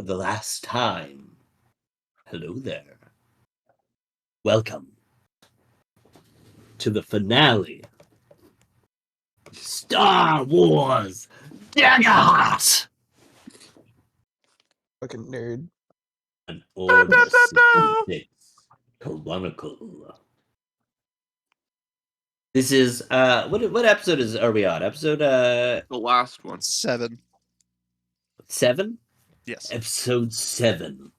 the last time. Hello there. Welcome to the finale. Star Wars DAGGERHEART! Fucking nerd. An Order 66 Chronicle. This is what episode are we on? Episode The last one. 7. 7? Yes. Episode 7.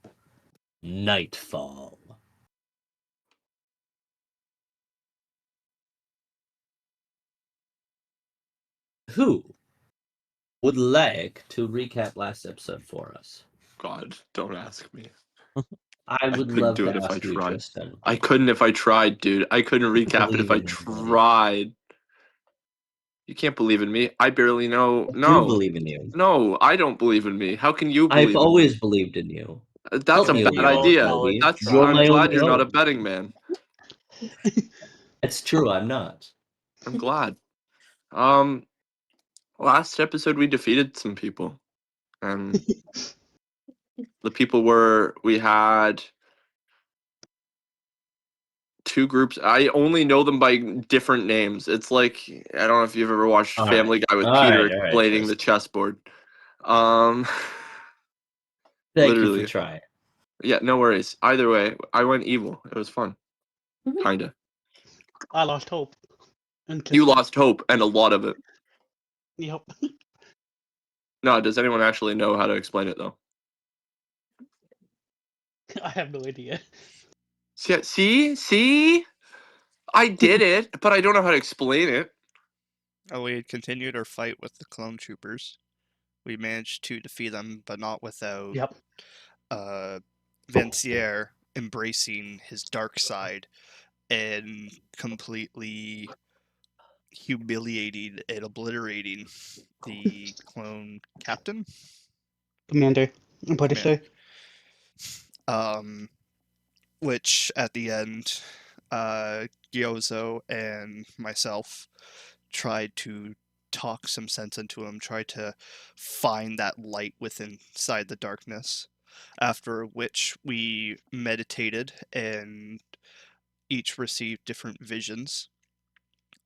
Nightfall. Who would like to recap last episode for us? God, don't ask me. I would couldn't love do to it if I ask you, tried. Tristan. I couldn't if I tried, dude. I couldn't recap it if I Believe in you, buddy. tried. You can't believe in me. I barely know. I do No. believe in you. No, I don't believe in me. How can you believe I've in always me? believed in you. That's a Neil, bad you always idea. believed. That's You're I'm my glad only you're not a hope. betting man. It's true, I'm not. I'm glad. Last episode we defeated some people. And the people we had two groups. I only know them by different names. It's like, I don't know if you've ever watched All Family right. Guy with All Peter right, all right, explaining the Tristan. chessboard. Thank you Literally. for trying. Yeah, no worries. Either way, I went evil. It was fun. Kinda. I lost hope. You lost hope and a lot of it. Yep. No, does anyone actually know how to explain it though? I have no idea. See? I did it, but I don't know how to explain it. We had continued our fight with the clone troopers. We managed to defeat them, but not without Yep. Vancier embracing his dark side and completely humiliating and obliterating the clone captain. Commander. I'm pretty sure. Which at the end, Gyozo and myself tried to talk some sense into him, tried to find that light within inside the darkness. After which we meditated and each received different visions,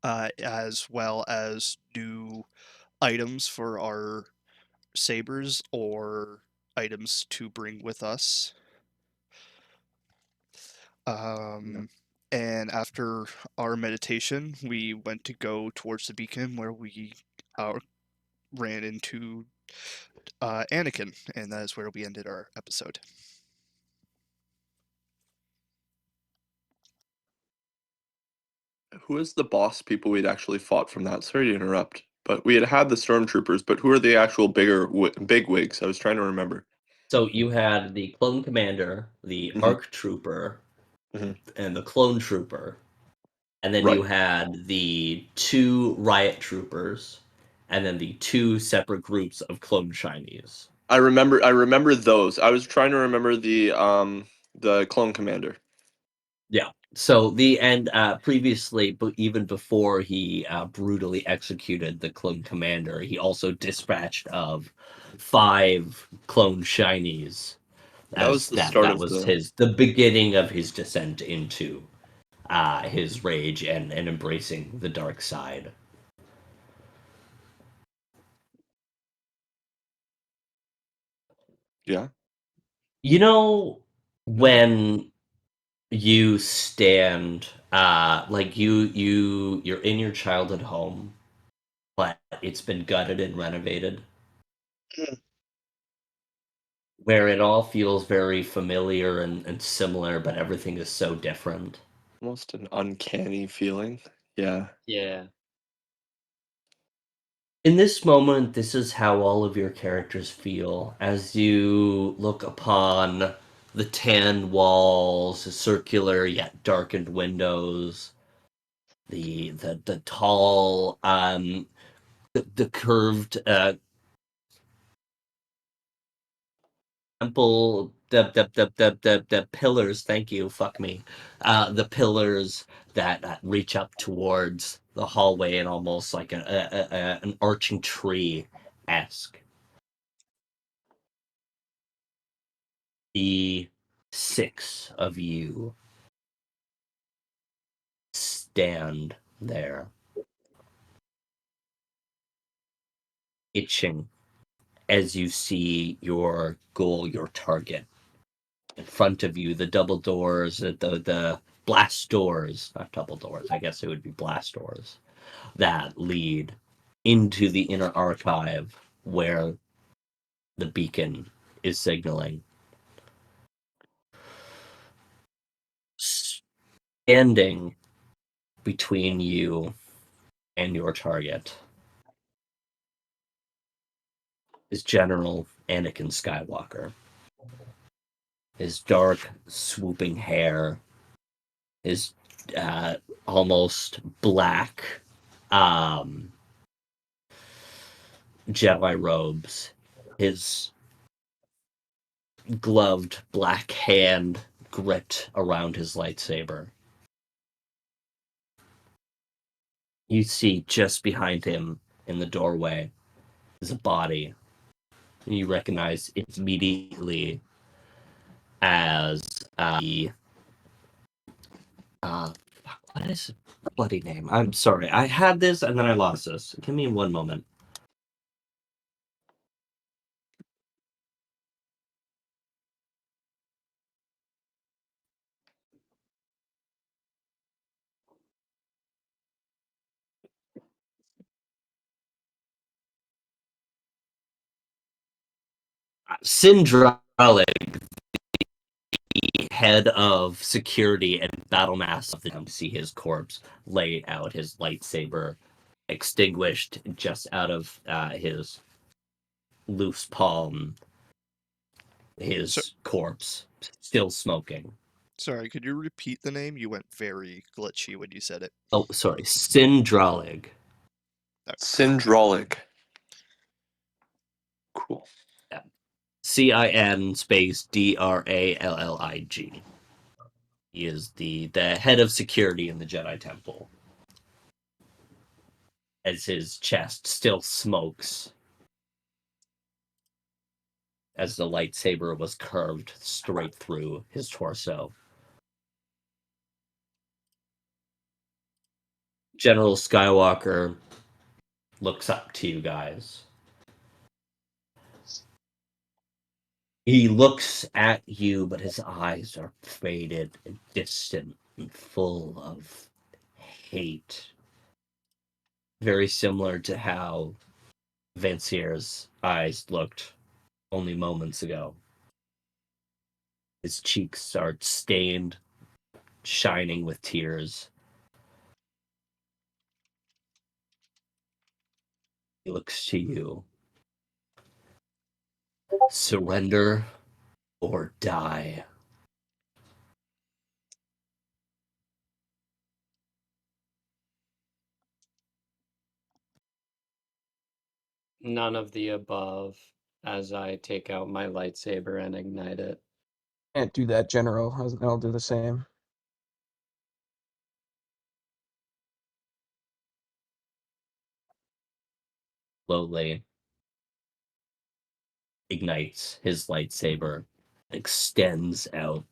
as well as new items for our sabers or items to bring with us. And after our meditation, we went to go towards the beacon where we ran into Anakin, and that is where we ended our episode. Who is the boss people we'd actually fought from that? Sorry to interrupt, but we had the stormtroopers. But who are the actual big wigs? I was trying to remember. So you had the clone commander, the ARC trooper, and the clone trooper. And then you had the 2 riot troopers, and then the 2 separate groups of clone Chinese. I remember those. I was trying to remember the clone commander. Yeah. So previously, but even before he brutally executed the clone commander, he also dispatched of 5 clone Shinies. That was the start of the beginning of his descent into his rage and embracing the dark side. Yeah. You know, when you stand like you're in your childhood home, but it's been gutted and renovated, where it all feels very familiar and similar, but everything is so different. Almost an uncanny feeling. Yeah. In this moment, this is how all of your characters feel as you look upon the tan walls, the circular yet darkened windows, the tall, the curved temple, the pillars. Thank you. Fuck me. The pillars that reach up towards the hallway and almost like an arching tree esque. The 6 of you stand there, itching as you see your goal, your target. In front of you, the double doors, the blast doors, not double doors, I guess it would be blast doors, that lead into the inner archive where the beacon is signaling. Standing between you and your target is General Anakin Skywalker. His dark, swooping hair, his almost black Jedi robes, his gloved black hand gripped around his lightsaber. You see just behind him in the doorway is a body. And you recognize it immediately as what is his bloody name? I'm sorry. I had this and then I lost this. Give me one moment. Syndralic, the head of security and battle mass of the to see his corpse lay out, his lightsaber extinguished just out of his loose palm, his corpse still smoking. Sorry, could you repeat the name? You went very glitchy when you said it. Oh, sorry, Syndralig. Syndralic. Cool. CIN space DRALLIG. He is the head of security in the Jedi Temple. As his chest still smokes, as the lightsaber was curved straight through his torso. General Skywalker looks up to you guys. He looks at you, but his eyes are faded and distant and full of hate. Very similar to how Vancier's eyes looked only moments ago. His cheeks are stained, shining with tears. He looks to you. Surrender or die. None of the above, as I take out my lightsaber and ignite it. Can't do that, General. I'll do the same. Slowly ignites his lightsaber, extends out.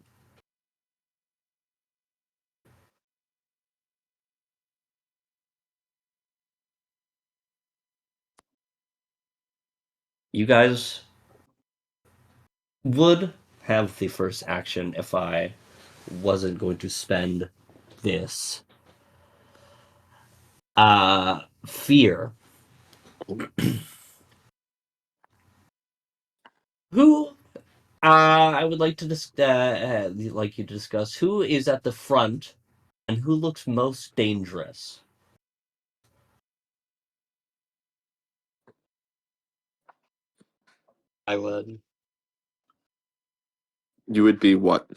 You guys would have the first action if I wasn't going to spend this. Fear. Who I would like to like you to discuss who is at the front and who looks most dangerous. I would. You would be what?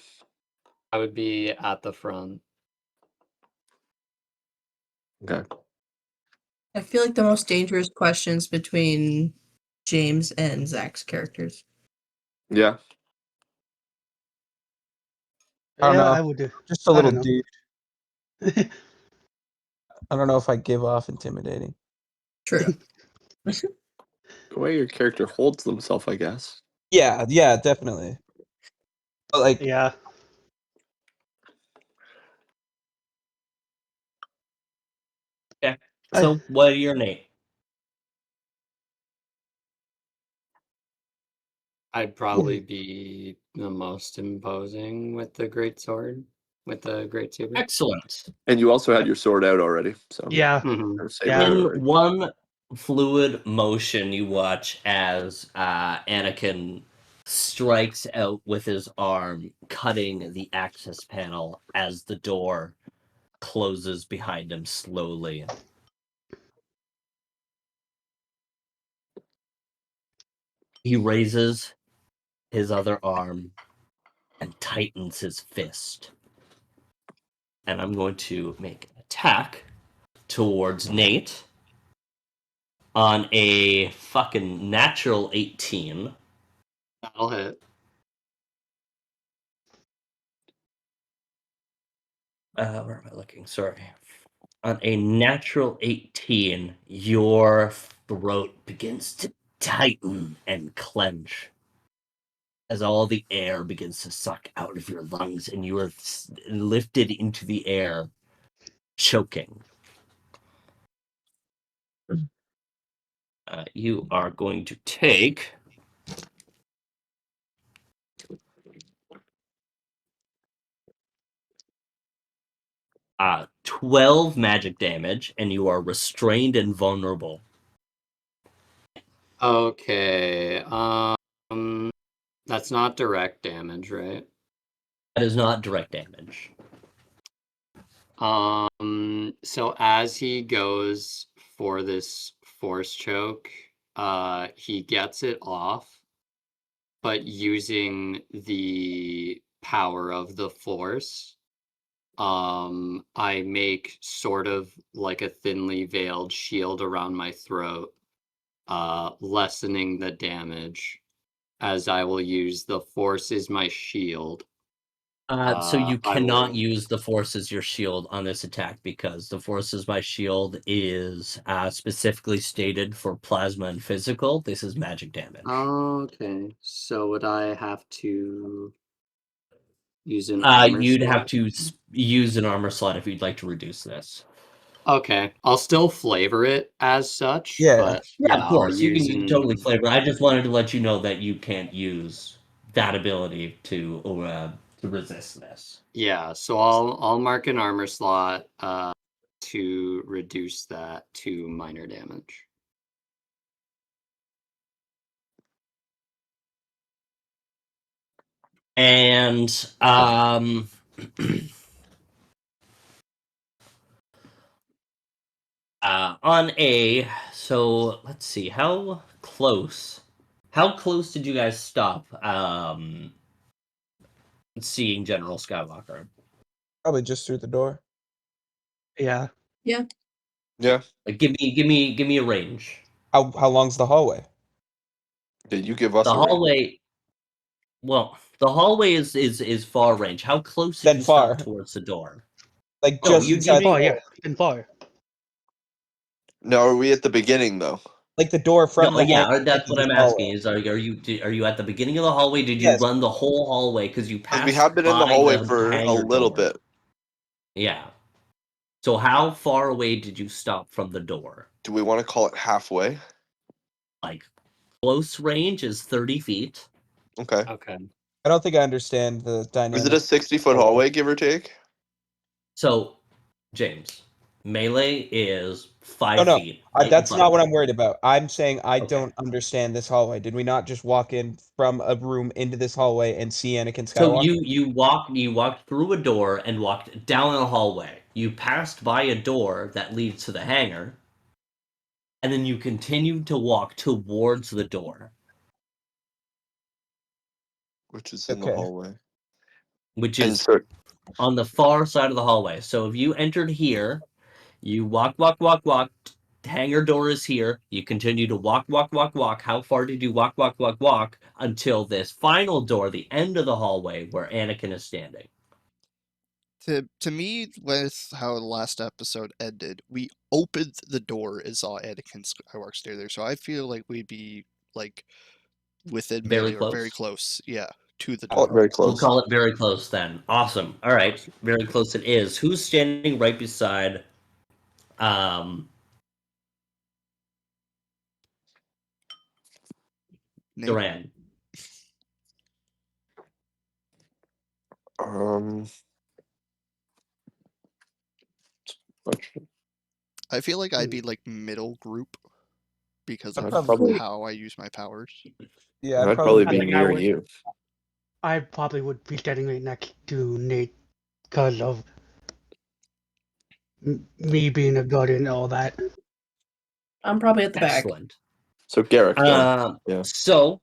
I would be at the front. Okay. I feel like the most dangerous questions between James and Zach's characters. Yeah. I don't Yeah, know. I would do. Just a I little don't know. dude. I don't know if I give off intimidating. True. The way your character holds themselves, I guess. Yeah, definitely. But like, Yeah. So, what are your name? I'd probably be the most imposing with the great sword, with the great saber. Excellent. And you also had your sword out already, so Yeah. Mhm. or saber Yeah. out In already. one fluid motion, you watch as Anakin strikes out with his arm, cutting the access panel as the door closes behind him slowly. He raises his other arm and tightens his fist. And I'm going to make an attack towards Nate on a fucking natural 18. That'll hit. Where am I looking? Sorry. On a natural 18, your throat begins to tighten and clench as all the air begins to suck out of your lungs and you are lifted into the air, choking. You are going to take 12 magic damage, and you are restrained and vulnerable. Okay. That's not direct damage, right? That is not direct damage. So as he goes for this force choke, he gets it off, but using the power of the force, I make sort of like a thinly veiled shield around my throat, lessening the damage, as I will use the force is my shield. So you I cannot will. use the force as your shield on this attack because the force as my shield is specifically stated for plasma and physical. This is magic damage. Okay, so would I have to use an armor You'd slot? have to use an armor slot if you'd like to reduce this. Okay, I'll still flavor it as such, Yeah. but Yeah, yeah, of course. I'll You use can an... totally flavor. I just wanted to let you know that you can't use that ability to resist this. Yeah, so I'll mark an armor slot to reduce that to minor damage. And on a, so let's see, how close did you guys stop seeing General Skywalker? Probably just through the door. Yeah. Yeah. Yeah. Like, give me a range. How long's the hallway? Did you give us The a range? hallway, well, the hallway is far range. How close did Then you far. stop towards the door? Like No, just you inside. Far, yeah. Been far. No, are we at the beginning though? Like the door from No, the yeah, hallway that's into what this I'm hallway. asking. Is are you at the beginning of the hallway? Did you Yes. run the whole hallway? Because you Because we passed have been in the by hallway the for a hangar little door. bit. Yeah. So how far away did you stop from the door? Do we want to call it halfway? Like, close range is 30 feet. Okay. Okay. I don't think I understand the Is dynamic. it a 60-foot hallway, give or take? So, James, melee is 5 No, feet. Light and that's not what thunder. I'm worried about. I'm saying I Okay. don't understand this hallway. Did we not just walk in from a room into this hallway and see Anakin So Skywalker? you walked through a door and walked down a hallway. You passed by a door that leads to the hangar, and then you continued to walk towards the door, Which is in the Okay. hallway. which And is so on the far side of the hallway. So if you entered here, you walk, hangar door is here. You continue to walk. How far did you walk until this final door, the end of the hallway where Anakin is standing? To me, with how the last episode ended, we opened the door and saw Anakin Skywalker stay there. So I feel like we'd be like within Very melee or very close. close. Yeah. to the Call it door. very We'll close. call it very close then. Awesome. All right, very close it is. Who's standing right beside Nate? Duran? I feel like I'd be like middle group because I'd of probably- how I use my powers. Yeah, I'd probably I be mean, I near would- you. I probably would be standing right next to Nate because of me being a guardian and all that. I'm probably at the back. Excellent. So Garrick, then. Yeah. So,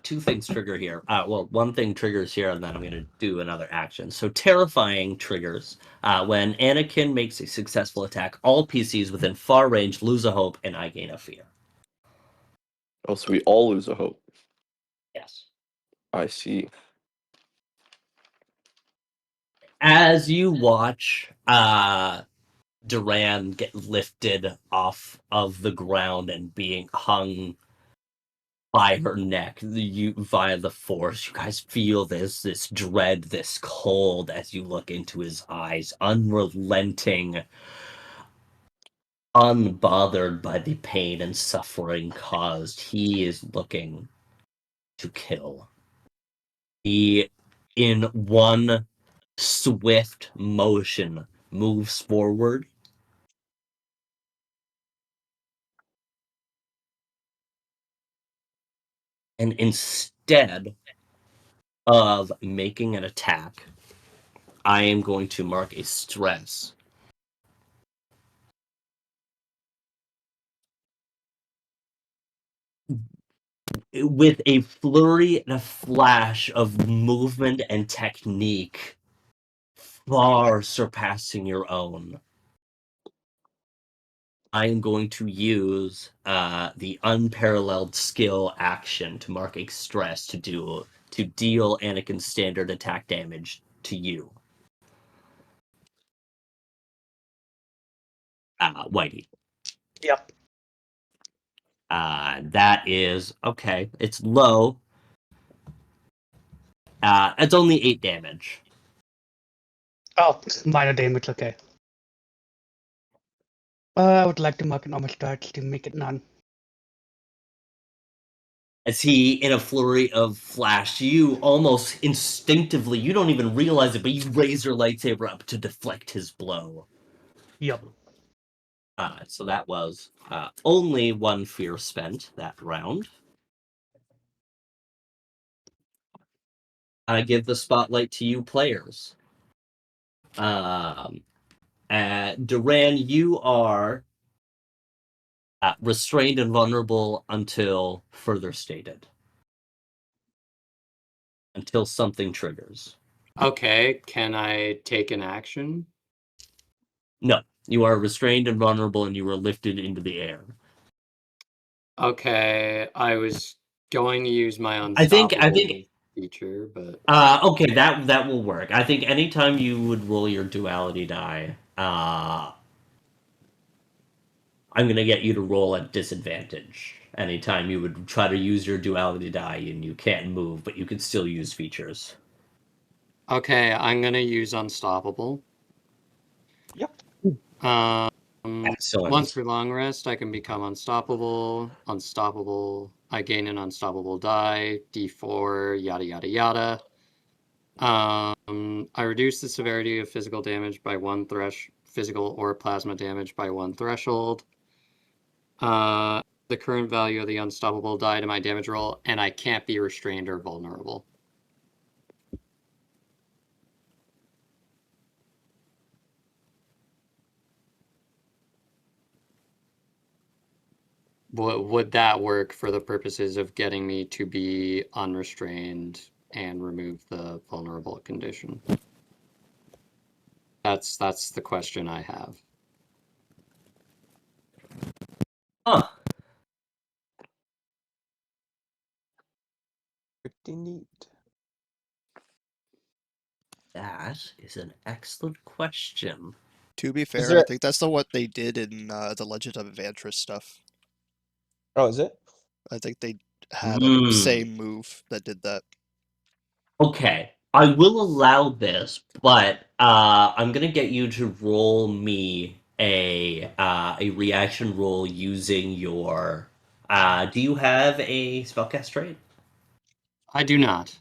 two things trigger here. Well, one thing triggers here, and then I'm going to do another action. So, terrifying triggers. When Anakin makes a successful attack, all PCs within far range lose a hope, and I gain a fear. Oh, so we all lose a hope. Yes. I see. As you watch Duran get lifted off of the ground and being hung by her neck, via the force, you guys feel this dread, this cold as you look into his eyes, unrelenting, unbothered by the pain and suffering caused. He is looking to kill. He, in one swift motion, moves forward. And instead of making an attack, I am going to mark a stress. With a flurry and a flash of movement and technique far surpassing your own, I am going to use the unparalleled skill action to mark a stress to deal Anakin's standard attack damage to you. Whitey. Yep. That is okay. It's low. It's only 8 damage. Oh, minor damage, okay. I would like to mark it on my stats to make it none. As he, in a flurry of flash, you almost instinctively, you don't even realize it, but you raise your lightsaber up to deflect his blow. Yep. So that was only 1 fear spent that round. I give the spotlight to you players. Duran, you are restrained and vulnerable until further stated. Until something triggers. Okay, can I take an action? No, you are restrained and vulnerable, and you are lifted into the air. Okay, I was going to use my I think feature, but okay, that will work. I think anytime you would roll your duality die, I'm gonna get you to roll at disadvantage. Anytime you would try to use your duality die and you can't move, but you can still use features. okay, I'm gonna use unstoppable. Yep. Excellent. Once per long rest, I can become unstoppable. Unstoppable. I gain an unstoppable die, D4, yada yada yada. I reduce the severity of physical damage by 1 physical or plasma damage by 1 threshold. The current value of the unstoppable die to my damage roll, and I can't be restrained or vulnerable. Would that work for the purposes of getting me to be unrestrained and remove the vulnerable condition? That's the question I have. Huh. Pretty neat. That is an excellent question. To be fair, there- I think that's what they did in the Legend of Evantris stuff. Oh, is it? I think they had Hmm. a same move that did that. Okay, I will allow this, but I'm gonna get you to roll me a reaction roll using your. Do you have a spellcast trait? I do not.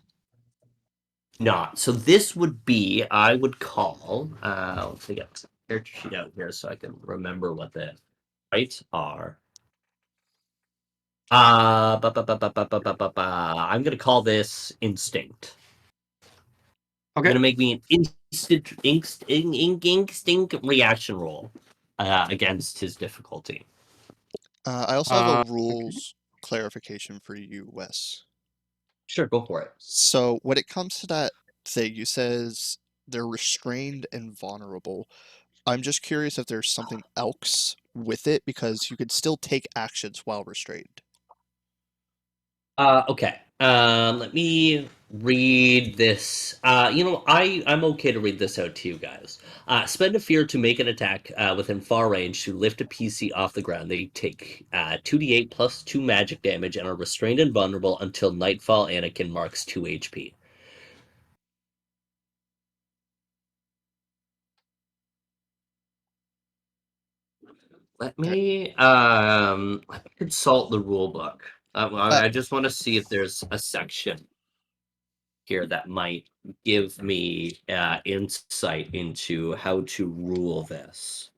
Not. So this would be, I would call. Let's get the character sheet out here so I can remember what the traits are. I'm gonna call this instinct. Okay. Gonna make me an instinct reaction roll against his difficulty. I also have a Okay. rules clarification for you, Wes. Sure, go for it. So when it comes to that thing, you says they're restrained and vulnerable. I'm just curious if there's something else with it because you could still take actions while restrained. Okay. Let me read this. I'm okay to read this out to you guys. Spend a fear to make an attack within far range to lift a PC off the ground. They take 2d8 plus 2 magic damage and are restrained and vulnerable until Nightfall Anakin marks 2 HP. Let me consult the rule book. I just want to see if there's a section here that might give me insight into how to rule this.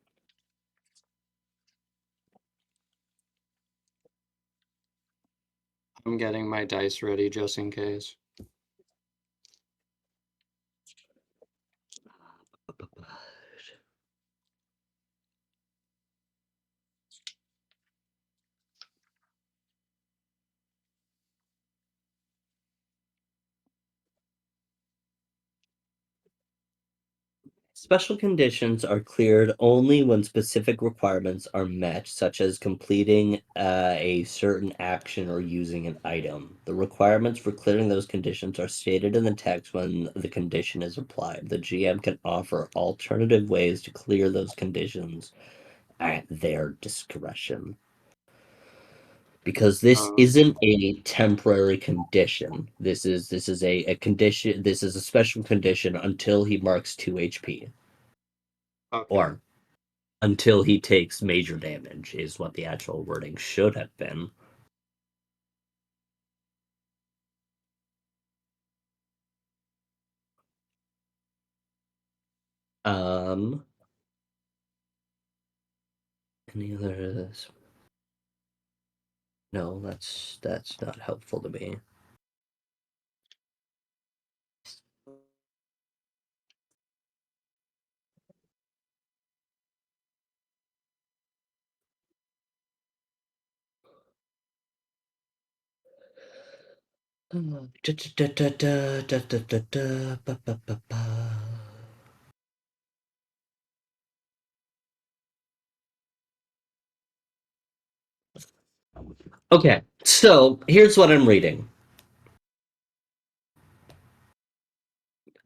I'm getting my dice ready just in case. Special conditions are cleared only when specific requirements are met, such as completing a certain action or using an item. The requirements for clearing those conditions are stated in the text when the condition is applied. The GM can offer alternative ways to clear those conditions at their discretion. Because this isn't a temporary condition. This is a condition. This is a special condition until he marks 2 HP. Okay. Or until he takes major damage is what the actual wording should have been. Um any others? No, that's not helpful to me. Okay, so here's what I'm reading.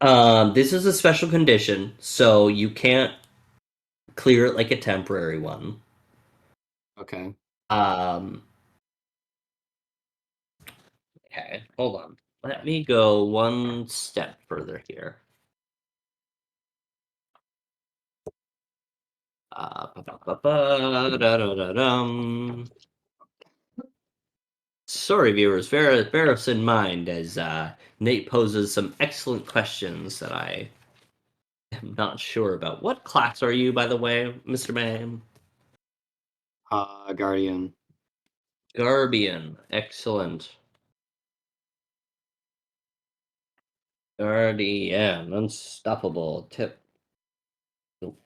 This is a special condition, so you can't clear it like a temporary one. Okay. Um, okay, hold on. Let me go one step further here. Sorry, viewers, bear us in mind as Nate poses some excellent questions that I am not sure about. What class are you, by the way, Mr. Man? Guardian. Guardian. Excellent. Guardian. Unstoppable. Tip. Nope.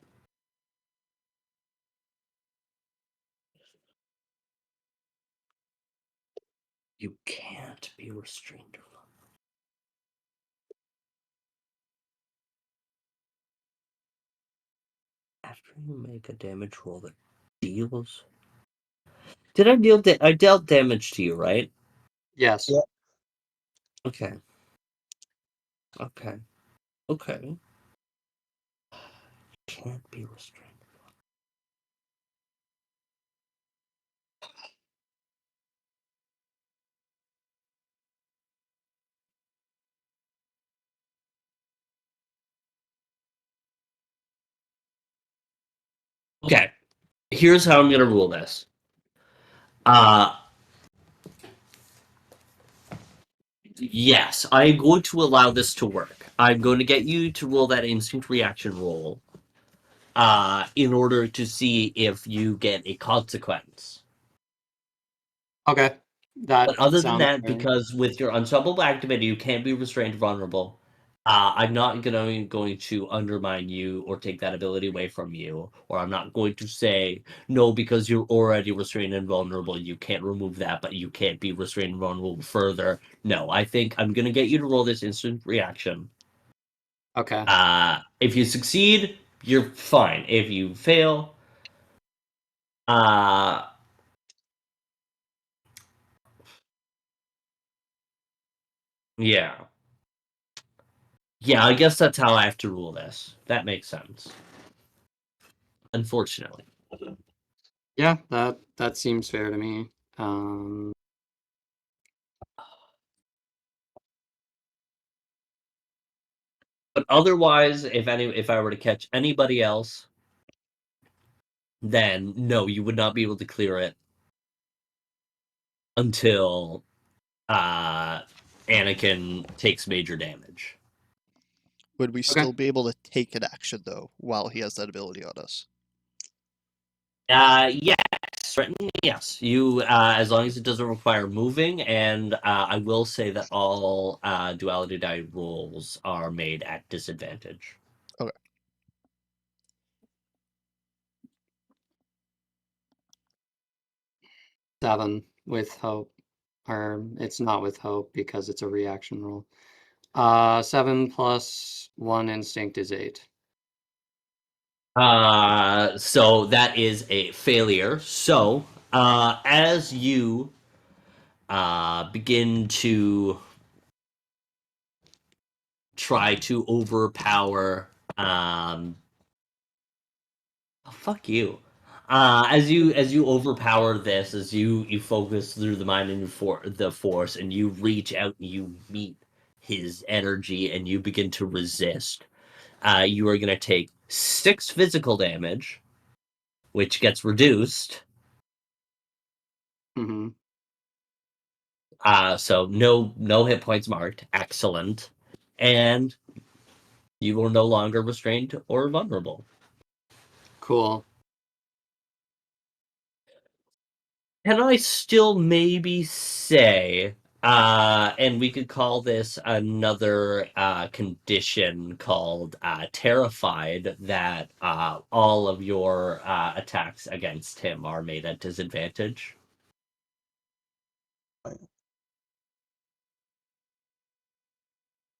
You can't be restrained. After you make a damage roll that deals. Did I deal? I dealt damage to you, right? Yes. Yeah. Okay. Okay. Okay. Can't be restrained. Here's how I'm gonna rule this. Yes, I'm going to allow this to work. I'm going to get you to roll that instinct reaction roll, in order to see if you get a consequence. Okay. That But other than sounds that, fair. because with your unstoppable activity, you can't be restrained vulnerable. I'm not going to undermine you or take that ability away from you, or I'm not going to say no because you're already restrained and vulnerable. You can't remove that, but you can't be restrained and vulnerable further. No, I think I'm going to get you to roll this instant reaction. Okay. If you succeed, you're fine. If you fail, yeah. Yeah, I guess that's how I have to rule this. That makes sense. Unfortunately. Yeah, that seems fair to me. But otherwise, if I were to catch anybody else, then no, you would not be able to clear it until Anakin takes major damage. Would we Okay. still be able to take an action though while he has that ability on us? Yes, certainly yes. You, as long as it doesn't require moving, and I will say that all duality die rolls are made at disadvantage. Okay. Seven with hope. Or it's not with hope because it's a reaction roll. 7 plus 1 instinct is 8. So that is a failure. So, as you begin to try to overpower, fuck you. As you overpower this, as you focus through the mind and the force, and you reach out and you meet his energy, and you begin to resist. You are going to take 6 physical damage, which gets reduced. Mm-hmm. So no hit points marked. Excellent. And you are no longer restrained or vulnerable. Cool. Can I still maybe say, and we could call this another condition called terrified, that all of your attacks against him are made at disadvantage?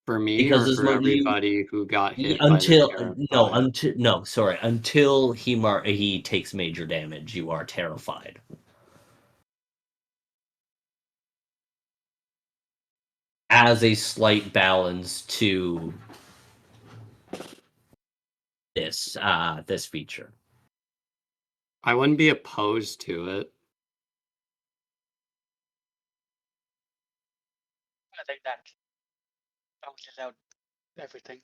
For me Because or as for much you everybody who got hit by the until terrified? until he takes major damage, you are terrified. As a slight balance to this feature. I wouldn't be opposed to it. I think that balances out everything.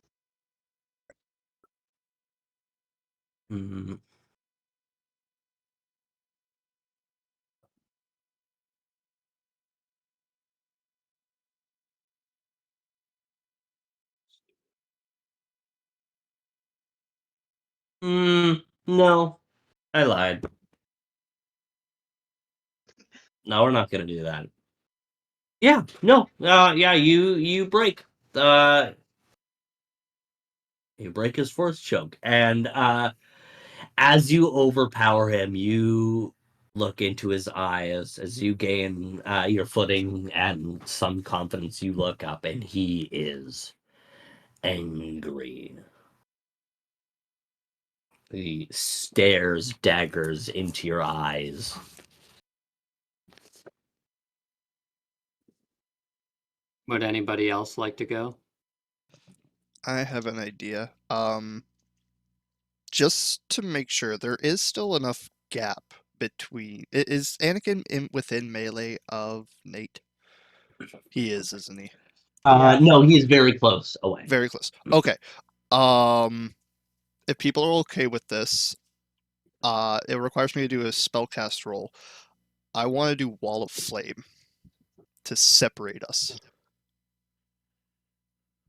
Mm-hmm. No, I lied. No, we're not gonna do that. Yeah, no, yeah, you break. You break his force choke, and as you overpower him, you look into his eyes as you gain your footing and some confidence. You look up, and he is angry. He stares daggers into your eyes. Would anybody else like to go? I have an idea. Just to make sure, there is still enough gap between. Is Anakin within melee of Nate? He is, isn't he? Yeah. No, he is very close away. Very close. Okay. If people are okay with this, It requires me to do a spellcast roll. I want to do Wall of Flame to separate us.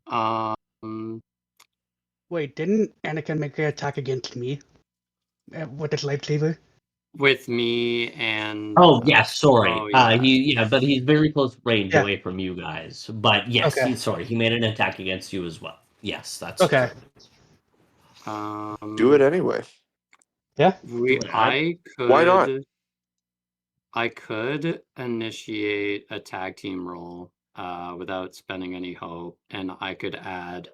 Um, Wait, didn't Anakin make an attack against me with his lightsaber? with me and Oh yes, sorry. oh yeah. But he's very close range Yeah. away from you guys. But yes, Okay. he made an attack against you as well. Yes, that's Okay. true. Do it anyway. Yeah. I- Why not? I could initiate a tag team roll without spending any hope, and I could add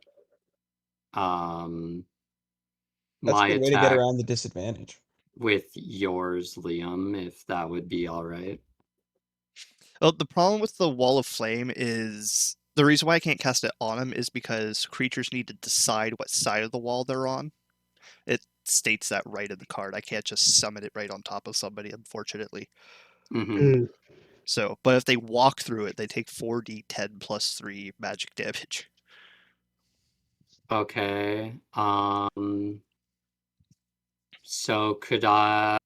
That's my a good way to get attack around the disadvantage. with yours, Liam, if that would be all right. Well, the problem with the Wall of Flame is the reason why I can't cast it on him is because creatures need to decide what side of the wall they're on. It states that right in the card. I can't just summon it right on top of somebody, unfortunately. Mm-hmm. Mm. So, but if they walk through it, they take 4d10 plus 3 magic damage. Okay. So could I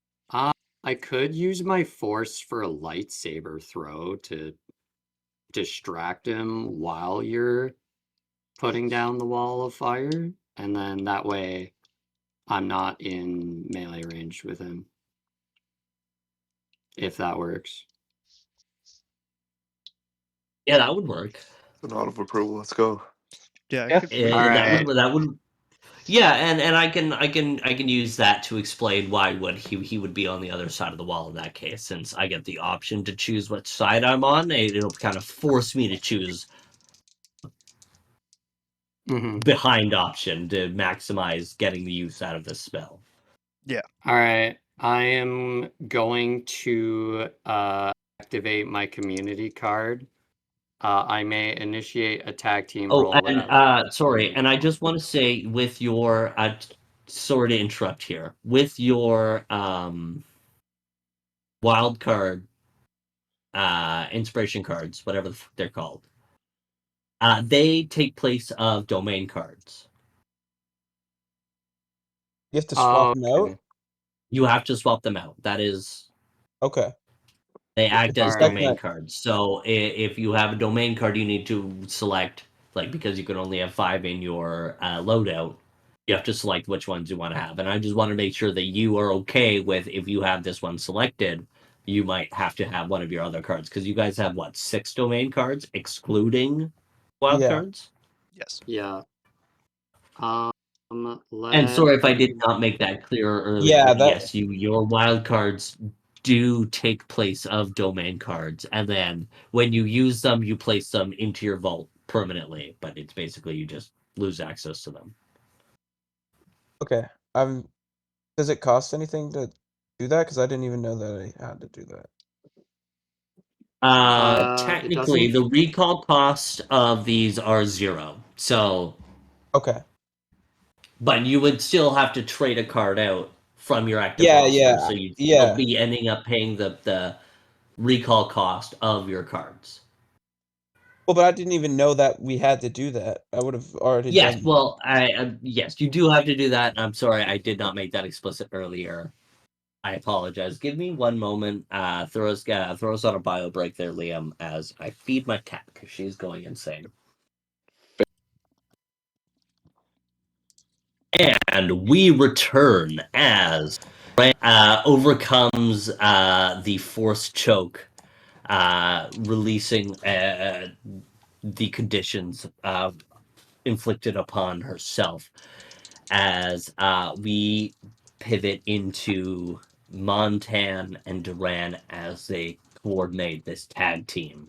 could use my force for a lightsaber throw to distract him while you're putting down the wall of fire, and then that way I'm not in melee range with him. If that works. Yeah, that would work. An nod of approval. Let's go. Yeah, Yeah. I could Eh, Alright. that would. Yeah, and I can use that to explain why would he would be on the other side of the wall in that case, since I get the option to choose which side I'm on. It'll kind of force me to choose Mm-hmm. behind option to maximize getting the use out of this spell. Alright. I am going to activate my community card. I may initiate a tag team Oh, roll and without sorry, and I just want to say with your sorry to interrupt here. With your wild card inspiration cards, whatever they're called. They take place of domain cards. You have to swap them out? Okay. You have to swap them out. That is, Okay. they act as Alright. domain cards. So if you have a domain card, you need to select, like, because you can only have 5 in your loadout, you have to select which ones you want to have. And I just want to make sure that you are okay with, if you have this one selected, you might have to have one of your other cards. Because you guys have, what, 6 domain cards, excluding wild Yeah. cards? Yes. Yeah. And sorry if I Let did me not make that clear earlier, Yeah, but that yes, your wild cards do take place of domain cards, and then when you use them, you place them into your vault permanently. But it's basically you just lose access to them. okay. Does it cost anything to do that? Because I didn't even know that I had to do that. it Technically, doesn't the recall cost of these are 0. So, Okay. but you would still have to trade a card out from your active Yeah, roster, yeah, so you'd yeah. still be ending up paying the recall cost of your cards. Well, but I didn't even know that we had to do that. I would have already Yes, done. well, yes, you do have to do that. I'm sorry, I did not make that explicit earlier. I apologize. Give me one moment. Throw us on a bio break there, Liam, as I feed my cat because she's going insane. And we return as overcomes the force choke, releasing the conditions inflicted upon herself. As we pivot into Montan and Duran as they coordinate this tag team.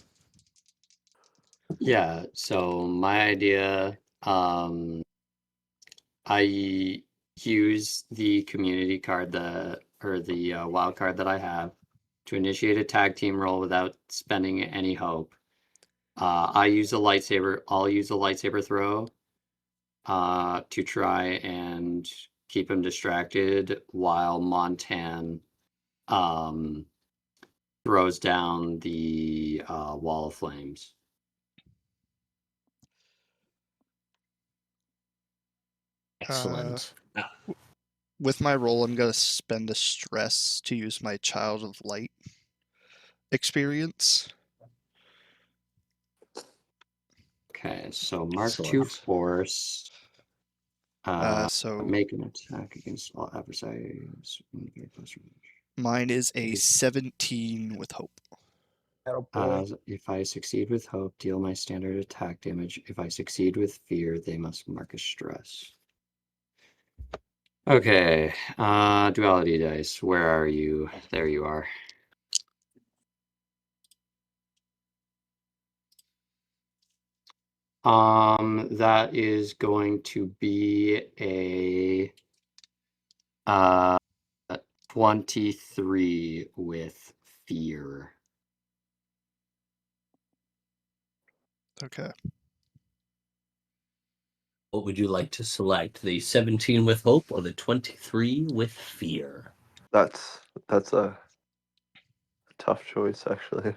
Yeah, so my idea, I use the community card or the wild card that I have to initiate a tag team roll without spending any hope. I'll use a lightsaber throw to try and keep him distracted while Montan throws down the wall of flames. Excellent. With my roll, I'm gonna spend a stress to use my Child of Light experience. Okay, so mark 2 Excellent. force. So Make an attack against all adversaries. mine is a 17 with hope. Oh boy. If I succeed with hope, deal my standard attack damage. If I succeed with fear, they must mark a stress. Okay, duality dice. Where are you? There you are. That is going to be a 23 with fear. Okay. What would you like to select? The 17 with hope or the 23 with fear? That's a tough choice, actually.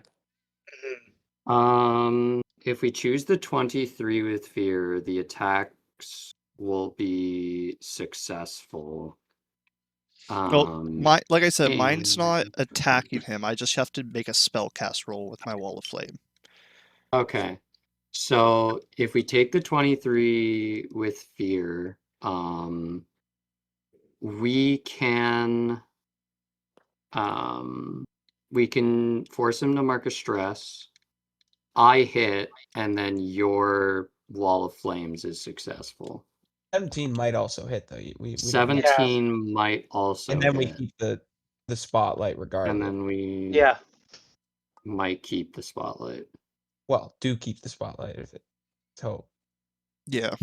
If we choose the 23 with fear, the attacks will be successful. Well, like I said, mine's not and- attacking him. I just have to make a spell cast roll with my Wall of Flame. Okay. So if we take the 23 with fear, we can force him to mark a stress. I hit, and then your Wall of Flames is successful. 17 might also hit though. We don't know. 17 might also And then we hit, keep the spotlight regardless. and then we Yeah. might keep the spotlight. Well, do keep the spotlight if it's hope. Yeah.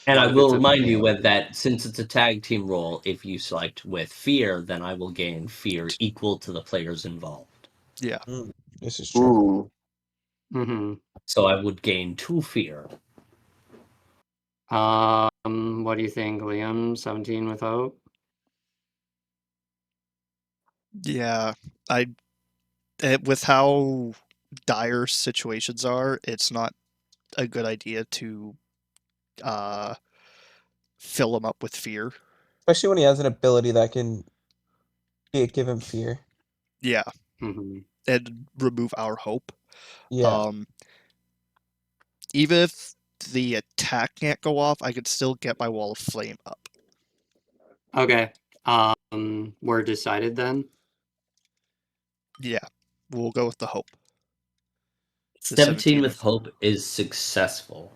And I What if will it's a remind you fail? with that, since it's a tag team roll, if you select with fear, then I will gain fear equal to the players involved. Yeah. This is true. Ooh. Mm-hmm. So I would gain 2 fear. What do you think, Liam? 17 with hope? Yeah. With how dire situations are, it's not a good idea to fill him up with fear. Especially when he has an ability that can give him fear. Yeah. Mm-hmm. And remove our hope. Yeah. Even if the attack can't go off, I could still get my Wall of Flame up. Okay. We're decided then? Yeah. We'll go with the hope. The 17 with hope is successful.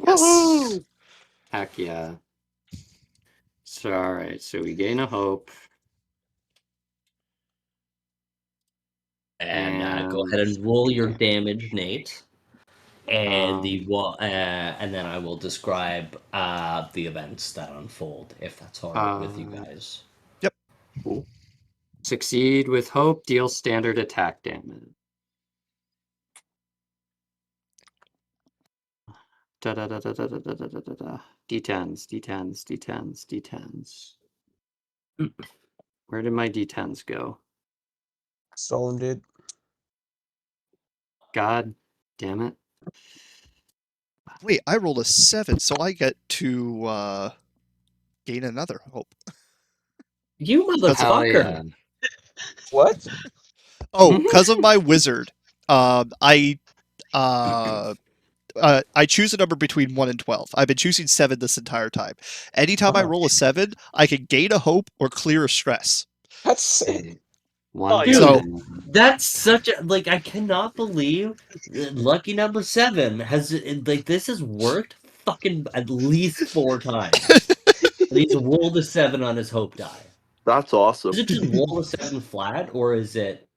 Yes. Heck yeah. So, alright, so we gain a hope. And go ahead and roll your damage, Nate. And and then I will describe the events that unfold, if that's all right with you guys. Yep. Cool. Succeed with hope, deal standard attack damage. D10s, D10s, D10s, D10s. Where did my D10s go? Stolen, dude. God damn it. Wait, I rolled a 7, so I get to gain another hope. You motherfucker! Yeah. What? Oh, because of my wizard, I choose a number between 1 and 12. I've been choosing 7 this entire time. Anytime I roll a 7, I can gain a hope or clear a stress. That's One yeah. So That's such a I cannot believe lucky number 7 has this has worked fucking at least 4 times. And he's rolled a 7 on his hope die. That's awesome. Is it just roll a 7 flat, or is it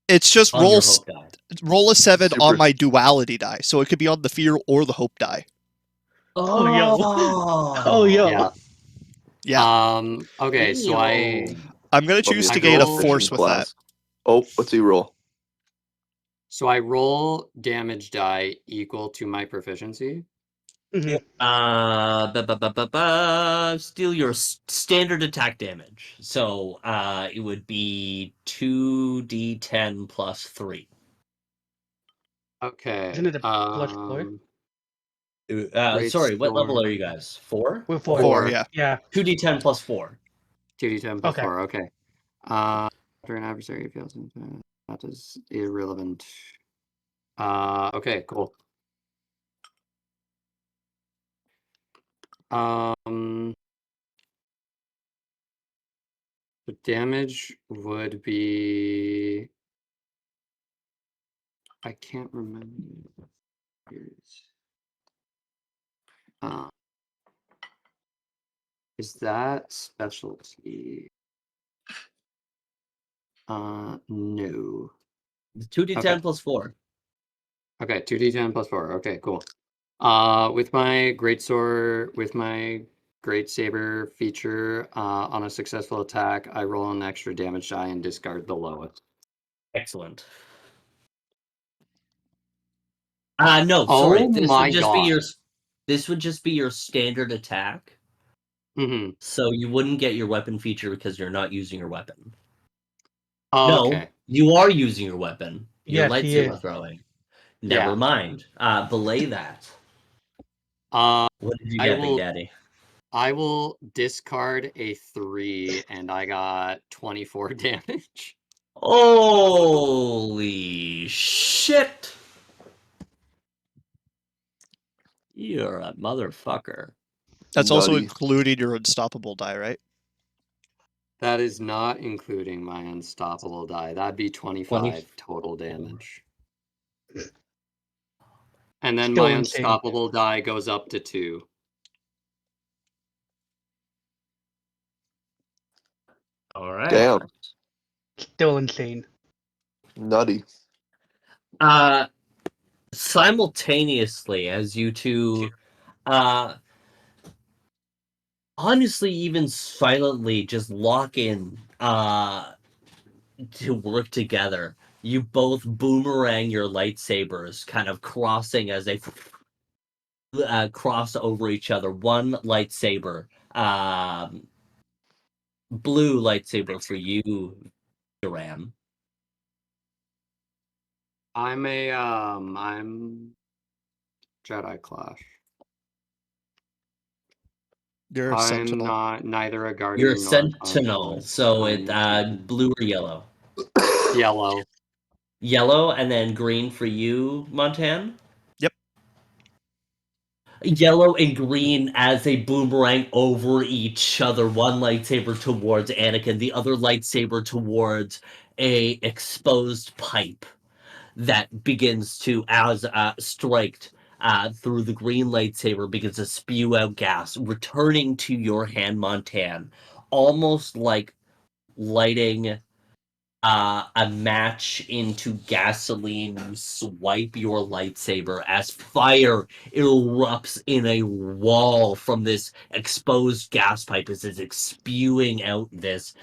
it's just on your hope die? roll a 7 on Super- my duality die. So it could be on the fear or the hope die. Oh, yo. Oh, yo. Yeah. Yeah. Okay, so I'm going to choose to gain a force with that. Oh, what's he roll? I roll damage die equal to my proficiency. Mhm. Steal your standard attack damage. So it would be 2d10 plus 3. Okay. Isn't it a plus 4? Great Sorry, what level storm. are you guys? 4? We're 4. 4, yeah. Yeah. 2d10 plus 4. 2d10 plus Okay. 4. Okay. After an adversary fails, that is irrelevant. Okay, cool. The damage would be. I can't remember. Is that specialty? No. 2d10 Okay. plus 4. Okay, 2d10 plus 4. Okay, cool. With my greatsword, with my great saber feature, on a successful attack, I roll an extra damage die and discard the lowest. Excellent. No, sorry. Oh my god. This would just be your standard attack. Mm-hmm. So you wouldn't get your weapon feature because you're not using your weapon. Okay. No, you are using your weapon. Your Yes, he lightsaber is. throwing. Yeah. Never mind. Belay that. What did you I get, Big will Daddy? I will discard a 3 and I got 24 damage. Holy shit! You're a motherfucker. That's also Nutty. including your unstoppable die, right? That is not including my unstoppable die. That'd be 25 total damage. And then Still my insane. unstoppable die goes up to 2. All right. Damn. Still insane. Nutty. Simultaneously, as you two, honestly, even silently, just lock in, to work together. You both boomerang your lightsabers, kind of crossing as they cross over each other. One lightsaber, blue lightsaber for you, Duran. I'm Jedi Clash. You're a I'm sentinel. not neither a guardian You're a nor a sentinel, conquest. so I'm blue or yellow. yellow. Yellow and then green for you, Montan. Yep. Yellow and green as they boomerang over each other. One lightsaber towards Anakin, the other lightsaber towards a exposed pipe that begins to, as striked through the green lightsaber, begins to spew out gas, returning to your hand, Montan, almost like lighting a match into gasoline. You swipe your lightsaber as fire erupts in a wall from this exposed gas pipe as it's spewing out this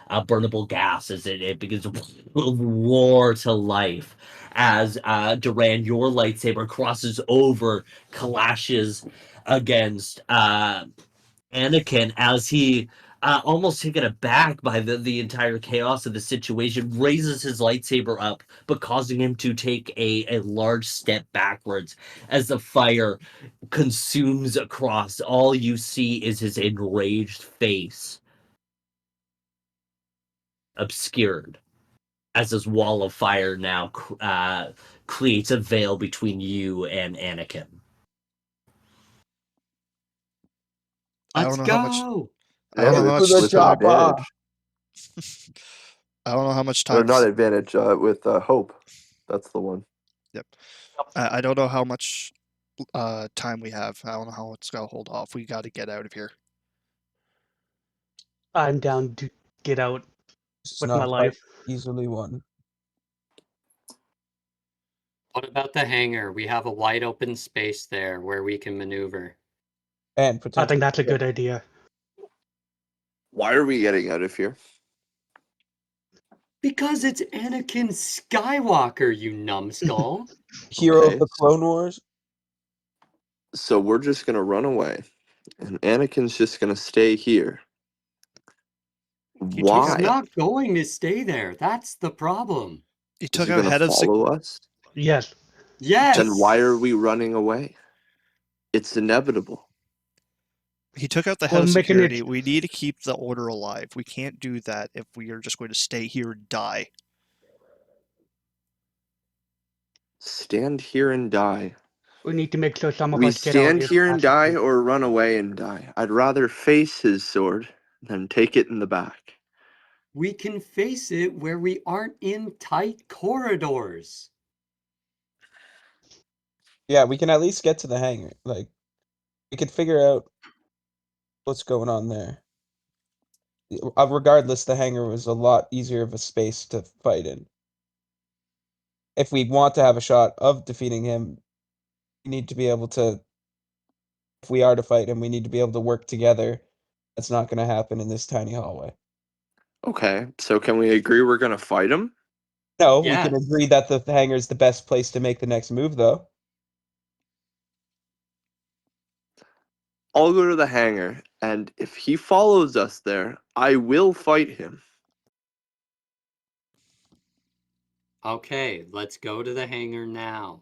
burnable gas as it begins to roar to life as Duran, your lightsaber crosses over, clashes against Anakin as he, almost taken aback by the entire chaos of the situation, raises his lightsaber up, but causing him to take a large step backwards as the fire consumes across. All you see is his enraged face, obscured, as this wall of fire now creates a veil between you and Anakin. I Let's don't know how much. go. I don't know how With much. the an chopper. advantage. I don't know how much Or time. not advantage, with hope. That's the one. Yep. I don't know how much time we have. I don't know how it's gonna hold off. We got to get out of here. I'm down to get out It's with not my a fight life. easily won. What about the hangar? We have a wide open space there where we can maneuver. And I potentially. think that's a good idea. Why are we getting out of here? Because it's Anakin Skywalker, you numbskull. Hero Okay. of the Clone Wars. So we're just gonna run away, and Anakin's just gonna stay here. He took He's out- Why? not going to stay there. That's the problem. He Is took he out gonna head of follow us? Yes. Yes. Then why are we running away? It's inevitable. He took out the head We're of making security. it. We need to keep the order alive. We can't do that if we are just going to stay here and die. Stand here and die. We need to make sure some of We us get out stand here here and fast as die we- or run away and die. I'd rather face his sword than take it in the back. We can face it where we aren't in tight corridors. Yeah, we can at least get to the hangar. Like, we could figure out what's going on there. Regardless, the hangar was a lot easier of a space to fight in. If we want to have a shot of defeating him, we need to be able to. If we are to fight him, we need to be able to work together. That's not going to happen in this tiny hallway. Okay, so can we agree we're gonna fight him? No, we Yes. can agree that the hangar is the best place to make the next move, though. I'll go to the hangar, and if he follows us there, I will fight him. Okay, let's go to the hangar now.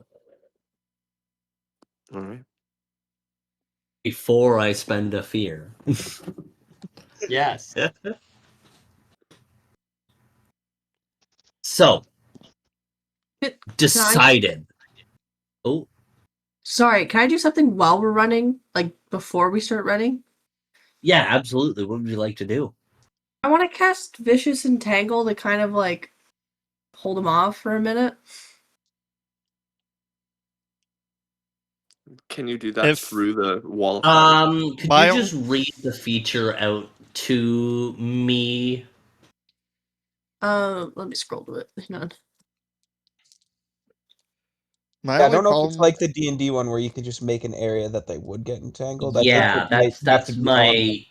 All right. Before I spend a fear. Yes. So, Can decided. Oh, Sorry, can I do something while we're running? Like before we start running? yeah, absolutely. What would you like to do? I want to cast Vicious Entangle to kind of like hold him off for a minute. Can you do that If- through the wall of fire? Could My you own- just read the feature out to me? Let me scroll to it. Hang on. My Yeah, I only don't know if problem, it's like the D&D one where you could just make an area that they would get entangled. I think Yeah, it might have that's to be on my them.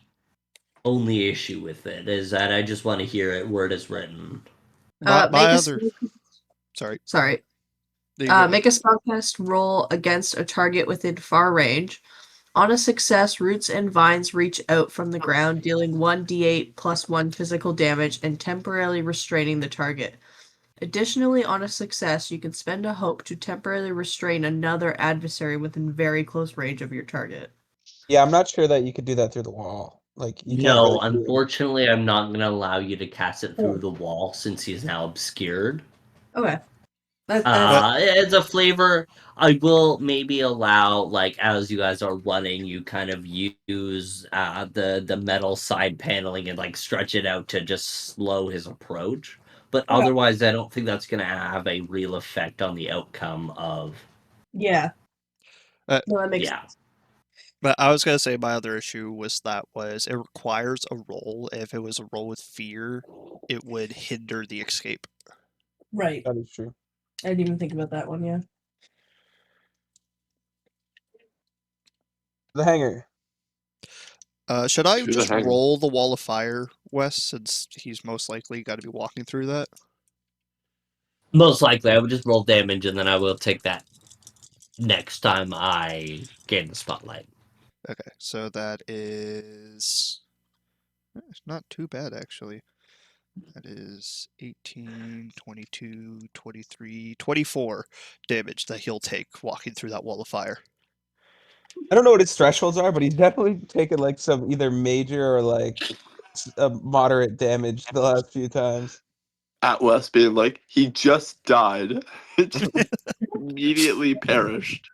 only issue with it is that I just want to hear it where it is written. my Make a other. spell- Sorry. Sorry. There you go. Make a spellcast roll against a target within far range. On a success, roots and vines reach out from the ground, dealing 1d8 plus 1 physical damage and temporarily restraining the target. Additionally, on a success, you can spend a hope to temporarily restrain another adversary within very close range of your target. Yeah, I'm not sure that you could do that through the wall. Like, you can't No, really do it. unfortunately, I'm not going to allow you to cast it through Oh. the wall since he's now obscured. Okay. That's It's a flavor. I will maybe allow, like, as you guys are running, you kind of use the metal side paneling and like stretch it out to just slow his approach. But Okay. otherwise, I don't think that's going to have a real effect on the outcome of. yeah. Uh, No, that makes Yeah. sense. But I was gonna say my other issue was it requires a roll. If it was a roll with fear, it would hinder the escape. Right. That is true. I didn't even think about that one, yeah. The hangar. Should I To the just hangar. roll the wall of fire, Wes, since he's most likely got to be walking through that? Most likely, I would just roll damage and then I will take that next time I gain the spotlight. Okay, so that is not too bad actually. That is 18, 22, 23, 24 damage that he'll take walking through that wall of fire. I don't know what its thresholds are, but he's definitely taken like some either major or like moderate damage the last few times. At West being like, he just died. It just immediately perished.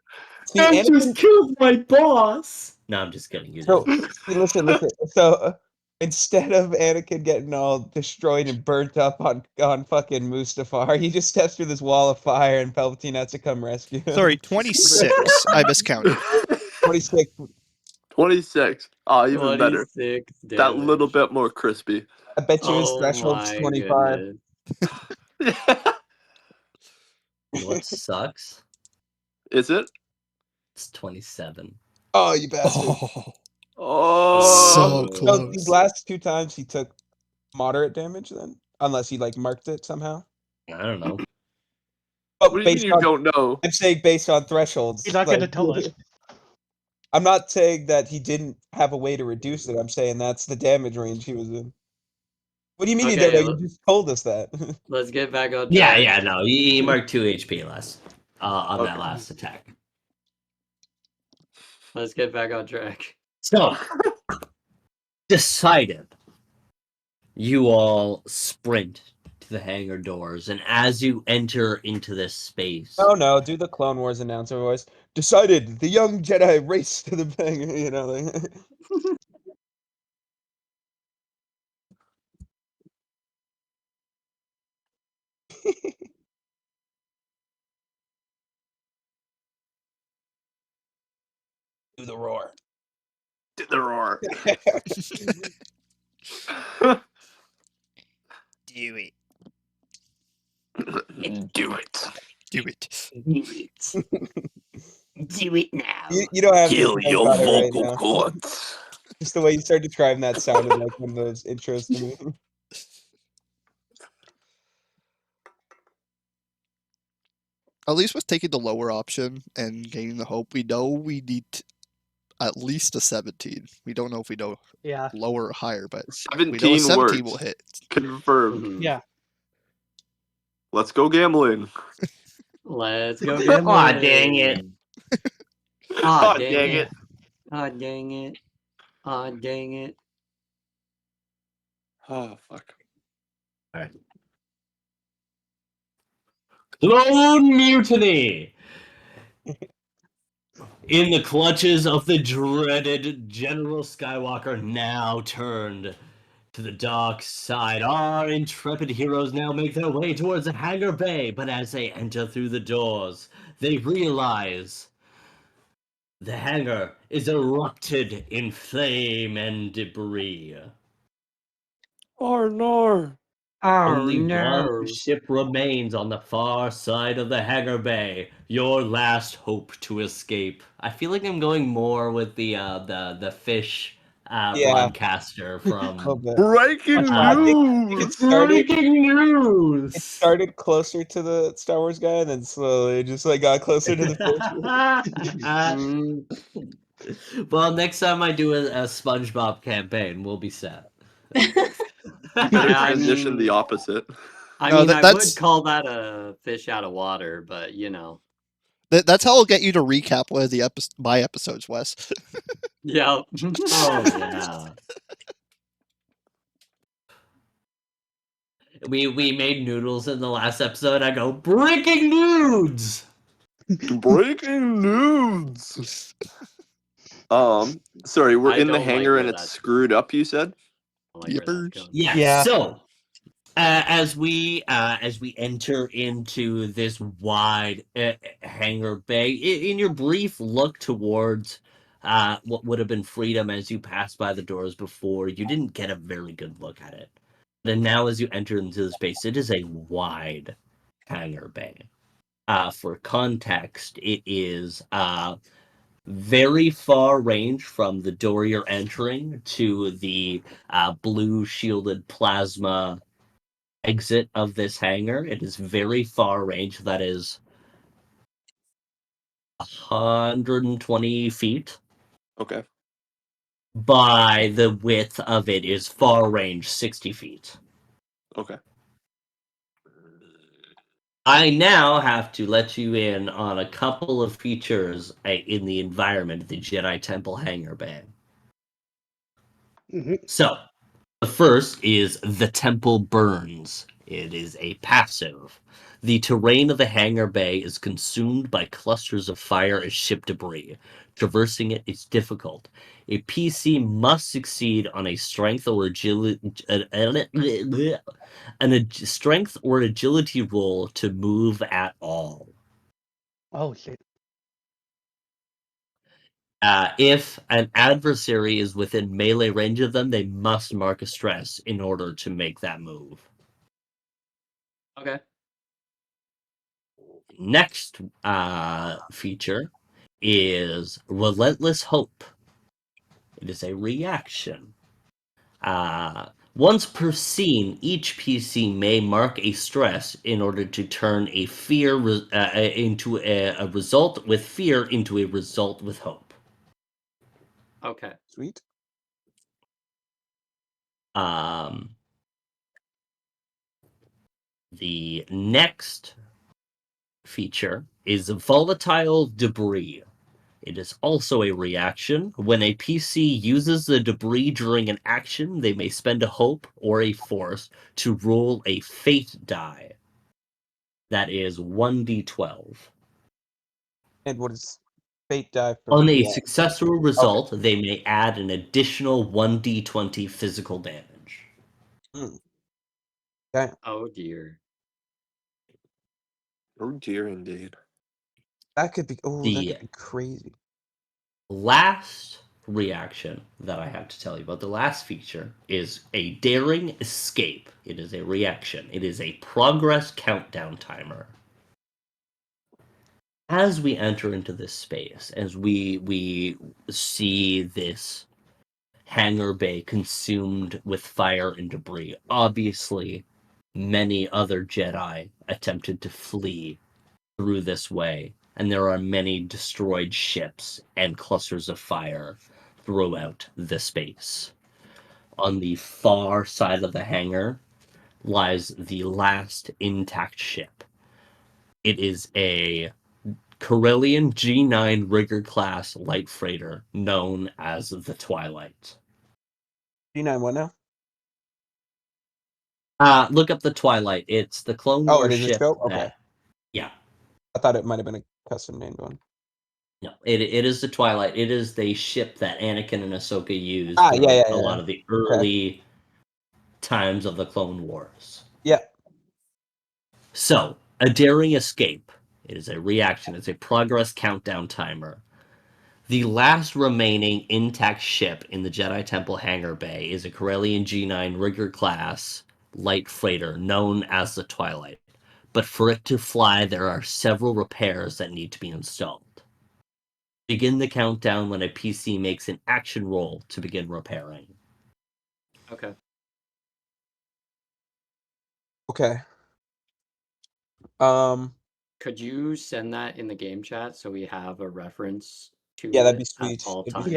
See, Anakin, killed my boss. No, I'm just kidding. You so didn't. see, listen. So instead of Anakin getting all destroyed and burnt up on fucking Mustafar, he just steps through this wall of fire, and Palpatine has to come rescue him. Sorry, 26. I miscounted. 26. 26. Oh, even better. 26 That little damage. bit more crispy. I bet you his Oh threshold's my 25. goodness. You know what sucks? Is it? It's 27. Oh, you bastard! Oh, Oh. so So close. these last two times he took moderate damage, then, unless he like marked it somehow. I don't know. But What do you mean you don't know? I'm saying based on thresholds. He's not gonna tell us. I'm not saying that he didn't have a way to reduce it. I'm saying that's the damage range he was in. What do you mean you Okay, don't know? You just told us that. Let's get back on track. Yeah, no. He marked 2 HP less on that Okay. last attack. Let's get back on track. So, Decided. You all sprint to the hangar doors, and as you enter into this space, Oh no, do the Clone Wars announcer voice. Decided, the young Jedi race to the thing, you know. Like... do the roar. Did the roar. Do it. Do it. Do it. Do it now. You don't have to. Kill You your got it right vocal now. cords. Just the way you started describing that sounded like one of those intros to me. At least with taking the lower option and gaining the hope, we know we need at least a 17. We don't know if we know Yeah. lower or higher, but we know a 17 17 will words. hit. Confirmed. Mhm. Yeah. Let's go gambling. Let's go Aw, gambling. dang it. Aw, Aw, dang dang it. it. Aw, dang it. Aw, dang it. Oh, fuck. Clone mutiny! In the clutches of the dreaded General Skywalker, now turned to the dark side, our intrepid heroes now make their way towards the hangar bay, but as they enter through the doors, they realize the hangar is erupted in flame and debris. Oh, no. Only one ship remains on the far side of the hangar bay, your last hope to escape. I feel like I'm going more with the fish Yeah. broadcaster A little from bit. Breaking I think news. it started. Breaking News. It started closer to the Star Wars guy, and then slowly just like got closer to the fish. Well, next time I do a SpongeBob campaign, we'll be set. Better I transition mean- the opposite. I No, mean, that- I that's- would call that a fish out of water, but you know. That's how I'll get you to recap one of the my episodes, Wes. Yeah. Oh yeah. We made noodles in the last episode. I go breaking news. Breaking news. Sorry, we're I in the don't like hangar where and it's that's screwed up, you said? I like where that's Yippers. going. Yes. Yeah. So, as we enter into this wide hangar bay, in your brief look towards what would have been freedom as you passed by the doors before, you didn't get a very good look at it. And now, as you enter into the space, it is a wide hangar bay. For context, it is very far range from the door you're entering to the blue shielded plasma exit of this hangar. It is very far range. That is 120 feet. Okay. By the width of it is far range 60 feet. Okay. I now have to let you in on a couple of features in the environment of the Jedi Temple hangar bay. Mhm. So, the first is the temple burns. It is a passive. The terrain of the hangar bay is consumed by clusters of fire as ship debris. Traversing it is difficult. A PC must succeed on a strength or strength or agility roll to move at all. Oh shit. If an adversary is within melee range of them, they must mark a stress in order to make that move. Okay. Next feature is Relentless Hope. It is a reaction. Once per scene, each PC may mark a stress in order to turn a fear into a result with fear into a result with hope. Okay. Sweet. The next feature is volatile debris. It is also a reaction. When a PC uses the debris during an action, they may spend a hope or a force to roll a fate die. That is 1d12. And what is fate die for On a what? successful result, they may add an additional 1d20 physical damage. Okay. Oh dear. Oh dear, indeed. That could be that The could be crazy. last reaction that I have to tell you about, the last feature, is a daring escape. It is a reaction. It is a progress countdown timer. As we enter into this space, as we see this hangar bay consumed with fire and debris, obviously many other Jedi attempted to flee through this way, and there are many destroyed ships and clusters of fire throughout the space. On the far side of the hangar lies the last intact ship. It is a Corellian G9 rigger class light freighter known as the Twilight. G9 what now? Look up the Twilight. It's the Clone Oh, Wars it is a ship. show? Okay. Yeah. I thought it might have been a custom named one. No, it is the Twilight. It is the ship that Anakin and Ahsoka used Ah, for yeah, a lot yeah. of the early times of the Clone Wars. Yeah. So, a daring escape. It is a reaction. It's a progress countdown timer. The last remaining intact ship in the Jedi Temple hangar bay is a Corellian G9 rigger class light freighter known as the Twilight. But for it to fly, there are several repairs that need to be installed. Begin the countdown when a PC makes an action roll to begin repairing. Okay. Okay. Could you send that in the game chat so we have a reference to Yeah, that'd be it sweet. at all That'd be times? sweet.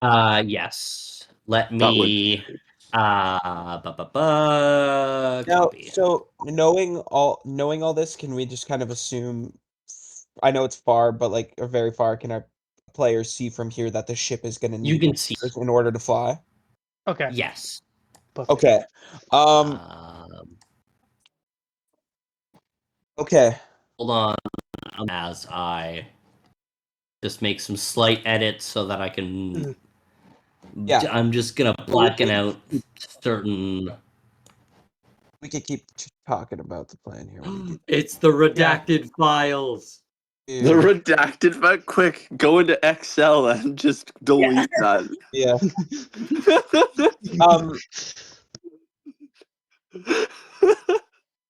Yeah. Yes. Let That would me Now, copy. so knowing all this, can we just kind of assume? I know it's far, but like or very far. Can our players see from here that the ship is going to You need can see. repairs in order to fly? Okay. Yes. Perfect. Okay. Okay. Hold on as I just make some slight edits so that I can. Mhm. Yeah. I'm just gonna blacken out certain. We could keep talking about the plan here when we get. It's the redacted files. the to- redacted, but quick, go into Excel and just delete that. Yeah.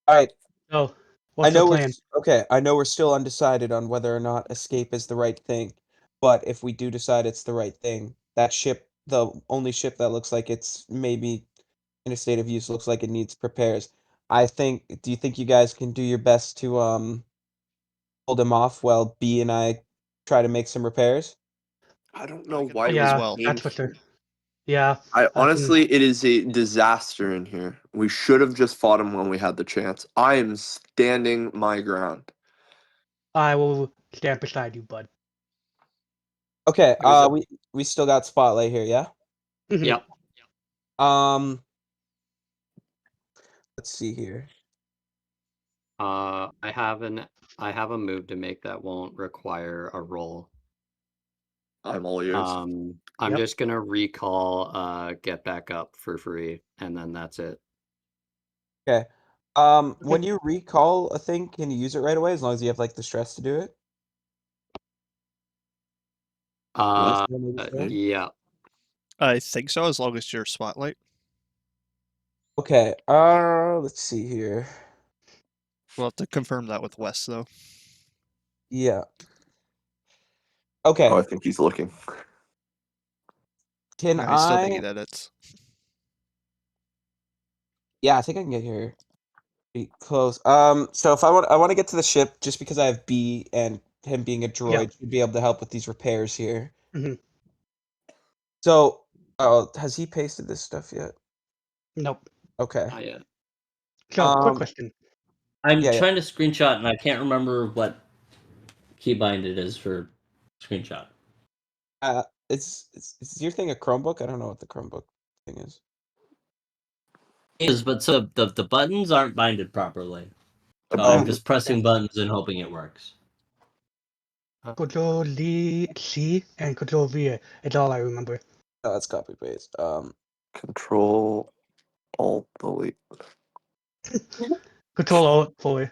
All right. So, I what's the know plan? I know we're still undecided on whether or not escape is the right thing, but if we do decide it's the right thing, that ship, the only ship that looks like it's maybe in a state of use, looks like it needs repairs. Do you think you guys can do your best to hold him off while B and I try to make some repairs? I don't know can why help we as Yeah, well. came that's for here. sure. Yeah. I can- honestly, it is a disaster in here. We should have just fought him when we had the chance. I am standing my ground. I will stand beside you, bud. Okay, Here's a- we still got Spotlight here, yeah? Mhm. Yep. Let's see here. I have a move to make that won't require a roll. I'm all ears. I'm Yep. just gonna recall get back up for free, and then that's it. Okay. When you recall a thing, can you use it right away as long as you have like the stress to do it? Uh, Right? yeah. I think so, as long as you're Spotlight. Okay. Let's see here. We'll have to confirm that with Wes, though. Yeah. Okay. Oh, I think he's looking. Can No, he's still I? making edits. Yeah, I think I can get here pretty close. So if I want to get to the ship, just because I have B and him being a droid should be able to help with these repairs here. Mhm. So, has he pasted this stuff yet? Nope. Okay. Not yet. So, quick Um, question. I'm Yeah, yeah. trying to screenshot and I can't remember what keybind it is for Screenshot. Is your thing a Chromebook? I don't know what the Chromebook thing is. But so the buttons aren't binded properly. So Oh. I'm just pressing buttons and hoping it works. Control C and Control V. It's all I remember. Oh, that's copy paste. Control Alt Delete. Control Alt for.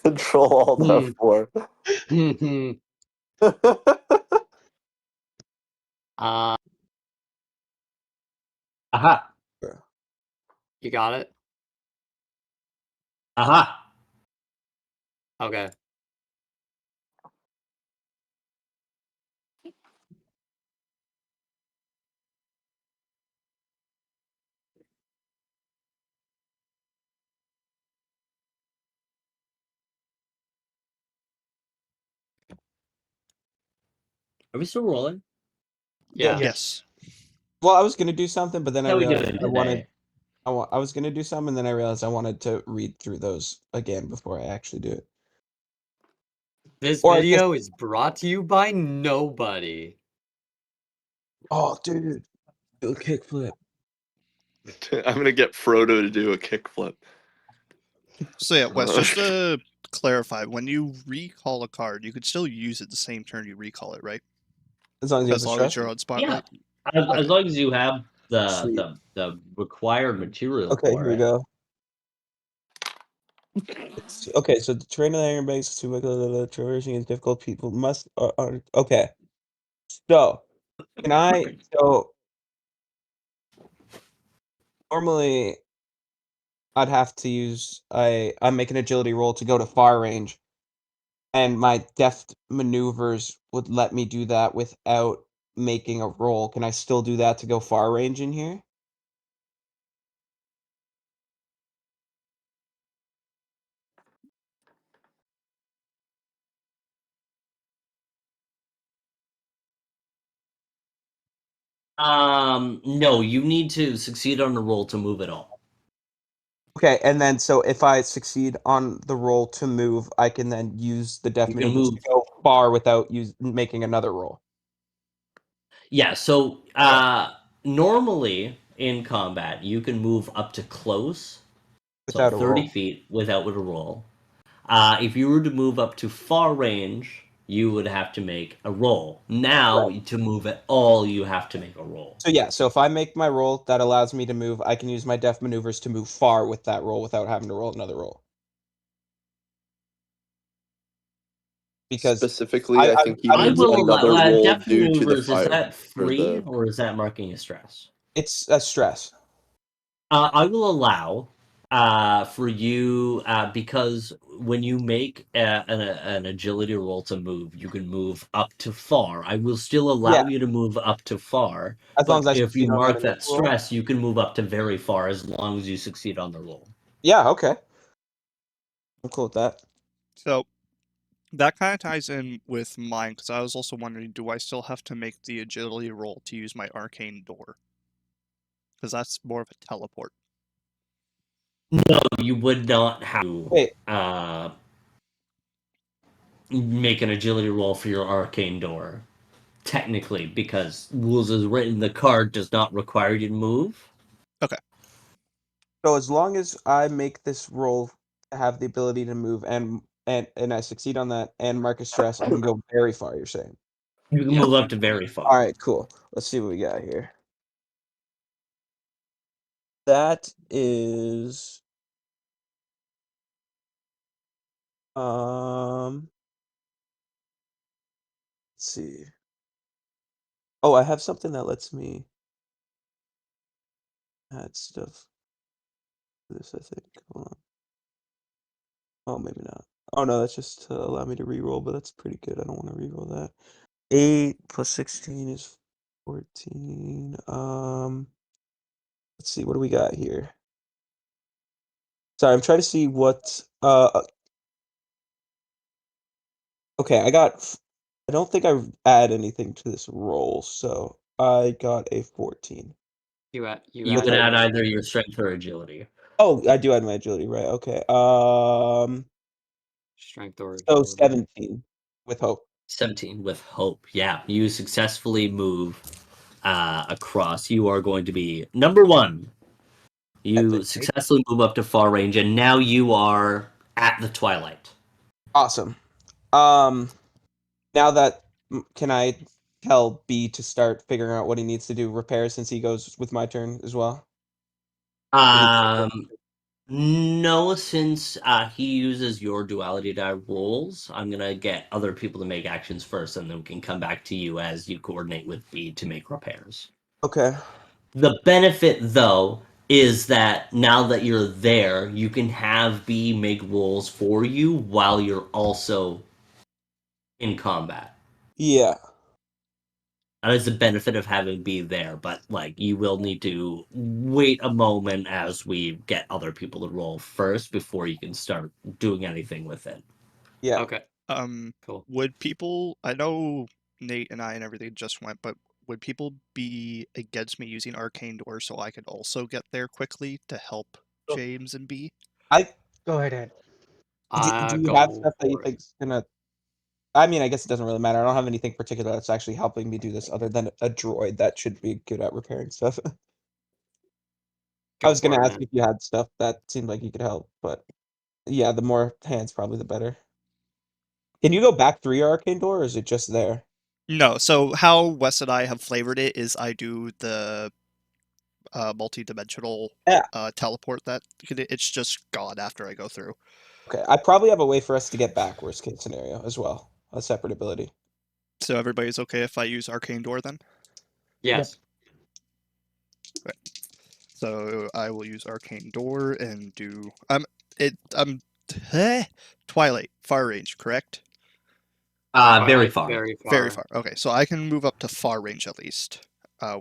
Control Alt F4. Aha! You got it? Aha! Okay. Are we still rolling? Yeah. Yes. Well, I was gonna do something, but then I How we realized doing I wanted. today? I was gonna do some, and then I realized I wanted to read through those again before I actually do it. This Or I guess- video is brought to you by nobody. Oh, dude, do a kickflip. I'm gonna get Frodo to do a kickflip. So yeah, Wes, just to clarify, when you recall a card, you could still use it the same turn you recall it, right? As long as you have As the long as stress. you're on spotlight. As Okay. long as you have Sweet. the required material Okay, for here we it. go. Okay, so the terrain of the Iron Banks is too traversing is difficult. People must. Okay, so can I? So normally, I'd have to use. I'm making an agility roll to go to far range, and my deft maneuvers would let me do that without making a roll. Can I still do that to go far range in here? No, you need to succeed on a roll to move at all. Okay, and then so if I succeed on the roll to move, I can then use the def You can maneuvers to move. go far without making another roll. Yeah, so normally in combat, you can move up to close, Without so a 30 roll. feet without a roll. If you were to move up to far range, you would have to make a roll. Now, to move at all, you have to make a roll. So yeah, so if I make my roll that allows me to move, I can use my def maneuvers to move far with that roll without having to roll another roll. Because Specifically, I think he I needs will another allow roll depth due to the maneuvers. Is fire. that free the- or is that marking a stress? it's a stress. I will allow for you because when you make an agility roll to move, you can move up to far. I will still allow you to move up to far, As long but as I if you succeed on mark that that initial roll. stress, you can move up to very far as long as you succeed on the roll. Yeah, okay. I'm cool with that. So that kind of ties in with mine, because I was also wondering, do I still have to make the agility roll to use my arcane door? Because that's more of a teleport. No, you would not have to Wait. Make an agility roll for your arcane door. Technically, because rules as written, the card does not require you to move. Okay. So as long as I make this roll to have the ability to move and I succeed on that and mark a stress, I can go very far, you're saying. You can Yeah. move up to very far. Alright, cool. Let's see what we got here. That is let's see. Oh, I have something that lets me add stuff. This I think. Hold on. Oh, maybe not. Oh no, that's just to allow me to reroll, but that's pretty good. I don't want to reroll that. 8 plus 16 is 14. Let's see, what do we got here? Sorry, I'm trying to see what okay, I don't think I add anything to this roll, so I got a 14. You You can add either your strength or agility. Oh, I do add my agility, right? Okay. strength or So agility. 17 with hope. 17 with hope. Yeah, you successfully move across. You are going to be number 1. You That's it. successfully move up to far range, and now you are at the twilight. Awesome. Now that can I tell B to start figuring out what he needs to do repair since he goes with my turn as well? No, since he uses your duality die rules, I'm gonna get other people to make actions first, and then we can come back to you as you coordinate with B to make repairs. Okay. The benefit, though, is that now that you're there, you can have B make rolls for you while you're also in combat. Yeah. That is the benefit of having B there, but like you will need to wait a moment as we get other people to roll first before you can start doing anything with it. Yeah. Okay. Cool. Would people? I know Nate and I and everything just went, but would people be against me using Arcane Door so I could also get there quickly to help James and B? Go ahead, Ed. Do you Go have stuff that you for it. think's gonna? I mean, I guess it doesn't really matter. I don't have anything particular that's actually helping me do this other than a droid that should be good at repairing stuff. I Go was gonna for it, ask man. if you had stuff that seemed like you could help, but yeah, the more hands probably the better. Can you go back through your arcane door, or is it just there? No. So how Wes and I have flavored it is I do the multi-dimensional Yeah. teleport that it's just gone after I go through. Okay, I probably have a way for us to get back, worst case scenario, as well. A separate ability. So everybody's okay if I use Arcane Door then? Yes. So I will use Arcane Door and do Twilight far range, correct? Very far. Very far. Very far. Okay, so I can move up to far range at least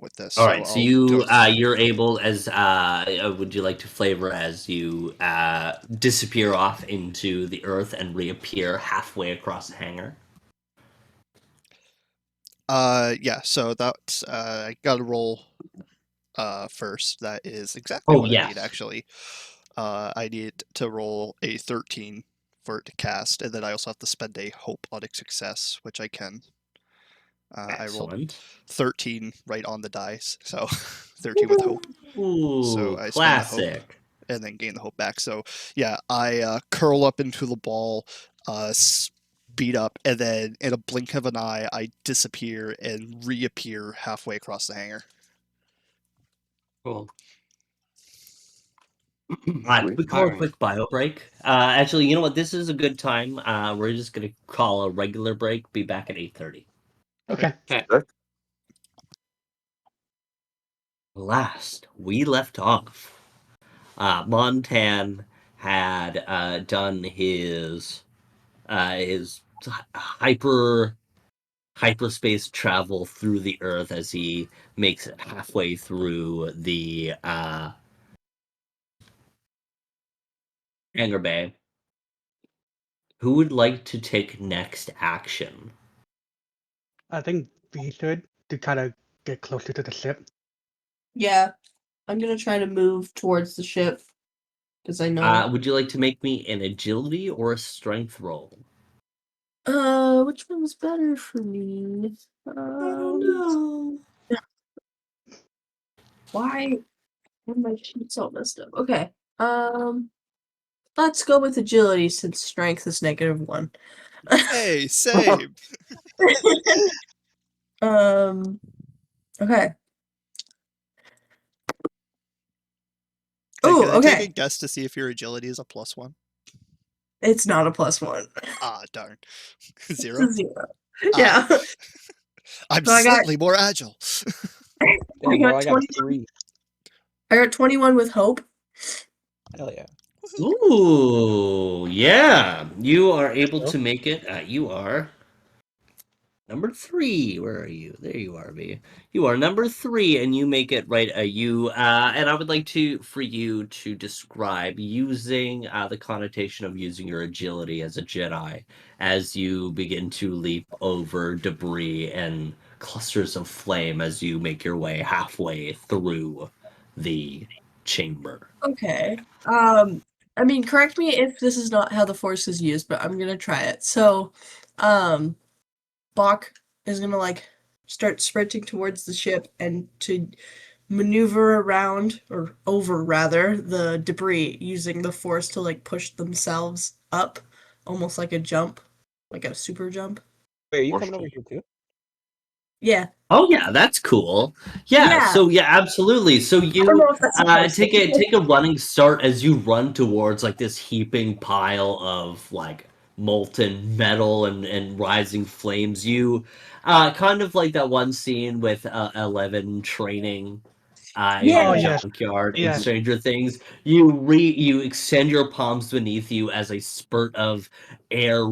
with this. All right, so you I'll you're able as would you like to flavor as you disappear off into the earth and reappear halfway across the hangar? yeah. So that's I got to roll first. That is exactly Oh, what I yes. need actually. I need to roll a 13 for it to cast, and then I also have to spend a hope on a success, which I can. I rolled Excellent. 13 right on the dice, so 13 with hope. Ooh, So I spend the classic. hope and then gain the hope back. So yeah, I curl up into the ball, speed up, and then in a blink of an eye, I disappear and reappear halfway across the hangar. Cool. Can we call a quick bio break? Actually, you know what? This is a good time. We're just gonna call a regular break. Be back at 8:30. Okay. Okay. Last we left off, Montan had done his hyperspace travel through the Earth as he makes it halfway through the hangar bay. Who would like to take next action? I think we should to kind of get closer to the ship. Yeah, I'm gonna try to move towards the ship because I know. Would you like to make me an agility or a strength roll? Which one's better for me? No. Why are my sheets all messed up? Okay. Let's go with agility since strength is -1. Hey, same. Okay. Can Oh, I take a okay. guess to see if your agility is a +1? It's not a +1. Ah, darn. It's 0? a 0. Ah. Yeah. I'm So I got- slightly more agile. Dang, bro, got I got 20 3. I got 21 with hope. Hell yeah. Ooh, yeah. You are able to make it. You are number 3. Where are you? There you are, B. You are number 3, and you make it right. And I would like for you to describe using the connotation of using your agility as a Jedi as you begin to leap over debris and clusters of flame as you make your way halfway through the chamber. Okay. I mean, correct me if this is not how the force is used, but I'm gonna try it. So, Bach is gonna like start sprinting towards the ship and to maneuver around or over rather the debris using the force to like push themselves up, almost like a jump, like a super jump. Wait, are you Force coming over jump. here too? Yeah. Oh yeah, that's cool. Yeah, Yeah. so yeah, absolutely. So I don't you know if that's supposed to. take a running start as you run towards like this heaping pile of like molten metal and rising flames. You kind of like that one scene with 11 training in Yeah. Oh the yes, junkyard in yes. Stranger Things. You extend your palms beneath you as a spurt of air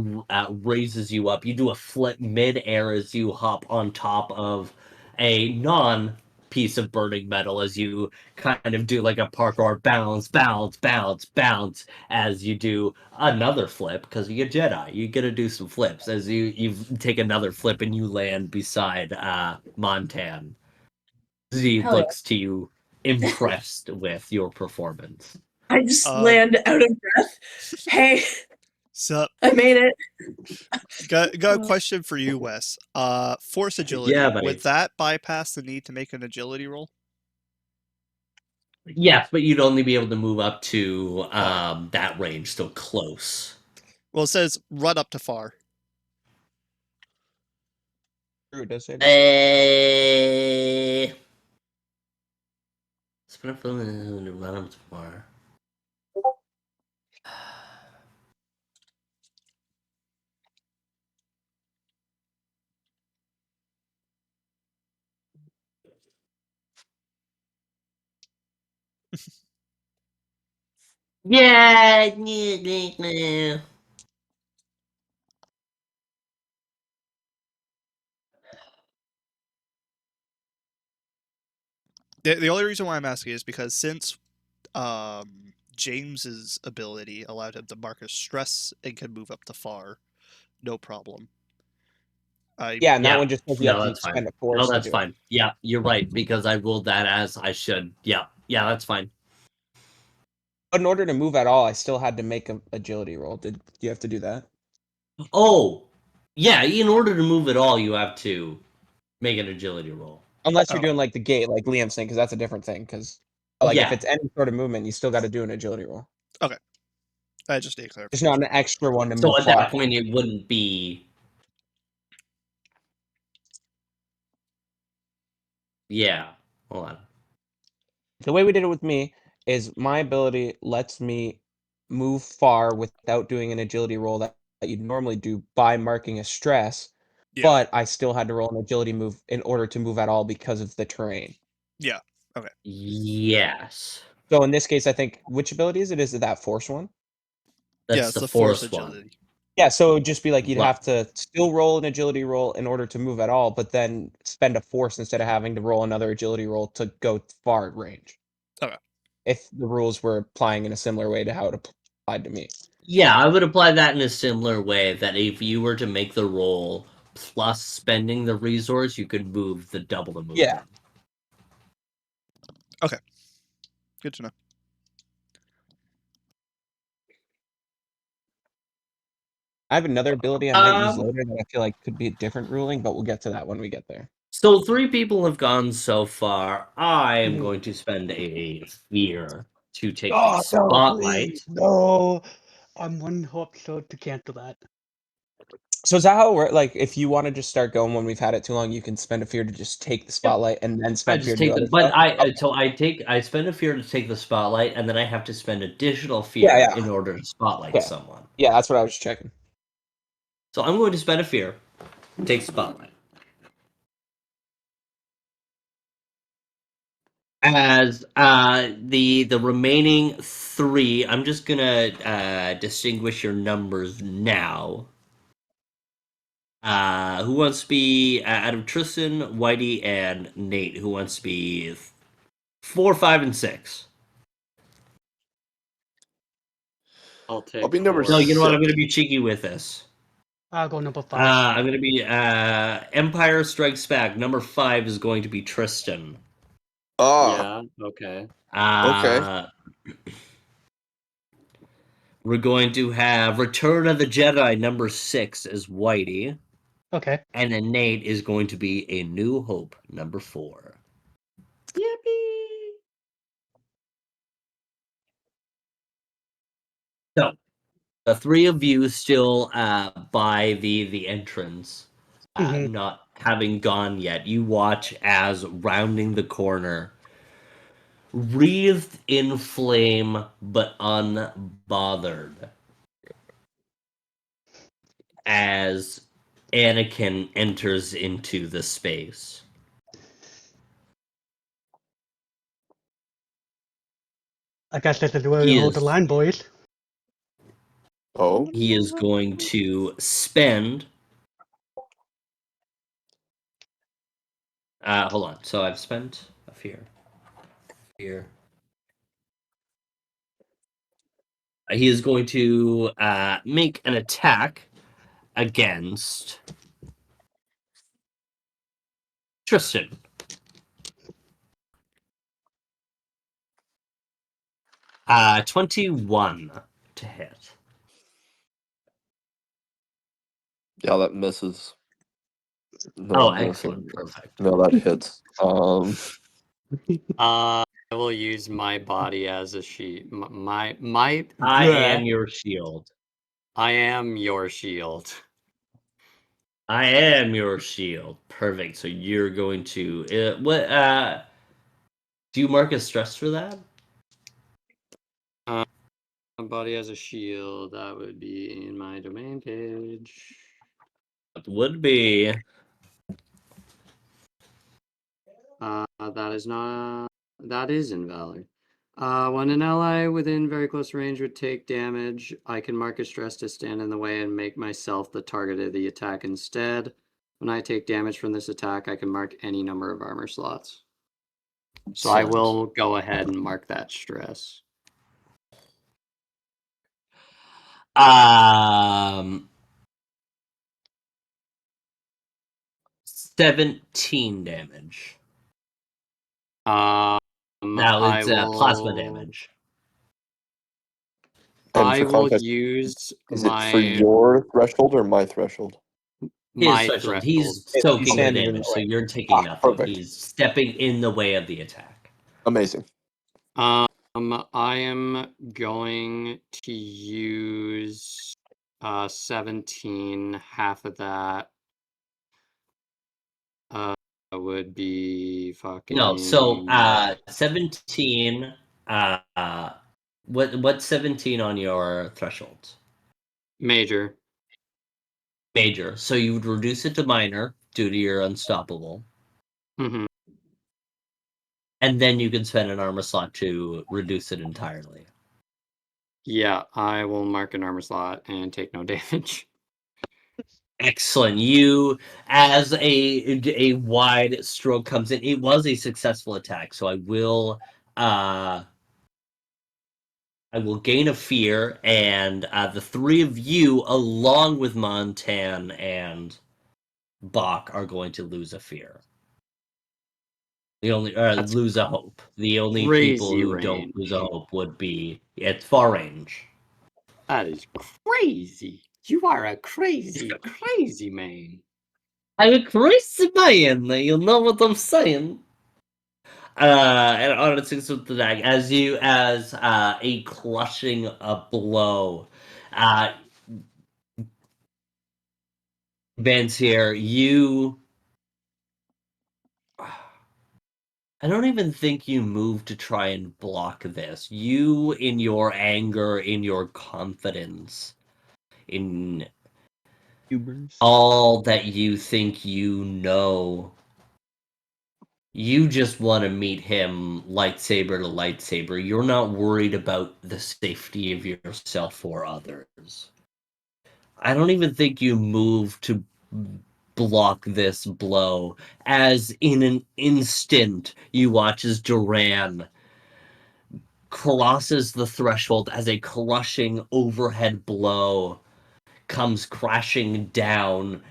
raises you up. You do a flip mid-air as you hop on top of a non piece of burning metal as you kind of do like a parkour bounce, bounce, bounce, bounce as you do another flip because you're Jedi. You gotta do some flips as you take another flip and you land beside Montan. He Hell yeah. looks to you impressed with your performance. I just Um, land out of breath. Hey, So, I made it. got a question for you, Wes. Force agility. Yeah, buddy. Would that bypass the need to make an agility roll? Yes, but you'd only be able to move up to Far. that range, so close. Well, it says run up to far. True, it does say that. Spin up the run up to far. Yeah. The only reason why I'm asking is because since James's ability allowed him to mark as stress and can move up to far, no problem. Yeah, and that Yeah. one just says you No, have to that's spend fine. a force No, to that's do it. fine. Yeah, you're right, because I ruled that as I should. Yeah. Yeah, that's fine. But in order to move at all, I still had to make an agility roll. Did you have to do that? Oh, yeah, in order to move at all, you have to make an agility roll. Unless you're Oh. doing like the gate, like Liam's saying, because that's a different thing. Because like if Yeah. it's any sort of movement, you still got to do an agility roll. I just need There's clarification. not an extra one to So move at far. that point, it wouldn't be. Yeah. Hold on. The way we did it with me is my ability lets me move far without doing an agility roll that you'd normally do by marking a stress, Yeah. but I still had to roll an agility move in order to move at all because of the terrain. Yeah. Okay. Yes. So in this case, I think which ability is it? Is it that force one? That's Yeah, it's the the force fourth one. agility. Yeah, so it would just be like you'd Right. have to still roll an agility roll in order to move at all, but then spend a force instead of having to roll another agility roll to go far range. Okay. If the rules were applying in a similar way to how it applied to me. Yeah, I would apply that in a similar way that if you were to make the roll plus spending the resource, you could move the double the movement. Yeah. Good to know. I have another ability I might use Um, later that I feel like could be a different ruling, but we'll get to that when we get there. So 3 people have gone so far. I am Hmm. going to spend a fear to take the Oh no, spotlight. please, no. I'm one hope so to cancel that. So is that how it works? Like, if you want to just start going when we've had it too long, you can spend a fear to just take the spotlight and then I spend fear just to do take the, other but stuff? I spend a fear to take the spotlight, and then I have to spend additional fear Yeah, yeah. in order to spotlight Okay. someone. Yeah, that's what I was checking. So I'm going to spend a fear, take spotlight. As the remaining 3, I'm just gonna distinguish your numbers now. Who wants to be out of Tristan, Whitey, and Nate? Who wants to be 4, 5, and 6? I'll take be number No, you know what? I'm 6. going to be cheeky with this. I'll go number 5. I'm going to be Empire Strikes Back. Number 5 is going to be Tristan. Ah, Yeah, okay. okay. We're going to have Return of the Jedi. Number 6 is Whitey. Okay. And innate is going to be a New Hope number 4. Yippee! So, the three of you still by the entrance, Mhm. not having gone yet. You watch as rounding the corner, wreathed in flame but unbothered, as Anakin enters into the space. I guess this is where we He hold the is line, boys. Oh, he is going to spend. Hold on. So I've spent a fear. He is going to make an attack against Tristan. 21 to hit. yeah, that misses. No, Oh, I'm gonna say excellent. Perfect. no, that hits. I will use my body as a sheet. My I bleh. am your shield. I am your shield. I am your shield. Perfect. So you're going to do you mark a stress for that? My body as a shield. That would be in my domain page. It would be. That is not. That is invalid. When an ally within very close range would take damage, I can mark a stress to stand in the way and make myself the target of the attack instead. When I take damage from this attack, I can mark any number of armor slots. So I Excellent. will go ahead and mark that stress. 17 damage. Now Now I it's will plasma damage. And I for will context, use is it for my your threshold or my threshold? His my threshold. threshold. He's He's soaking the standing in damage, the so way. you're taking nothing. Perfect. He's stepping in the way of the attack. Amazing. I am going to use 17. Half of that would be fucking No, so 17. What's 17 on your threshold? major. Major. So you would reduce it to minor due to your unstoppable, Mm-hmm. and then you can spend an armor slot to reduce it entirely. Yeah, I will mark an armor slot and take no damage. Excellent. You, as a wide stroke comes in, it was a successful attack. So I will gain a fear, and the three of you, along with Montan and Bach, are going to lose a fear. The only That's lose a hope. The only people crazy who don't lose a range. hope would be at far range. That is crazy. You are a crazy, crazy man. I'm a crazy man. You know what I'm saying? And on a 6 with the dag, as a crushing blow, Vance here, you. I don't even think you moved to try and block this. You, in your anger, in your confidence, in Hubris. all that you think you know, you just want to meet him lightsaber to lightsaber. You're not worried about the safety of yourself or others. I don't even think you move to block this blow, as in an instant you watch as Duran crosses the threshold as a crushing overhead blow comes crashing down,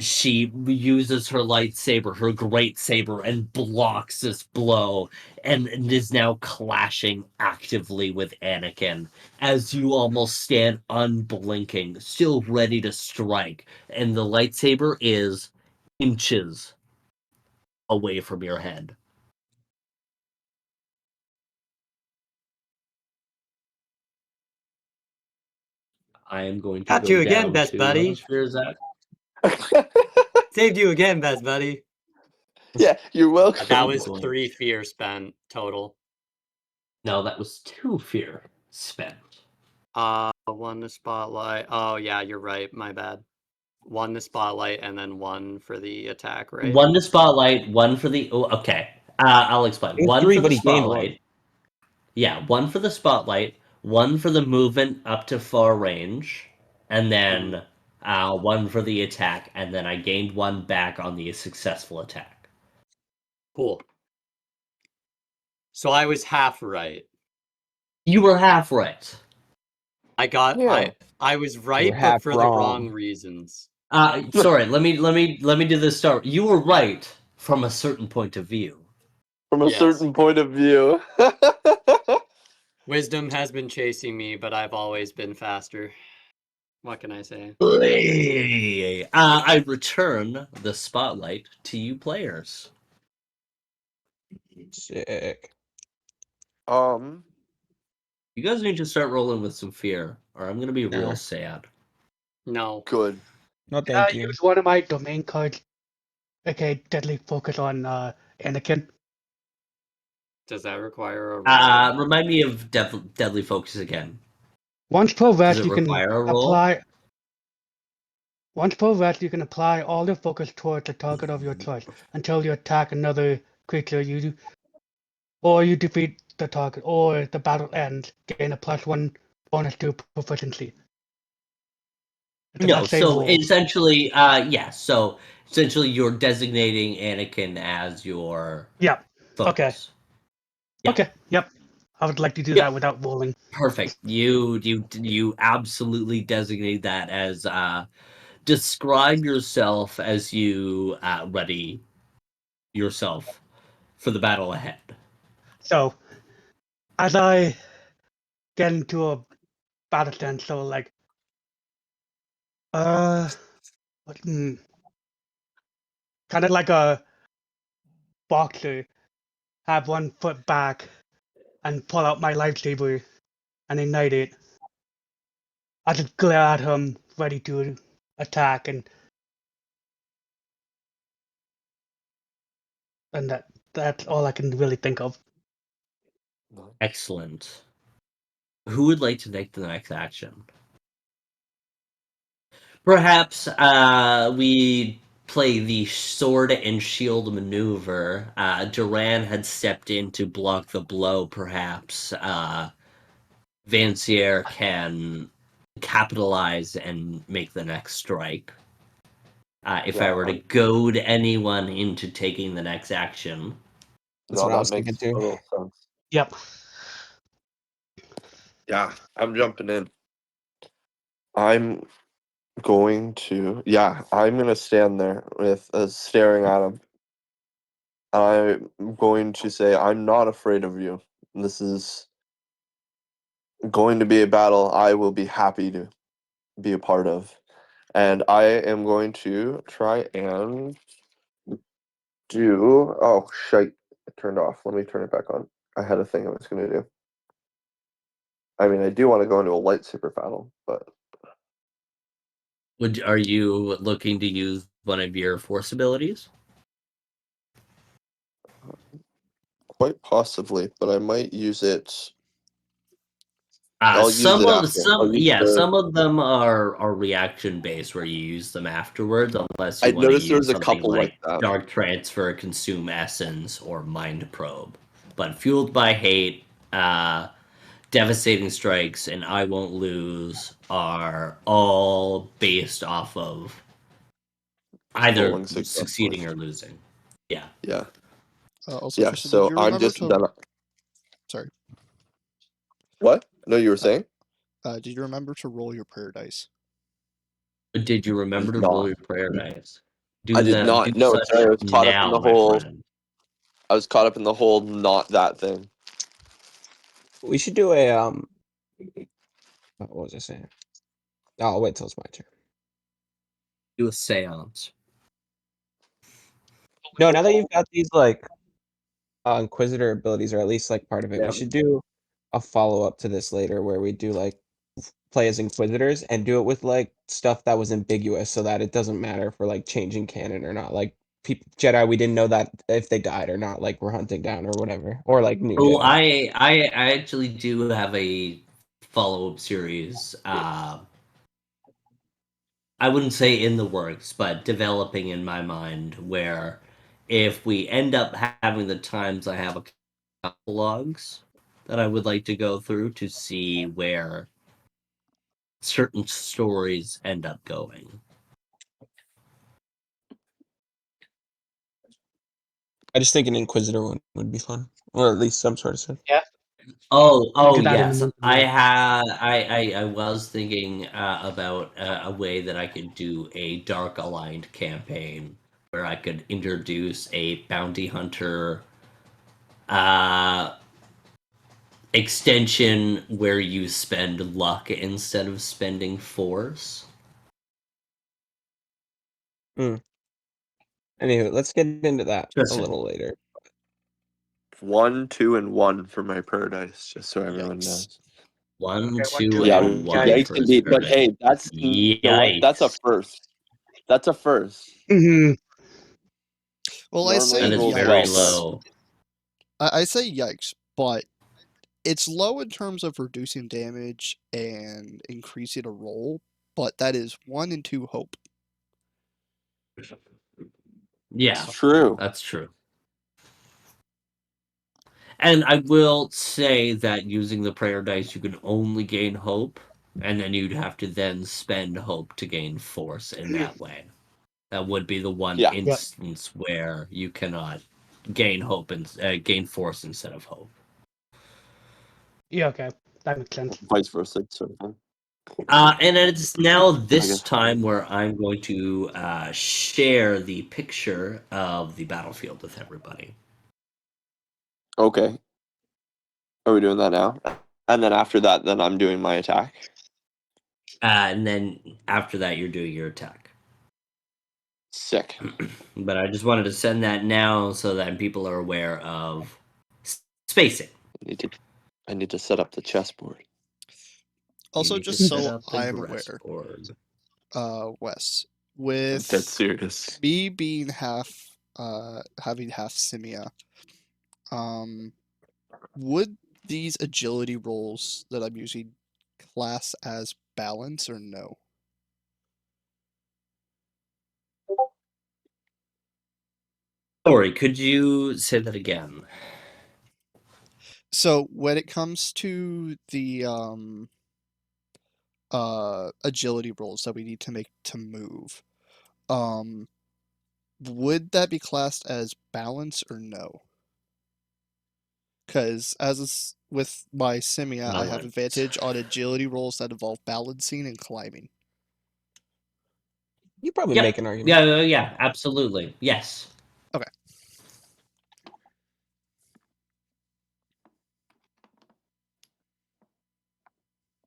she uses her lightsaber, her great saber, and blocks this blow, and is now clashing actively with Anakin as you almost stand unblinking, still ready to strike, and the lightsaber is inches away from your head. I am going to Got go you again, down best to buddy. how much fear is that? Saved you again, best buddy. Yeah, you're welcome. That was Excellent. 3 fear spent total. No, that was 2 fear spent. 1 to spotlight. Oh yeah, you're right. My bad. 1 to spotlight and then 1 for the attack, right? 1 to spotlight, 1 for the. Oh, okay. I'll explain. It was 1 three, for but the he gained one. spotlight. Yeah, 1 for the spotlight, 1 for the movement up to far range, and then 1 for the attack, and then I gained 1 back on the successful attack. Cool. So I was half right. You were half right. I got Yeah. I was right, but half for the wrong reasons. Sorry, let me do this start. You were right from a certain point of view. From a Yes. certain point of view. Wisdom has been chasing me, but I've always been faster. What can I say? I return the spotlight to you players. Sick. You guys need to start rolling with some fear, or I'm gonna be real No. sad. No. Good. No, Can I thank you. use one of my domain cards? Okay, deadly focus on Anakin. Does that require a roll? Remind me of Deadly Focus again. Once per Does rest, it you can require a roll? apply. Once per rest, you can apply all your focus towards the target of your choice until you attack another creature or you defeat the target, or the battle ends. Gain a +1 bonus to proficiency. It's a No, death save so roll. essentially, so essentially you're designating Anakin as your Yeah. focus. Yeah. Okay. Yep. I would like to do Yeah. that without rolling. Perfect. You absolutely designate that as describe yourself as you ready yourself for the battle ahead. So, as I get into a battle stance, so like, kind of like a boxer, have 1 foot back and pull out my lightsaber and ignite it. I just glare at him, ready to attack, and that's all I can really think of. Excellent. Who would like to take the next action? Perhaps we play the sword and shield maneuver. Duran had stepped in to block the blow, perhaps. Vancier can capitalize and make the next strike. If I were to goad anyone into taking the next action. That's what I was thinking too. Total sense. Yep. Yeah, I'm jumping in. I'm going to stand there with staring at him. I'm going to say, I'm not afraid of you. This is going to be a battle I will be happy to be a part of. And I am going to try and do. Oh, shite. It turned off. Let me turn it back on. I had a thing I was going to do. I mean, I do want to go into a lightsaber battle, but. Are you looking to use one of your force abilities? Quite possibly, but I might use it. I'll use Some it of after. I'll use the- some of them are reaction based where you use them afterwards, unless you I want to noticed there use was a something couple like that. dark transfer, consume essence, or mind probe. But fueled by hate, devastating strikes, and I won't lose are all based off of either Rolling successfully. succeeding or losing. Yeah. Yeah. Also, Yeah. Tristan, So did you I'm remember just to... gonna. Sorry. What? No, you were saying? Did you remember to roll your prayer dice? Did you remember to No. roll your prayer dice? Do I did not. do No, such sorry, I was caught up in now, the my whole. friend. I was caught up in the whole not that thing. We should do a what was I saying? Oh, I'll wait till it's my turn. Do a seance. No, now that you've got these like Inquisitor abilities, or at least like part of it, Yeah. we should do a follow up to this later where we do like play as Inquisitors and do it with like stuff that was ambiguous so that it doesn't matter if we're like changing canon or not. Like Jedi, we didn't know that if they died or not, like we're hunting down or whatever. Or like new Oh, Jedi. I actually do have a follow-up series. I wouldn't say in the works, but developing in my mind, where if we end up having the times, I have a couple logs that I would like to go through to see where certain stories end up going. I just think an Inquisitor one would be fun. Or at least some sort of stuff. Oh do that in the yes, movie, I yeah. had. I was thinking about a way that I could do a dark aligned campaign where I could introduce a bounty hunter extension where you spend luck instead of spending force. Anywho, let's get into that a Interesting. little later. 1, 2, and 1 for my paradise, just so everyone Yikes. knows. 1, Okay, 2, 1, 2, Yeah, and 1 yikes for indeed. But paradise. hey, that's you know what? That's a Yikes. first. That's a first. Mm-hmm. Well, I Normally say That is rolls very yikes. low. I say yikes, but it's low in terms of reducing damage and increasing a roll, but that is 1 and 2 hope. Yeah, It's true. that's true. And I will say that using the prayer dice, you can only gain hope, and then you'd have to then spend hope to gain force in that way. That would be the one Yeah. instance where you cannot gain hope and gain force instead of hope. Yeah, okay. That makes sense. Vice versa, sort of thing. And it's now this guess. time where I'm going to share the picture of the battlefield with everybody. Okay. Are we doing that now? And then after that, then I'm doing my attack. And then after that, you're doing your attack. Sick. But I just wanted to send that now so that people are aware of spacing. I need to set up the chessboard. Also, You need to just set so up the I am aware, chessboard. Wes, I'm with dead serious. me being having half Simia, would these agility rolls that I'm using class as balance or no? Sorry, could you say that again? So when it comes to the agility rolls that we need to make to move, would that be classed as balance or no? Because with my Simia, I have Balance. advantage on agility rolls that involve balancing and climbing. You probably Yep. make an argument. Yeah, absolutely. Yes. Okay.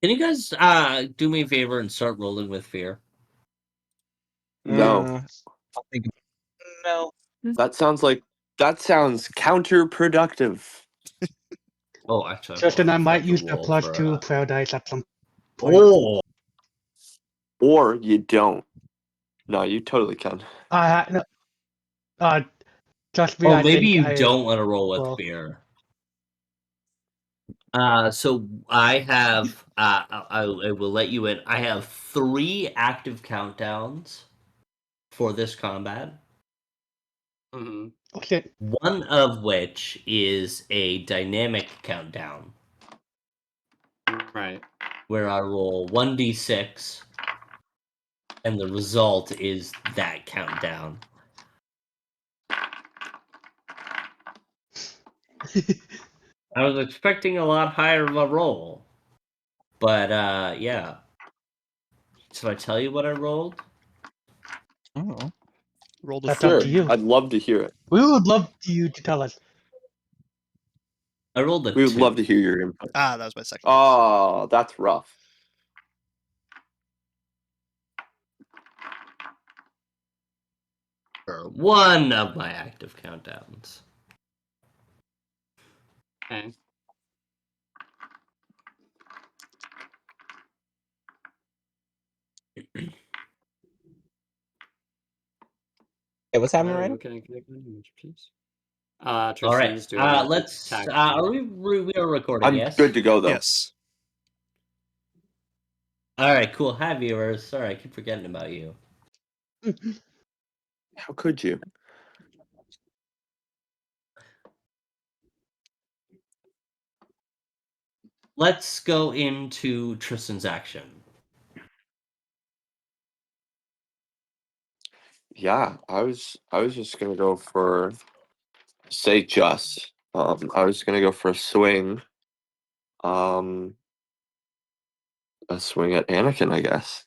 Can you guys do me a favor and start rolling with fear? No. I'll think no. That sounds counterproductive. Oh, actually, Justin, I might forgot to use the roll plus for, 2 prayer dice at some point. Oh, Or you don't. No, you totally can. No, trust me, oh, I maybe think you I don't want to roll with will. fear. So I have I will let you in. I have 3 active countdowns for this combat. Mhm. Okay. One of which is a dynamic countdown Right. where I roll 1d6 and the result is that countdown. I was expecting a lot higher of a roll. But yeah. Should I tell you what I rolled? Oh. Roll the That's Sure, up to you. I'd love to hear it. We would love you to tell us. I rolled a We would 2. love to hear your input. Ah, that was my second. guess. Oh, that's rough. For one of my active countdowns. Okay. Hey, what's happening right now? Can I connect my image, please? All Tristan, right. do a Let's. tag We are recording. I'm Yes. good to go though. Yes. All right. Cool. Hi, viewers. Sorry, I keep forgetting about you. How could you? Let's go into Tristan's action. Yeah, I was just gonna go for I was gonna go for a swing. A swing at Anakin, I guess,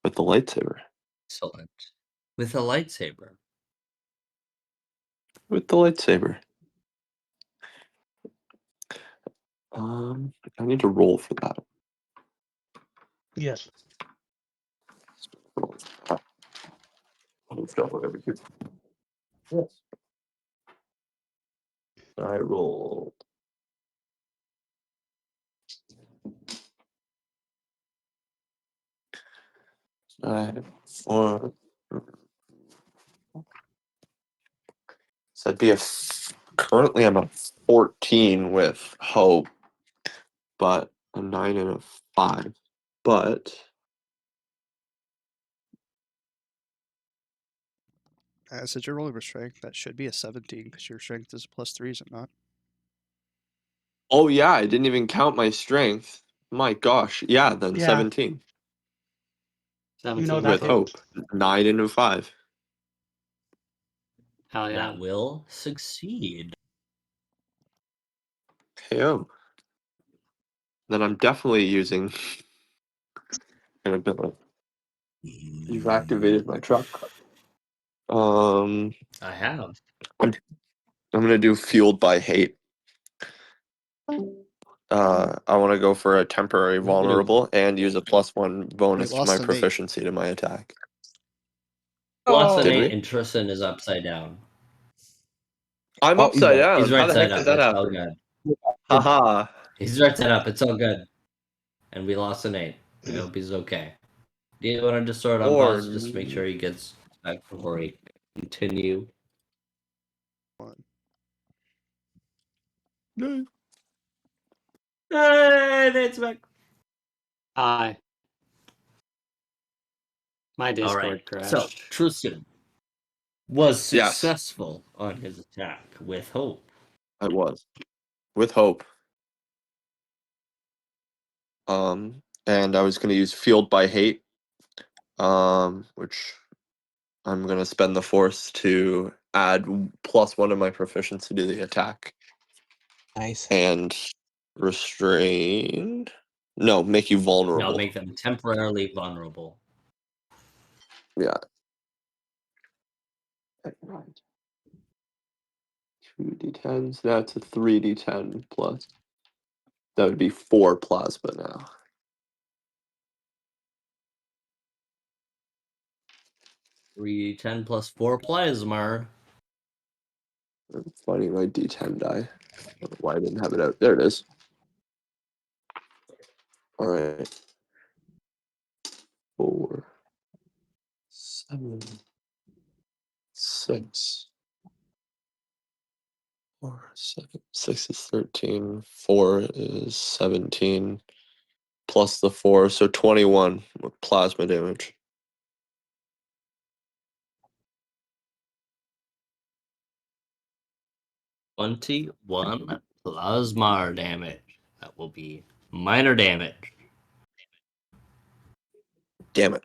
with the lightsaber. Excellent. With a lightsaber. With the lightsaber. I need to roll for that. Yes. Yes. I rolled. Four. So I'd be currently I'm a 14 with hope, but a 9 and a 5. But Since you're rolling with strength, that should be a 17 because your strength is a +3, is it not? oh yeah, I didn't even count my strength. My gosh, yeah, then Yeah. 17 You know 17 that with hits. hope. 9 and a 5. Hell yeah. That will succeed. KO. Then I'm definitely using an ability. You've activated my truck. I have. I'm gonna do fueled by hate. I want to go for a temporary I'm gonna do- vulnerable and use a +1 bonus to lost my an 8. proficiency to my attack. Lost an Did 8 we? and Tristan is upside down. I'm Oh, upside down. He's How right the side heck up. did that It's all happen? good. Haha. He's right side up. It's all good. And we lost an 8. I hope he's okay. Do you want to just throw it on Or pause just to make sure he gets back before we continue? 1. no. And it's back. Hi. My All Discord right. crashed. So Tristan was Yes. successful on his attack with hope. I was with hope. And I was gonna use fueled by hate. Which I'm gonna spend the force to add +1 to my proficiency to the attack. Nice. And restrained. No, make you vulnerable. No, make them temporarily vulnerable. Yeah. Right. 2d10s. That's a 3d10 plus. That would be 4 plasma now. Three 10 plus 4 plasma. It's funny, my d10 die. I don't know why I didn't have it out. There it is. All right. 4, 7, 6. 4, 7. 6 is 13. 4 is 17. Plus the 4, so 21 with plasma damage. 21 plasma damage. That will be minor damage. Damn it.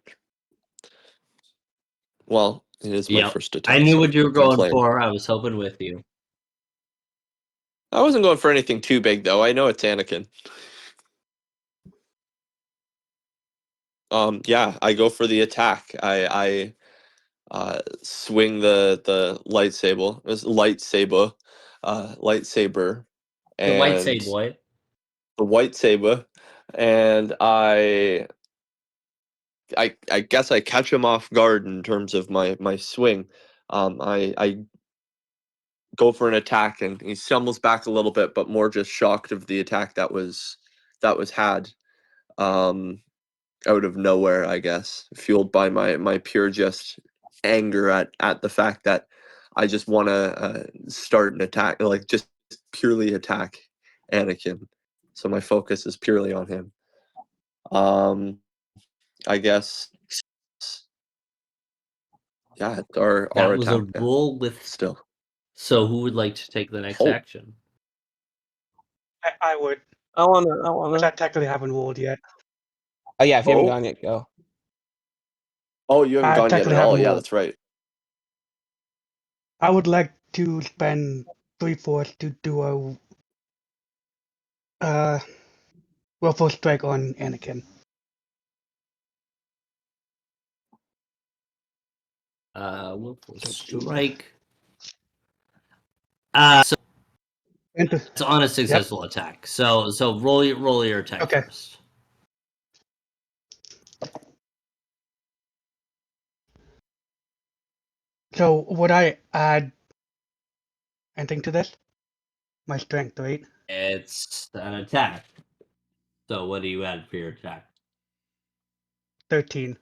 Well, it is my Yep. first attack. I knew so what you were can't going complain. for. I was hoping with you. I wasn't going for anything too big, though. I know it's Anakin. Yeah, I go for the attack. I swing the lightsaber, The white say and boy. the white saber, and I guess I catch him off guard in terms of my swing. I go for an attack, and he stumbles back a little bit, but more just shocked of the attack that was had out of nowhere, I guess, fueled by my pure just anger at the fact that I just want to start an attack, like just purely attack Anakin. So my focus is purely on him. I guess, yeah, it's our That was a attack now, roll with. still. So who would like to take the next Hope. action? I would, I but wanna. I technically haven't rolled yet. Oh yeah, if you haven't Oh. gone yet, go. Oh, you haven't I gone yet technically at all. haven't Yeah, rolled. that's right. I would like to spend 3/4 to do a willful strike on Anakin. Willful 13. strike. So Enter. it's on a successful attack. So roll your attack Okay. first. So would I add anything to this? My strength, right? It's an attack. So what do you add for your attack? 13.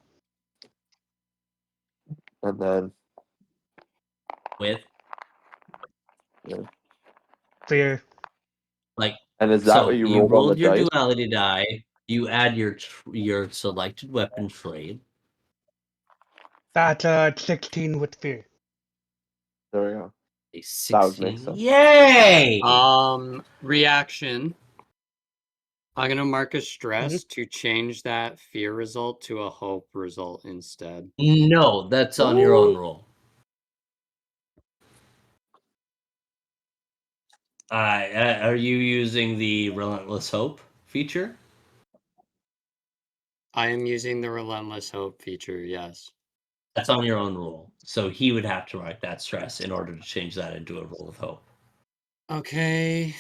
And then With Fear. like. and is that So what you you rolled on the rolled your dice? duality die. You add your selected weapon trade. That's 16 with fear. There we go. A That would make 16. sense. Yay! Reaction. I'm gonna mark a stress to change that fear result to a hope result instead. No, that's on your own roll. Are you using the Relentless Hope feature? I am using the Relentless Hope feature, yes. That's on your own roll. So he would have to write that stress in order to change that into a roll of hope. Okay.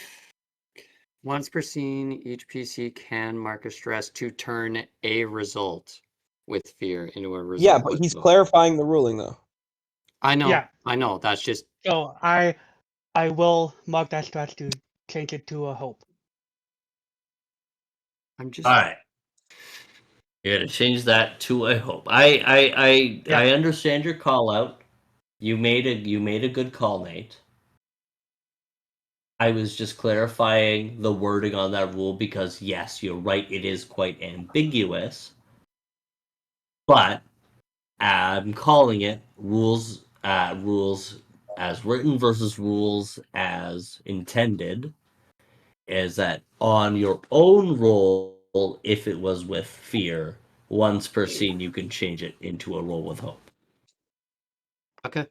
Once per scene, each PC can mark a stress to turn a result with fear into a result. Yeah, but with he's hope. clarifying the ruling though. I know. Yeah. I know. That's just So I will mark that stress to change it to a hope. I'm just All right. You're gonna change that to a hope. I understand your call out. You made a good call, Nate. I was just clarifying the wording on that rule because yes, you're right, it is quite ambiguous. But I'm calling it rules as written versus rules as intended. Is that on your own roll, if it was with fear, once per scene you can change it into a roll with hope. okay.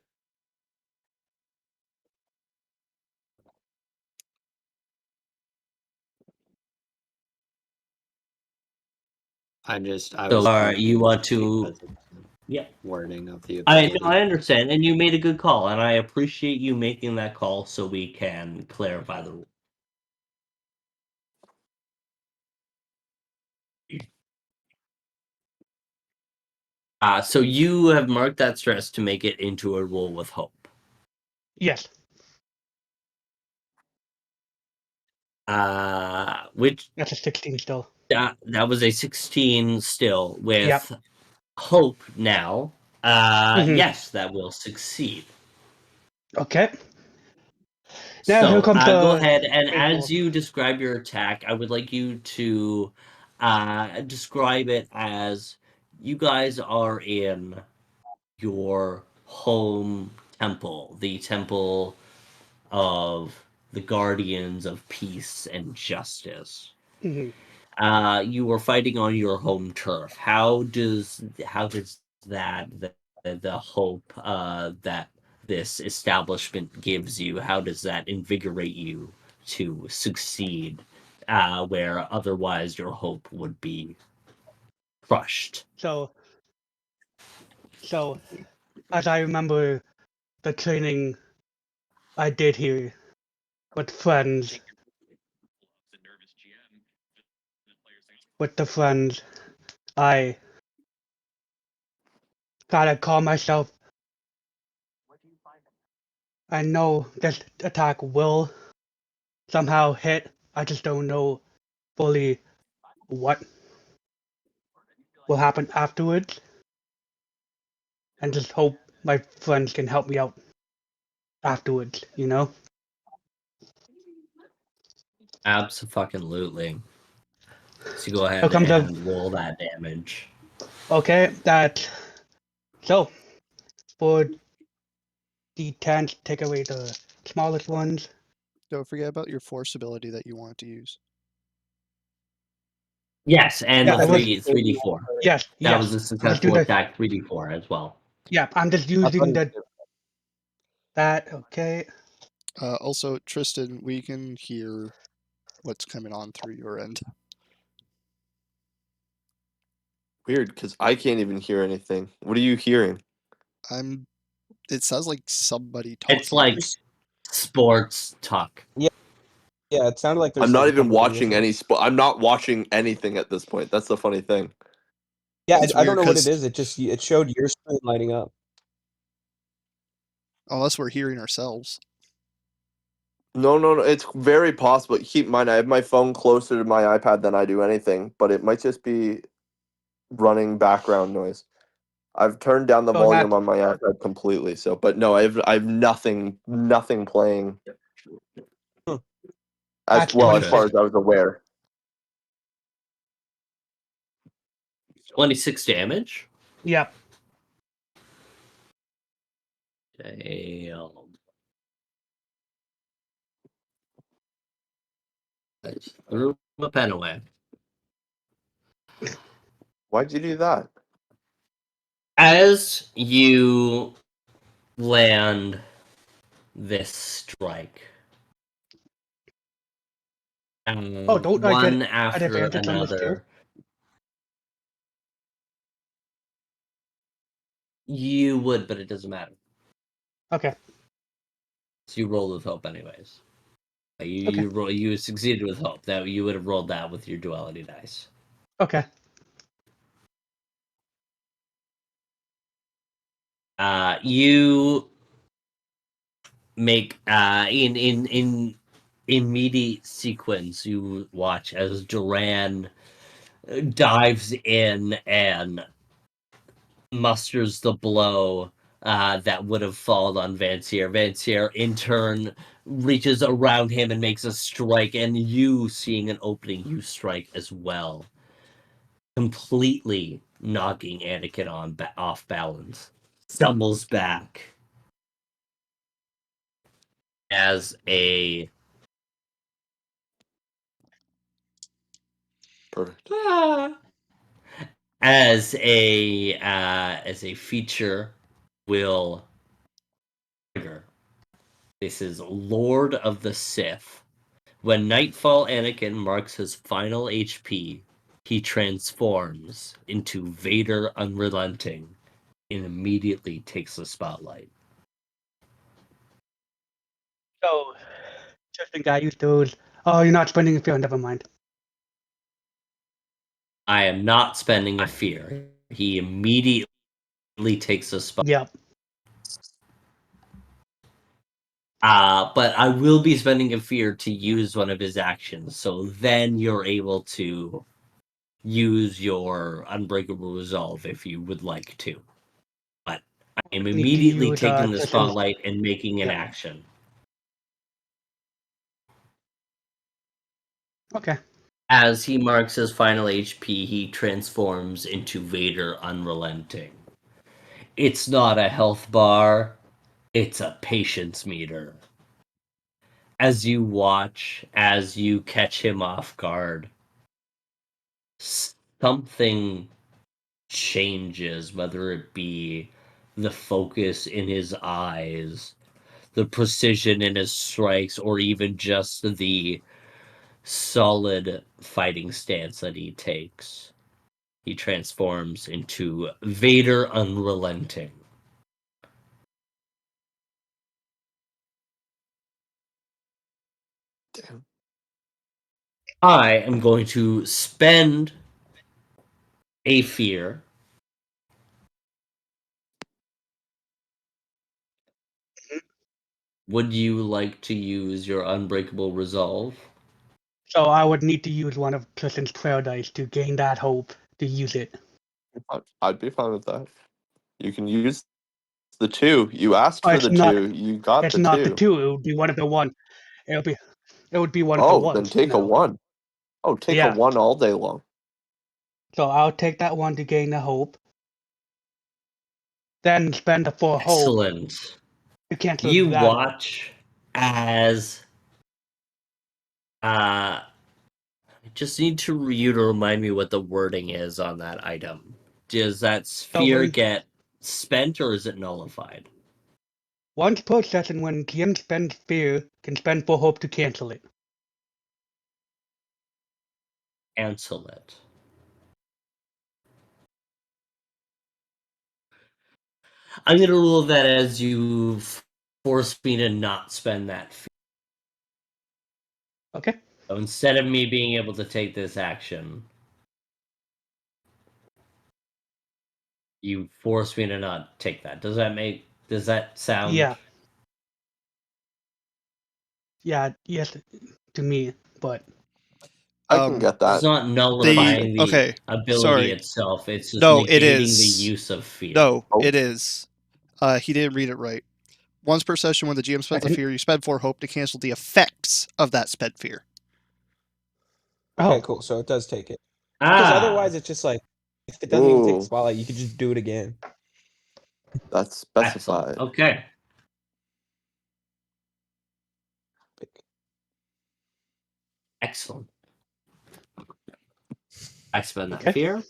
I was You want confused to because of the yeah. wording of the I ability. understand, and you made a good call, and I appreciate you making that call so we can clarify the rule. So you have marked that stress to make it into a roll with hope. Yes. Which That's a 16 still. that was a 16 still with Yep. hope now. Mhm. Yes, that will succeed. Okay. Now So here comes the go ahead, and big as roll. you describe your attack, I would like you to describe it as you guys are in your home temple, the temple of the guardians of peace and justice. Mhm. You were fighting on your home turf. How does that the hope that this establishment gives you, how does that invigorate you to succeed where otherwise your hope would be crushed? So as I remember the training I did here with friends, I gotta calm myself. I know this attack will somehow hit. I just don't know fully what will happen afterwards, and just hope my friends can help me out afterwards, you know? Abso-fucking-lutely. So you go Here ahead comes a, and roll that damage. okay, so, for D10, take away the smallest ones. Don't forget about your force ability that you want to use. Yes, and Yeah, the it was, 3d4. yes, That was yes. a I'm just successful doing the, attack 3d4 as well. yeah, I'm just I thought using he the, did. that, okay. Also, Tristan, we can hear what's coming on through your end. Weird, because I can't even hear anything. What are you hearing? It sounds like somebody talking. It's like sports talk. Yeah, it sounded like there's I'm not like a even couple watching conditions. I'm not watching anything at this point. That's the funny thing. Yeah, It's I don't weird know what 'cause- it is. It showed your screen lighting up. unless we're hearing ourselves. No. It's very possible. Keep in mind, I have my phone closer to my iPad than I do anything, but it might just be running background noise. I've turned down the Oh, volume that, on my iPad completely. So, but no, I've nothing playing Hmm. as that's well as far 26. as I was aware. 26 damage? Yep. Damn. I just threw my pen away. Why'd you do that? As you land this strike, Oh, don't I one get after advantage on this too? another, you would, but it doesn't matter. Okay. So you roll with hope, anyways. Okay. You succeeded with hope. That you would have rolled that with your duality dice. Okay. You make in immediate sequence. You watch as Duran dives in and musters the blow that would have fallen on Vancier. Vancier, in turn, reaches around him and makes a strike, and you, seeing an opening, you strike as well, completely knocking Anakin off balance. Stumbles back as a Perfect. as a feature will trigger. This is Lord of the Sith. When Nightfall Anakin marks his final HP, he transforms into Vader Unrelenting and immediately takes the spotlight. So, just think I used those. Oh, you're not spending a fear. Never mind. I am not spending a fear. He immediately takes the spotlight. Yep. But I will be spending a fear to use one of his actions, so then you're able to use your Unbreakable Resolve if you would like to. But I am Need to immediately use taking the Tristan's. spotlight and making an Yeah. action. Okay. As he marks his final HP, he transforms into Vader Unrelenting. It's not a health bar, it's a patience meter. As you watch, as you catch him off guard, something changes, whether it be the focus in his eyes, the precision in his strikes, or even just the solid fighting stance that he takes. He transforms into Vader Unrelenting. I am going to spend a fear. Would you like to use your unbreakable resolve? So I would need to use one of Tristan's prayer dice to gain that hope to use it. I'd be fine with that. You can use the 2. You asked Oh, for it's the not. 2. You got It's the not the 2. 2. It would be one of the 1. It would be one of the Oh, then ones. take a No. 1. Oh, take a Yeah. 1 all day long. So I'll take that 1 to gain the hope. Then spend the 4 hope Excellent. to cancel You that. watch as I just need you to remind me what the wording is on that item. Does that sphere when- get spent or is it nullified? Once per session, when GM spends fear, can spend 4 hope to cancel it. Cancel it. I'm going to rule that as you force me to not spend that fear. Okay. So instead of me being able to take this action, you force me to not take that. Does that sound? Yeah. Yeah. Yes, to me, but I can get It's that. not nullifying the okay, ability sorry. itself. It's just No, it negating the is. use of fear. No, Oh. it is. He didn't read it right. Once per session, when the GM spends a can- fear, you spend 4 hope to cancel the effects of that spent fear. Okay, oh, cool. So it does take it. Because Ah, otherwise, it's just like if it doesn't even take the Ooh, spotlight, you could just do it again. that's excellent. specified. Okay. Excellent. I spend that okay. fear.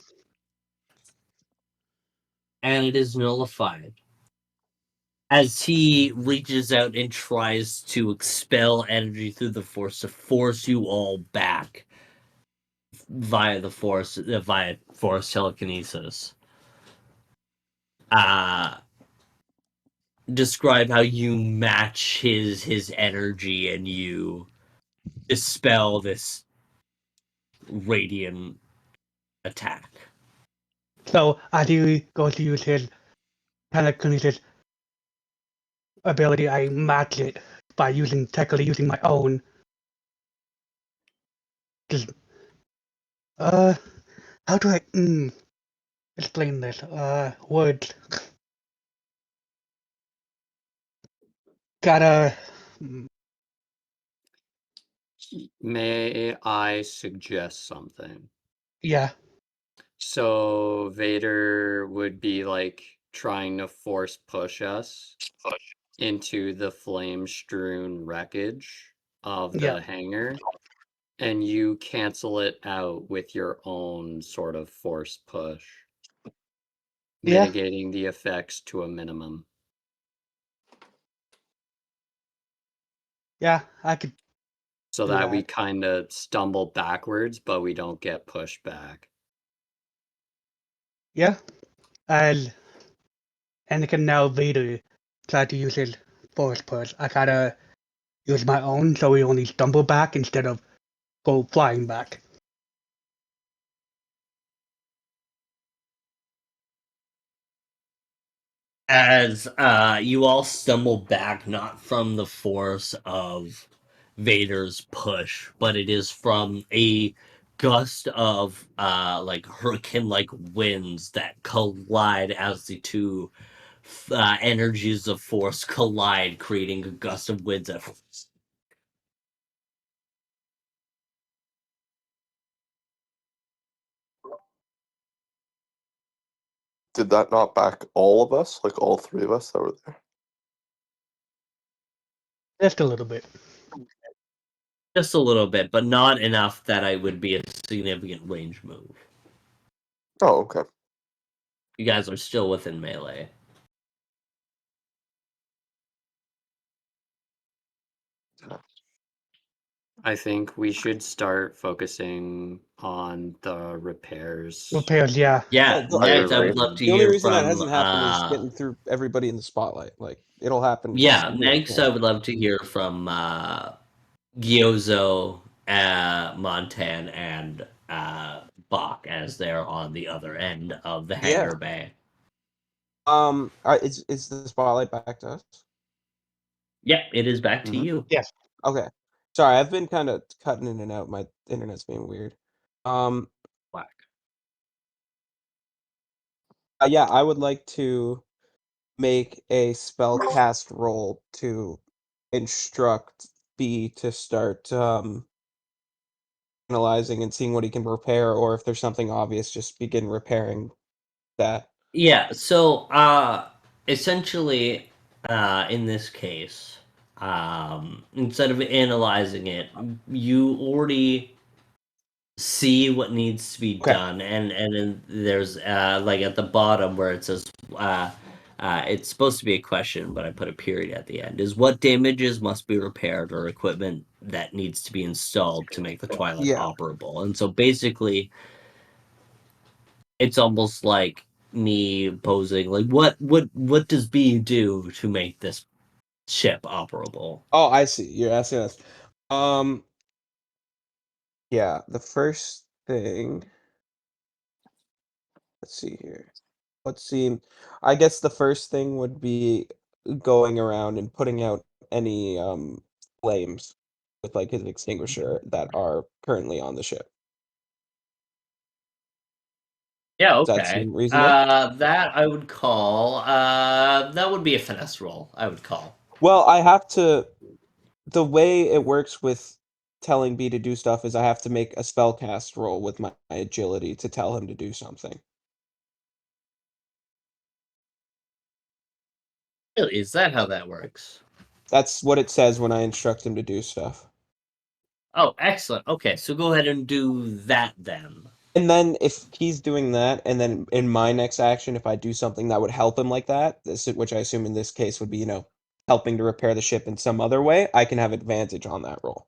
And it is nullified. As he reaches out and tries to expel energy through the force to force you all back via force telekinesis. Describe how you match his energy and you dispel this radiant attack. So as he goes to use his telekinesis ability, I match it by technically using my own. Just, how do I explain this? Words. Gotta. May I suggest something? Yeah. So Vader would be like trying to force push us into the flame-strewn wreckage of Yeah. the hangar, and you cancel it out with your own sort of force push, Yeah. mitigating the effects to a minimum. Yeah. I could. So Do that we that. kind of stumble backwards, but we don't get pushed back. Yeah. As Anakin now Vader tried to use his force push, I gotta use my own so we only stumble back instead of go flying back. As you all stumble back, not from the force of Vader's push, but it is from a gust of like hurricane-like winds that collide as the two energies of force collide, creating a gust of winds that Did that knock back all of us? Like all 3 of us that were there? Just a little bit. just a little bit, but not enough that I would be a significant range move. Oh, okay. You guys are still within melee. I think we should start focusing on the repairs. Repairs, yeah. Yeah, the- next I would agree. love to The only hear reason that from hasn't happened is getting through everybody in the spotlight. Like it'll happen. yeah, sooner or next later. I would love to hear from Gyozo Montan and Bach as they're on the other end of the Yeah. hangar bay. Is the spotlight back to us? Yep, it is back to Mhm. you. Yes. Okay. Sorry, I've been kind of cutting in and out. My internet's being weird. Whack. Yeah, I would like to make a spellcast roll to instruct B to start analyzing and seeing what he can repair, or if there's something obvious, just begin repairing that. Yeah, so essentially, in this case, instead of analyzing it, you already see what needs to be Okay. done, and then there's like at the bottom where it says it's supposed to be a question, but I put a period at the end. Is what damages must be repaired or equipment that needs to be installed to make the Twilight Yeah. operable? And so basically, it's almost like me posing like what does B do to make this ship operable? Oh, I see. You're asking us. Yeah, the first thing. Let's see here. I guess the first thing would be going around and putting out any flames with like his extinguisher that are currently on the ship. Yeah, Does that okay. seem reasonable? That I would call that would be a finesse roll, I would call. Well, I have to. The way it works with telling B to do stuff is I have to make a spellcast roll with my agility to tell him to do something. Really, is that how that works? That's what it says when I instruct him to do stuff. Oh, excellent. Okay, so go ahead and do that then. And then if he's doing that, and then in my next action, if I do something that would help him like that, which I assume in this case would be, helping to repair the ship in some other way, I can have advantage on that roll.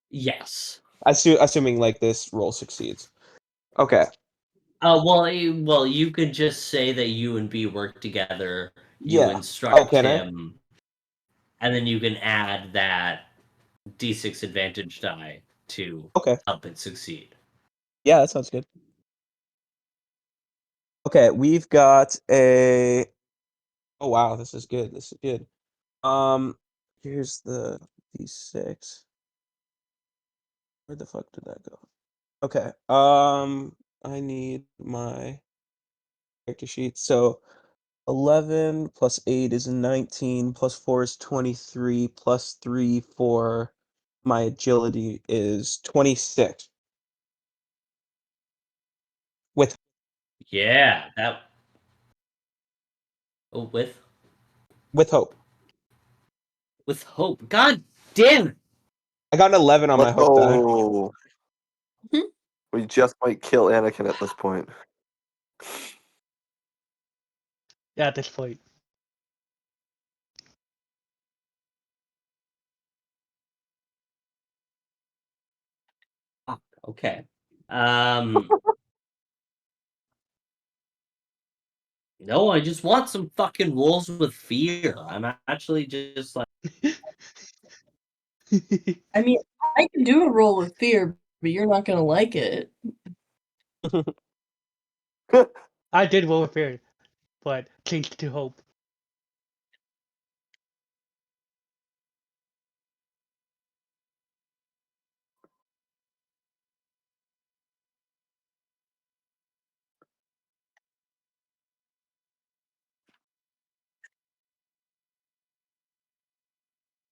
Yes. Assuming like this roll succeeds. Okay. Well, you could just say that you and B work together. You Yeah. Oh, instruct can I? him, and then you can add that D6 advantage die to Okay. help it succeed. Yeah, that sounds good. Okay, we've got a. Oh wow, this is good. This is good. Here's the D6. Where the fuck did that go? Okay. I need my character sheet. So 11 plus 8 is 19, plus 4 is 23, plus 3 for my agility is 26. With Yeah, that. Oh, with hope. with hope. God damn it! I got an 11 on my Let's hope die. go. We just might kill Anakin at this point. Yeah, at this point. Okay. No, I just want some fucking rolls with fear. I'm actually just like. I mean, I can do a roll with fear, but you're not gonna like it. I did roll with fear, but changed to hope.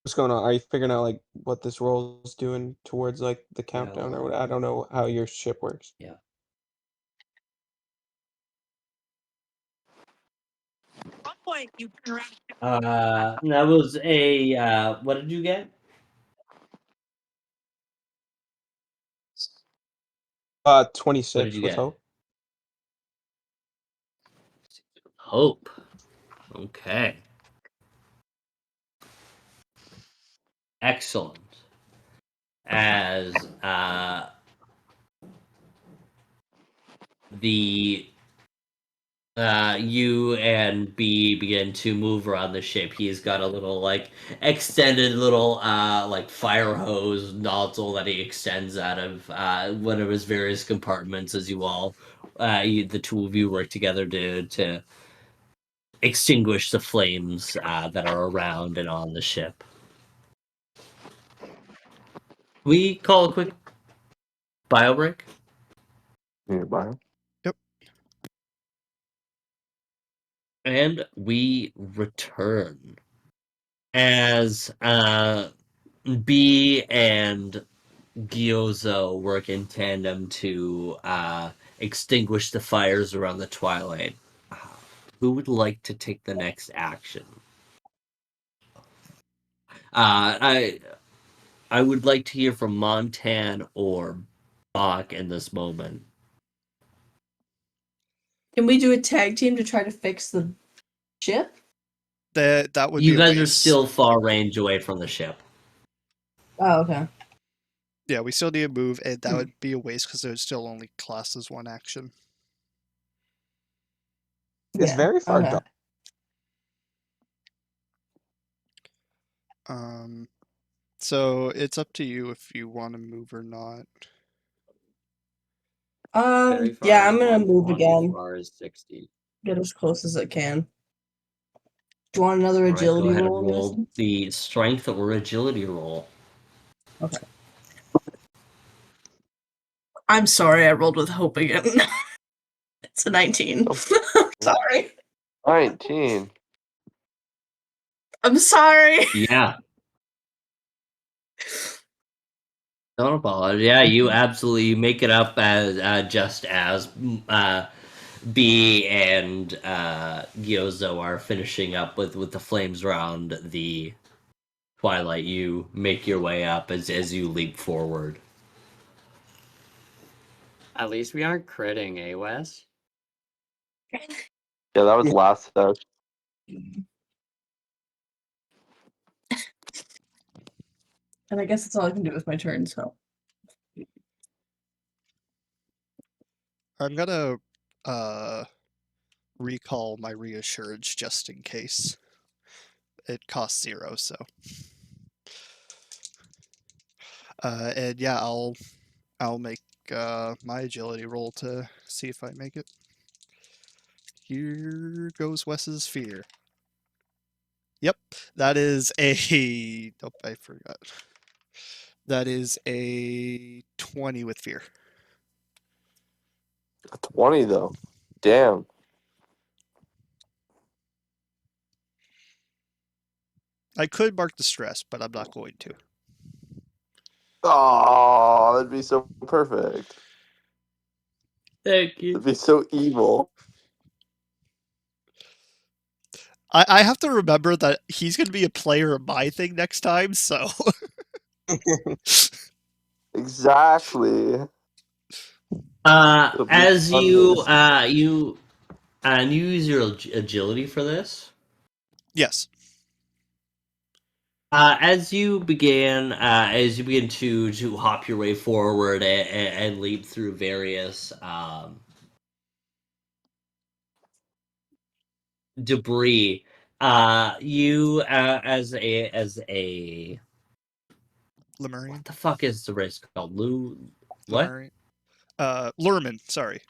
What's going on? Are you figuring out like what this roll is doing towards like the countdown or what? I don't know how your ship works. Yeah. That was a. What did you get? 26 What did you with get? hope. Hope. Okay. Excellent. As the You and B begin to move around the ship. He's got a little like extended little like fire hose nozzle that he extends out of one of his various compartments as you all the two of you work together to extinguish the flames that are around and on the ship. We call a quick bio break. Nearby. And we return as B and Gyozo work in tandem to extinguish the fires around the twilight. Who would like to take the next action? I would like to hear from Montan or Bach in this moment. Can we do a tag team to try to fix the ship? That would You be a guys are waste. still far range away from the ship. Oh, okay. Yeah, we still need to move, and that would be a waste because there's still only class as one action. It's very far okay. gone. So it's up to you if you want to move or not. Very far Yeah, is I'm gonna one, move not again. too far is 60. Get as close as I can. Do you want another All right, go agility ahead and roll? roll the strength or agility roll. Okay. I'm sorry, I rolled with hope again. It's a 19. I'm sorry. 19. I'm sorry. Yeah. Don't apologize. Yeah, you absolutely make it up as just as B and Gyozo are finishing up with the flames around the twilight. You make your way up as you leap forward. At least we aren't critting, eh, Wes? Yeah, that was Yeah. last step. And I guess that's all I can do with my turn, so. I'm gonna recall my reassurance just in case. It costs 0, so. And yeah, I'll make my agility roll to see if I make it. Here goes Wes's fear. Yep, that is a. Nope, I forgot. That is a 20 with fear. 20 though. Damn. I could mark the stress, but I'm not going to. Oh, that'd be so perfect. Thank you. It'd be so evil. I have to remember that he's going to be a player of my thing next time, so. Exactly. It'll be As fun you to- you use your agility for this. Yes. As you begin to hop your way forward and leap through various debris, you as a Lemurian. what the fuck is the race called? What? Lemurian. Lurman, sorry.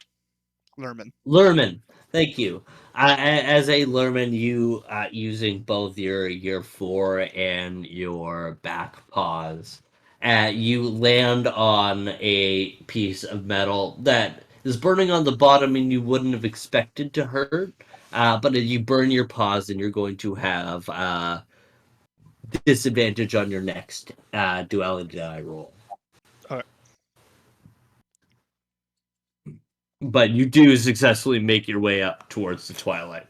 Lurman. Lurman. Thank you. As a Lurman, you using both your fore and your back paws, you land on a piece of metal that is burning on the bottom, and you wouldn't have expected to hurt. But if you burn your paws, and you're going to have disadvantage on your next duality die roll. Alright. But you do successfully make your way up towards the twilight.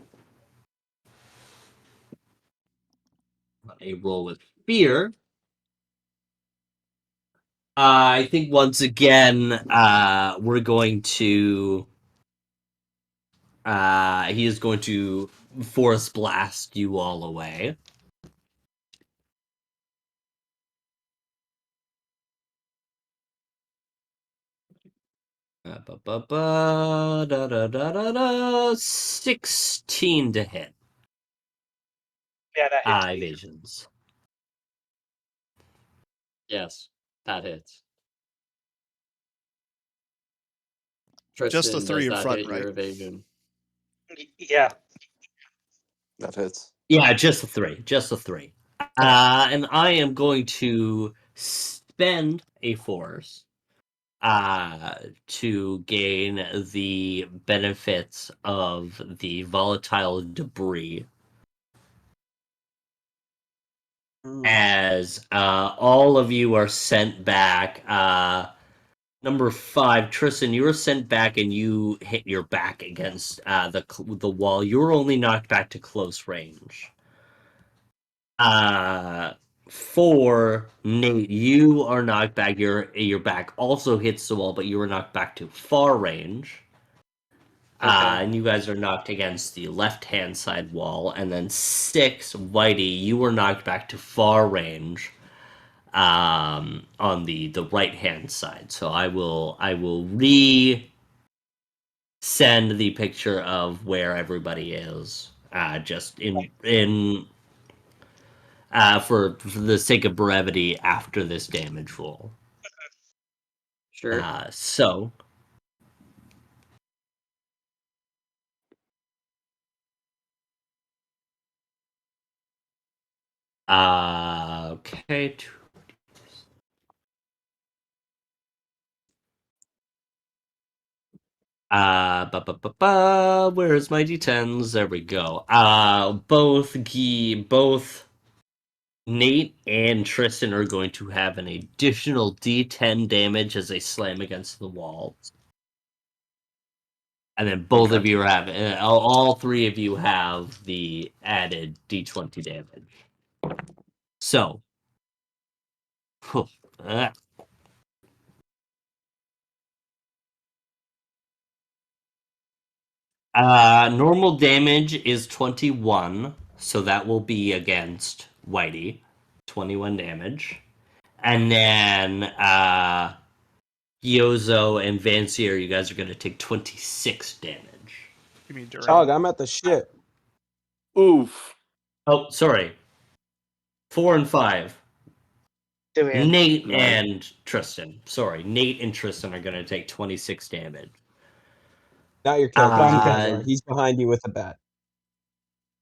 A roll with fear. I think once again, we're going to. He is going to force blast you all away. 16 to hit. Yeah, that hits me. Evasions. Yes, that hits. Just the Tristan, three does in that front, hit your right? evasion? Yeah. That hits. Yeah, just a 3. Just a 3. And I am going to spend a force to gain the benefits of the volatile debris. As all of you are sent back. Number 5, Tristan, you were sent back and you hit your back against the wall. You were only knocked back to close range. 4, Nate, you are knocked back. Your back also hits the wall, but you were knocked back to far range. Okay. And you guys are knocked against the left-hand side wall. And then 6, Whitey, you were knocked back to far range on the right-hand side. So I will send the picture of where everybody is. Just in for the sake of brevity after this damage roll. Sure. So okay. Where's my d10s? There we go. Both Nate and Tristan are going to have an additional d10 damage as they slam against the wall. And then both of you have, all 3 of you have the added d20 damage. So, normal damage is 21, so that will be against Whitey. 21 damage. And then, Yozo and Vancier, you guys are going to take 26 damage. You mean during? Dog, I'm at the ship. Oof. Oh, sorry. 4 and 5. Duran. Nate Nice. and Tristan. Sorry, Nate and Tristan are going to take 26 damage. Not your character. Uh, He's behind you with a bat.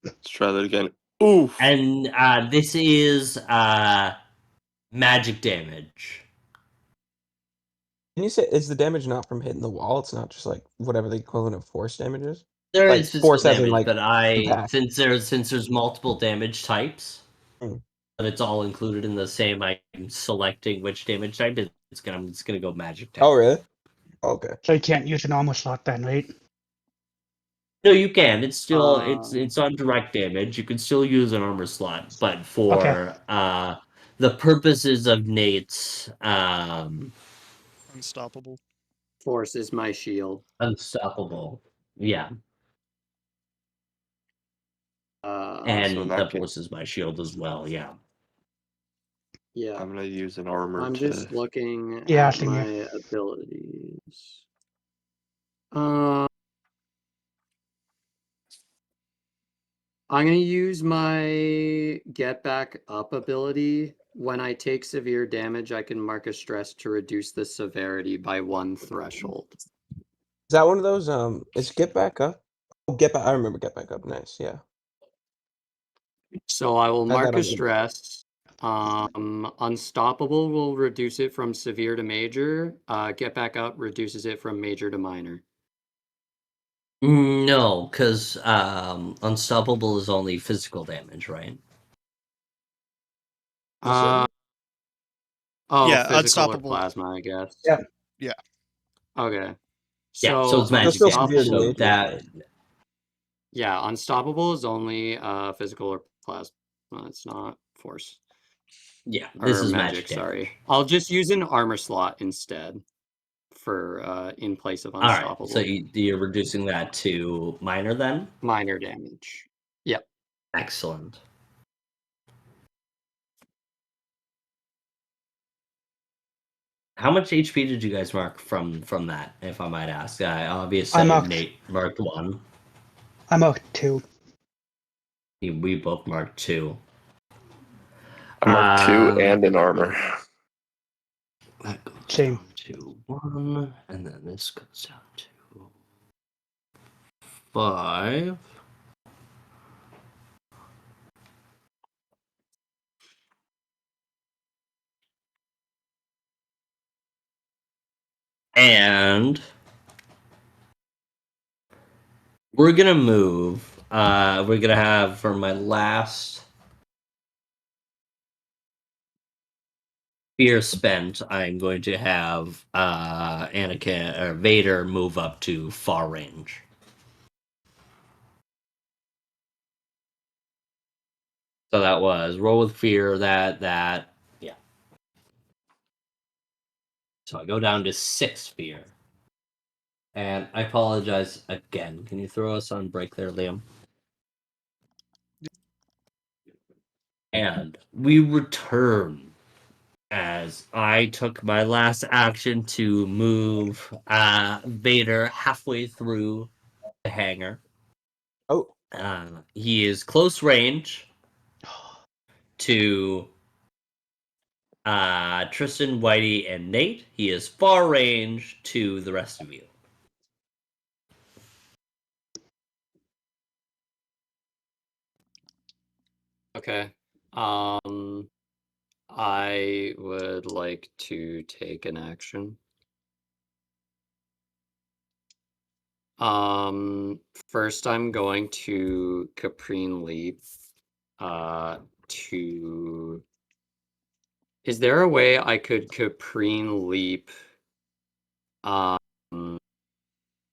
Let's try that again. Oof. And this is magic damage. Can you say, is the damage not from hitting the wall? It's not just like whatever the equivalent of force damage is? There Like, is physical force as in, damage, like, but impact. since there's multiple damage types, Mm. but it's all included in the same. I'm selecting which damage type. It's gonna go magic damage. Oh, really? Okay. So you can't use an armor slot then, right? No, you can. It's still Um, it's on direct damage. You can still use an armor slot, but for the purposes of Nate's Unstoppable. Force is my shield. unstoppable, yeah, So in and that the case- force is my shield as well. Yeah. yeah, I'm gonna use an armor I'm to. just looking Yeah, at same my here. abilities. I'm going to use my get back up ability. When I take severe damage, I can mark a stress to reduce the severity by 1 threshold. Is that one of those? Is Get Back Up? Oh, Get Back. I remember Get Back Up. Nice. Yeah. So I will Had that mark a on the- stress. Unstoppable will reduce it from severe to major. Get back up reduces it from major to minor. No, because unstoppable is only physical damage, right? Oh, Yeah, physical unstoppable. or plasma, I guess. Yeah. Yeah. Okay. Yeah, so it's magic still damage. severe to So major. that Yeah, unstoppable is only physical or plasma. It's not force. yeah, this Or is magic, magic damage. sorry. I'll just use an armor slot instead for in place of All right, unstoppable. so you're reducing that to minor then? Minor damage. Yep. Excellent. How much HP did you guys mark from that, if I might ask? I Obviously, marked Nate marked 1. I marked 2. We both marked 2. I marked 2 and an armor. That goes Same. down to 1, and then this goes down to 5. And we're gonna move. We're gonna have, for my last fear spent, I'm going to have Anakin or Vader move up to far range. So that was roll with fear. That yeah. So I go down to 6 fear. And I apologize again. Can you throw us on break there, Liam? And we return as I took my last action to move Vader halfway through the hangar. Oh, He is close range to Tristan, Whitey, and Nate. He is far range to the rest of you. Okay. I would like to take an action. First I'm going to Caprine Leap. To... Is there a way I could Caprine Leap,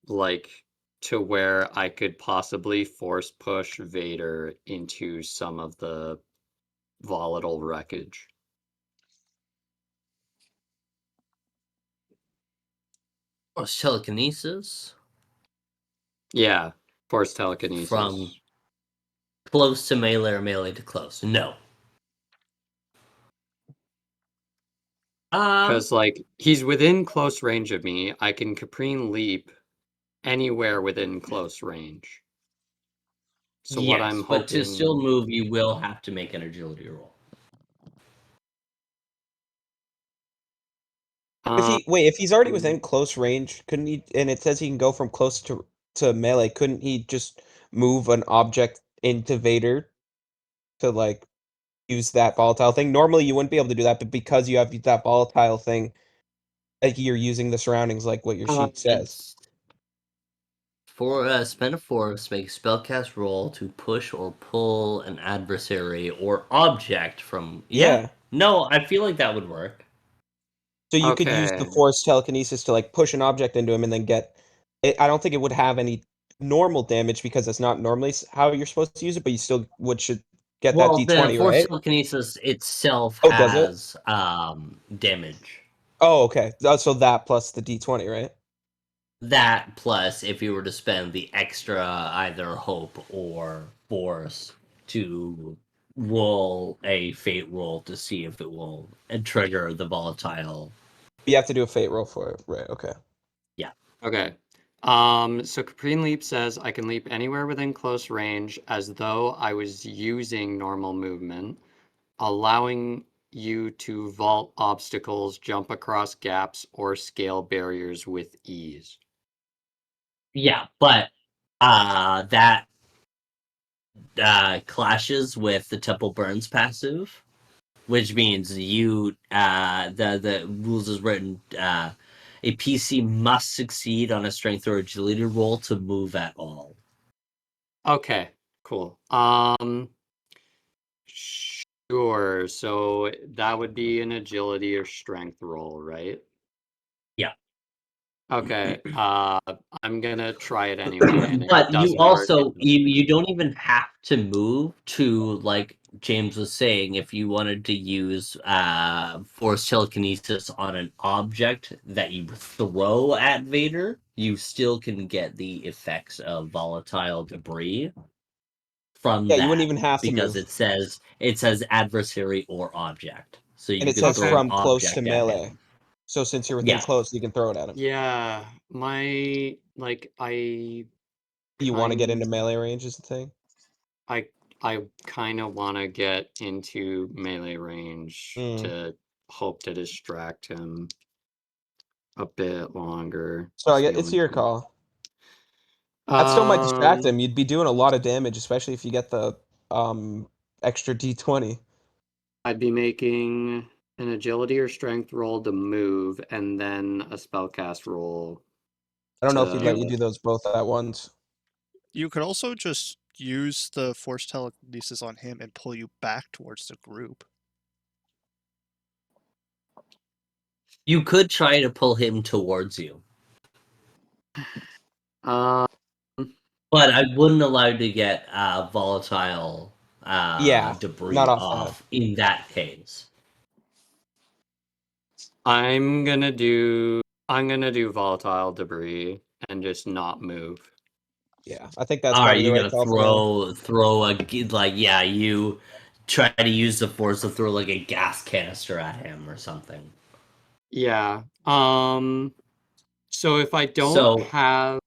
like, to where I could possibly force push Vader into some of the volatile wreckage? Force telekinesis Yeah, force telekinesis. from close to melee or melee to close. No. Because, like, he's within close range of me. I can Caprine Leap anywhere within close range. So yes, what I'm hoping... but to still move, you will have to make an agility roll. if he's already within close range, couldn't he? And it says he can go from close to melee. Couldn't he just move an object into Vader to like use that volatile thing? Normally, you wouldn't be able to do that, but because you have that volatile thing, like you're using the surroundings, like what your sheet says. For spend a force, make a spellcast roll to push or pull an adversary or object from. Yeah. No, I feel like that would work. So you could use the Okay. force telekinesis to like push an object into him and then get it. I don't think it would have any normal damage because it's not normally how you're supposed to use it, but you still should get that Well, the D20, force right? telekinesis itself Oh, does it? has damage. Oh, okay. So that plus the D20, right? That plus if you were to spend the extra either hope or force to roll a fate roll to see if it will trigger the volatile. You have to do a fate roll for it, right? Okay. Yeah. Okay. So Caprine Leap says I can leap anywhere within close range as though I was using normal movement, allowing you to vault obstacles, jump across gaps, or scale barriers with ease. Yeah, but that clashes with the Temple Burns passive, which means you the rules is written a PC must succeed on a strength or agility roll to move at all. Okay, cool. Sure. So that would be an agility or strength roll, right? Yeah. Okay. I'm gonna try it anyway, and if it But you doesn't work, also it doesn't. you don't even have to move to, like James was saying, if you wanted to use force telekinesis on an object that you throw at Vader, you still can get the effects of volatile debris from Yeah, that, you wouldn't even have to because move. it says adversary or object, so And you it could says throw an from close to object at melee. him. So since you're within Yeah. close, you can throw it at him. Yeah, my You want to get into kind- melee range is the thing? I kind of want to get into melee range to hope to distract him a bit longer. So is the it's only your thing. call. That still might distract Um, him. You'd be doing a lot of damage, especially if you get the extra d20. I'd be making an agility or strength roll to move, and then a spellcast roll. I don't know if he'd let you to- do those both at once. You could also just use the force telekinesis on him and pull you back towards the group. You could try to pull him towards you, Uh, but I wouldn't allow you to get volatile debris not off off in that case. I'm gonna do volatile debris and just not move. Yeah, I think that's All right, probably the you're right gonna call for him. throw a you try to use the force to throw like a gas canister at him or something. Yeah. So if I don't So have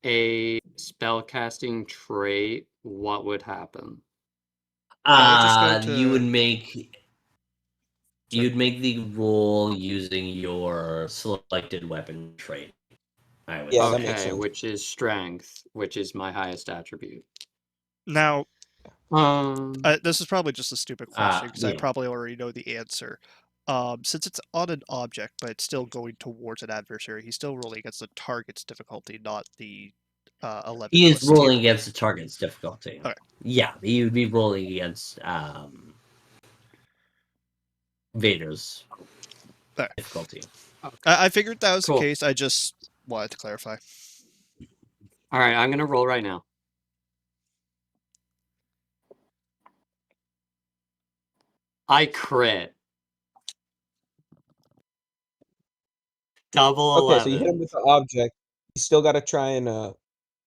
a spellcasting trait, what would happen? I would just go you would to. make Sorry. you'd make the roll using your selected weapon trait. I would Yeah, say. that makes Okay, sense. which is strength, which is my highest attribute. Now, Um, this is probably just a stupid question because I yeah. probably already know the answer. Since it's on an object, but it's still going towards an adversary, he's still rolling against the target's difficulty, not the 11 He is plus tier. rolling against the target's difficulty. Okay. Yeah, he would be rolling against Vader's Okay. difficulty. I figured that was Cool. the case. I just wanted to clarify. All right, I'm gonna roll right now. I crit. Double Okay, so you hit 11. him with the object. You still got to try and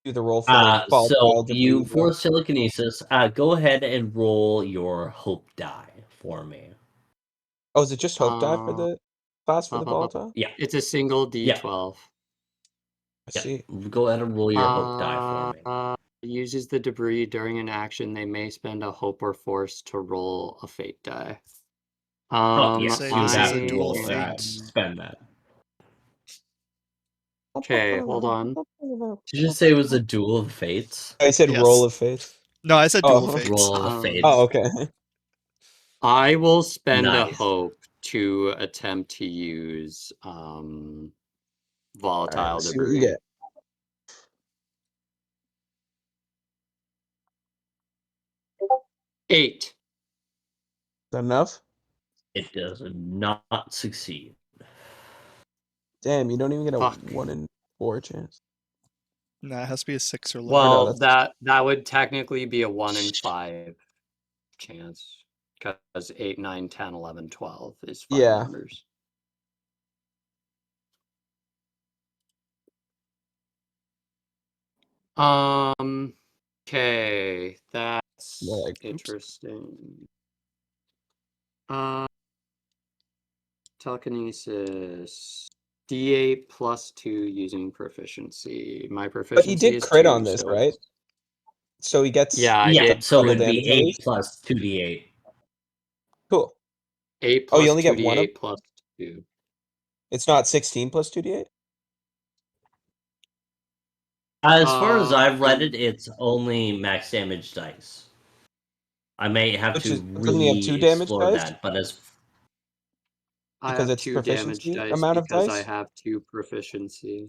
do the roll for the So volatile you debris. though. for telekinesis, go ahead and roll your hope die for me. Oh, is it just hope die for the class for the volatile? Yeah, It's a single D12. I see. go ahead and roll your hope die for me. Uses the debris during an action. They may spend a hope or force to roll a fate die. Oh yes, Say you would have uses to a duel roll of fates. spend that. Okay, hold on. Did you just say it was a duel of fates? I said Yes. roll of fate. No, I said duel of Oh. fates. Roll of Um, fates. Oh, okay. I will spend a Nice. hope to attempt to use volatile Let's see what debris. you get. Eight. Is that enough? It does not succeed. Damn, you don't even get a Fuck. 1 in 4 chance. Nah, it has to be a 6 or lower. Well, that's- that would technically be a 1 in 5 chance. Because 8, 9, 10, 11, 12 is 5 Yeah. numbers. Okay, that's Like, oops. interesting. Telekinesis. D8 plus 2 using proficiency. My proficiency But he did is crit 2, on this, so right? So he gets yeah, I Yeah, did so double it'd be damage at 8 least? plus 2d8. Cool. 8 Oh, you plus only get one of 2d8 plus 2. It's not 16 plus 2d8? As far as I've read it, it's only max damage dice. I may have Which to is doesn't he have 2 damage re-explore dice? that, but as I Because have it's 2 damage proficiency dice amount of because I dice? have 2 proficiency.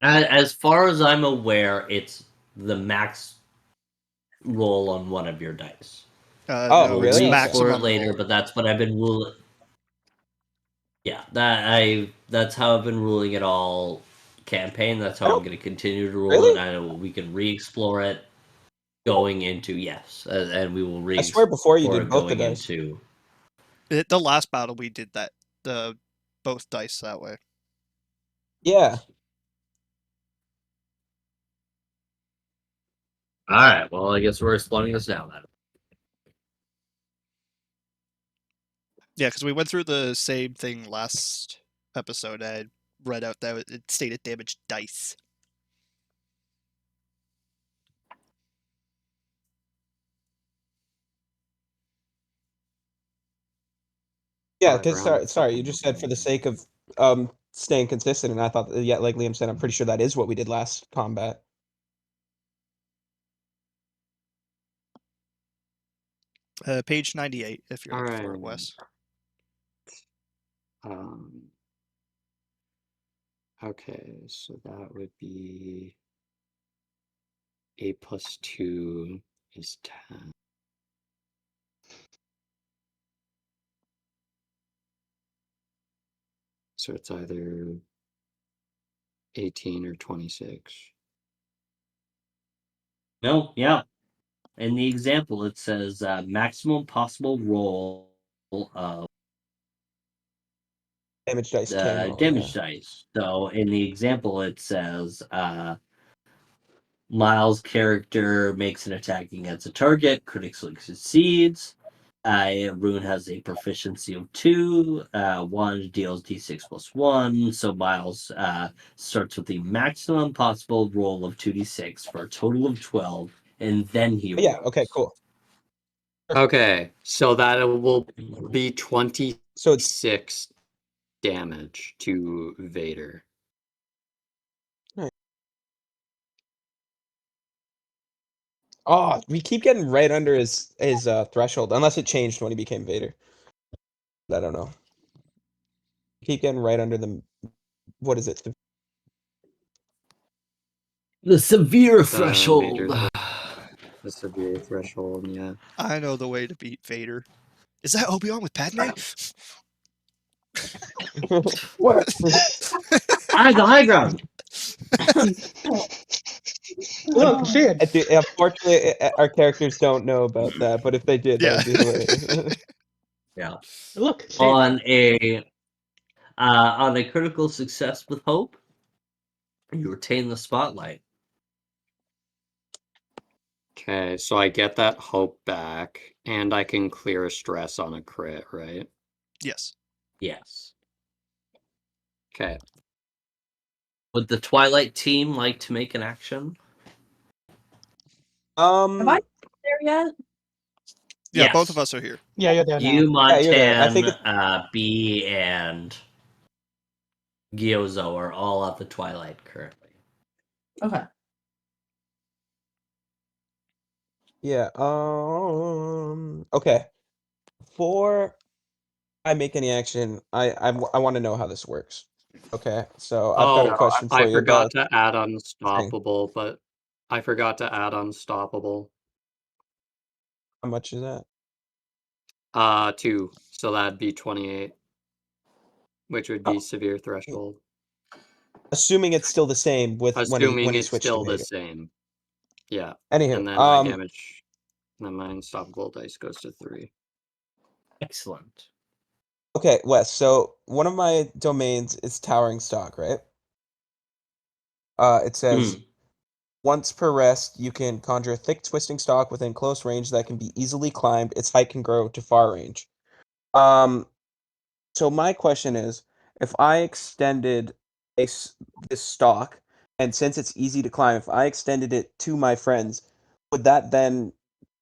as far as I'm aware, it's the max roll on one of your dice. Oh, No, We'll it's really? Okay. re-explore it maximum later, roll. but that's what I've been ruling. Yeah, that's how I've been ruling it all campaign. That's I how I'm don't going to continue to rule really? it. I know we can re-explore it going into and we will I swear before you re-explore did it both the going dice. into. The last battle we did that both dice that way. Yeah. All right. Well, I guess we're exploring this now then. Yeah, because we went through the same thing last episode. I read out that it stated damage dice. Yeah, Drive because around sorry, you just said for the sake of staying consistent, and I thought yeah, like Liam said, I'm pretty sure that is what we did last combat. Page 98, if you're looking for it, Alright. Wes. Okay, so that would be 8 plus 2 is 10. So it's either 18 or 26. No, yeah. In the example, it says maximum possible roll of Damage dice can roll. damage Yeah. dice. So in the example, it says Miles' character makes an attack against a target, critically succeeds. Rune has a proficiency of 2. 1 deals d6 plus 1. So Miles starts with the maximum possible roll of 2d6 for a total of 12, and then he rolls. Yeah. Okay. Cool. Okay, so that will be 26 So it's damage to Vader. oh, we keep getting right under his threshold, unless it changed when he became Vader. I don't know. Keep getting right under the what is it? The severe Vader's threshold. the severe threshold, yeah. I know the way to beat Vader. Is that Obi-Wan with Padme? What? I have the high ground. Look, see it. Unfortunately, our characters don't know about that, but if they did, that Yeah. would be hilarious. Yeah. Look, see it. On a critical success with hope, you retain the spotlight. Okay, so I get that hope back, and I can clear a stress on a crit, right? Yes. Yes. Okay. Would the Twilight team like to make an action? Have I there yet? Yeah, Yes. both of us are here. Yeah, you're there You, now. you're there. I think Montan, B, and Gyozo are all at the Twilight currently. Okay. yeah. Okay. Before I make any action, I want to know how this works. Okay. So I've got a question for I you forgot about to add Unstoppable, but I forgot to add Unstoppable. how much is that? 2, so that'd be 28, which would be severe threshold. Assuming it's still the same with when Assuming he it's switched still to the Vader. same. Yeah. Anywho, And then my damage, then my unstoppable dice goes to 3. Excellent. okay, Wes. So one of my domains is towering stock, right? It says once per rest, you can conjure a thick twisting stalk within close range that can be easily climbed. Its height can grow to far range. So my question is, if I extended this stalk, and since it's easy to climb, if I extended it to my friends, would that then?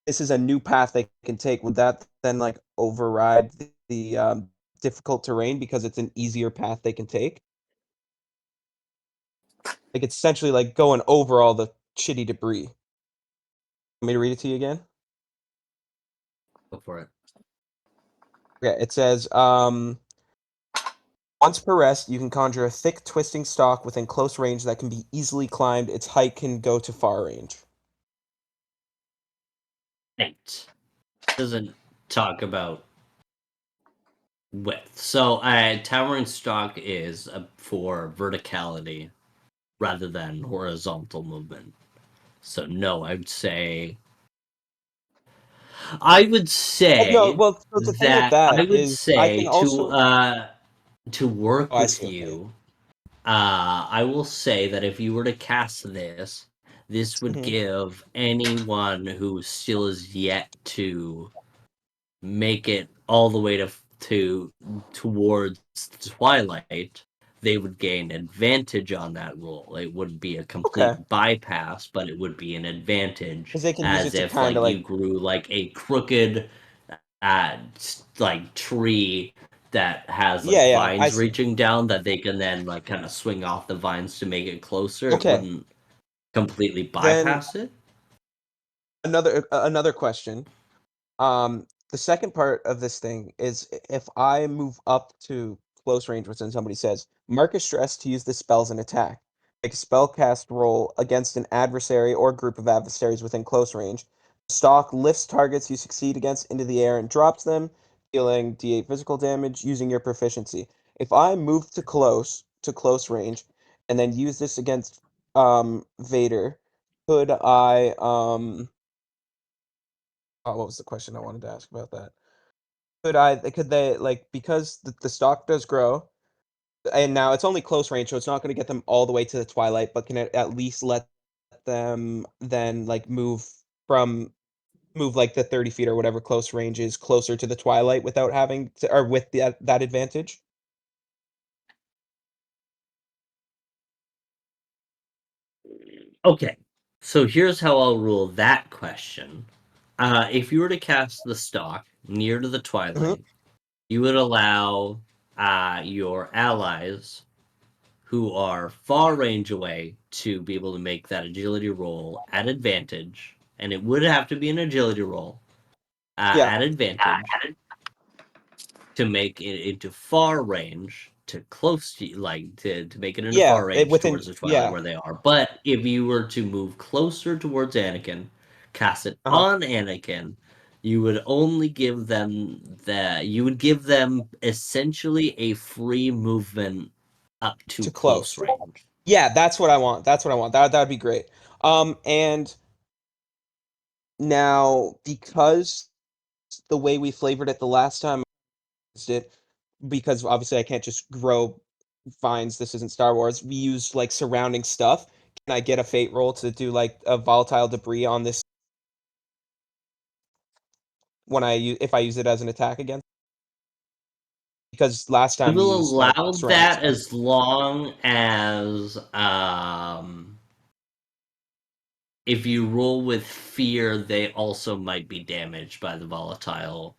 This is a new path they can take. Would that then like override the difficult terrain because it's an easier path they can take? Like it's essentially like going over all the shitty debris. Want me to read it to you again? Go for it. Okay, it says, once per rest, you can conjure a thick twisting stalk within close range that can be easily climbed. Its height can go to far range. 8. Doesn't talk about width. So towering stock is for verticality rather than horizontal movement. So no, I would say No, well, so the thing with that that I would is I say can also. to work Oh, I with see, okay. you, I will say that if you were to cast this, this would Mhm. give anyone who still is yet to make it all the way to towards twilight, they would gain advantage on that roll. It wouldn't be a complete Okay. bypass, but it would be an advantage, Because they can use as it to if kind like of you grew like a crooked like tree that has like Yeah, I vines see. reaching down that they can then like kind of swing off the vines to make it closer. It Okay. wouldn't completely Then bypass it. another question. The second part of this thing is if I move up to close range, which then somebody says, mark a stress to use the spell as an attack. Make a spellcast roll against an adversary or group of adversaries within close range. The stock lifts targets you succeed against into the air and drops them, dealing D8 physical damage using your proficiency. If I move to close range and then use this against Vader, could I oh, what was the question I wanted to ask about that? Could they like because the stock does grow, and now it's only close range, so it's not going to get them all the way to the twilight, but can it at least let them then like move like the 30 feet or whatever close range is closer to the twilight without having to, or with that advantage? Okay, so here's how I'll rule that question. If you were to cast the stock near to the twilight, you would allow your allies who are far range away to be able to make that agility roll at advantage, and it would have to be an agility roll Yeah. at advantage to make it into far range to close to like to make it into far range Within towards the twilight where they are. But if you were to move closer towards Anakin, cast it on Anakin, you would only give them essentially a free movement up to close range. Yeah, that's what I want. That's what I want. That would be great. And now because the way we flavored it the last time it, because obviously I can't just grow vines. This isn't Star Wars. We use like surrounding stuff. Can I get a fate roll to do like a volatile debris on this when if I use it as an attack again? Because last We time we will used allow like surrounding that stuff. as long as if you roll with fear, they also might be damaged by the volatile.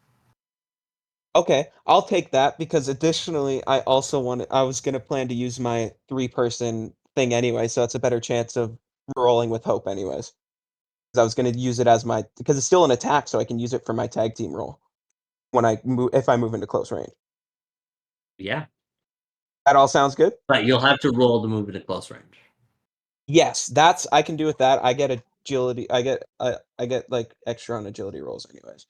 Okay, I'll take that because additionally, I was gonna plan to use my 3-person thing anyway, so it's a better chance of rolling with hope anyways. Because I was gonna use it as because it's still an attack, so I can use it for my tag team roll when if I move into close range. Yeah. That all sounds good? But you'll have to roll to move into close range. Yes, I can do with that. I get agility. I get like extra on agility rolls anyways.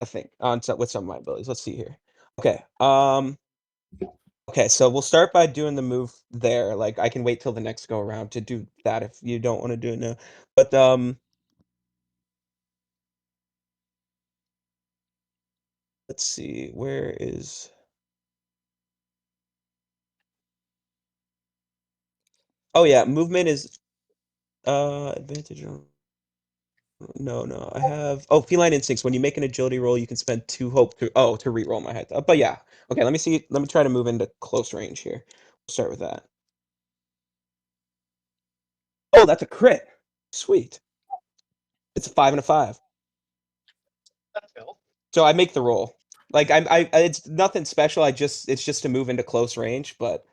I think with some of my abilities. Let's see here. Okay. Okay, so we'll start by doing the move there. Like I can wait till the next go around to do that if you don't want to do it now. But let's see. Where is Oh yeah, movement is advantage on no, I have feline instincts. When you make an agility roll, you can spend 2 hope to re-roll my head. But yeah. Okay, let me see. Let me try to move into close range here. We'll start with that. Oh, that's a crit. Sweet. It's a 5 and a 5. That's cool. So I make the roll. Like it's nothing special. It's just to move into close range, but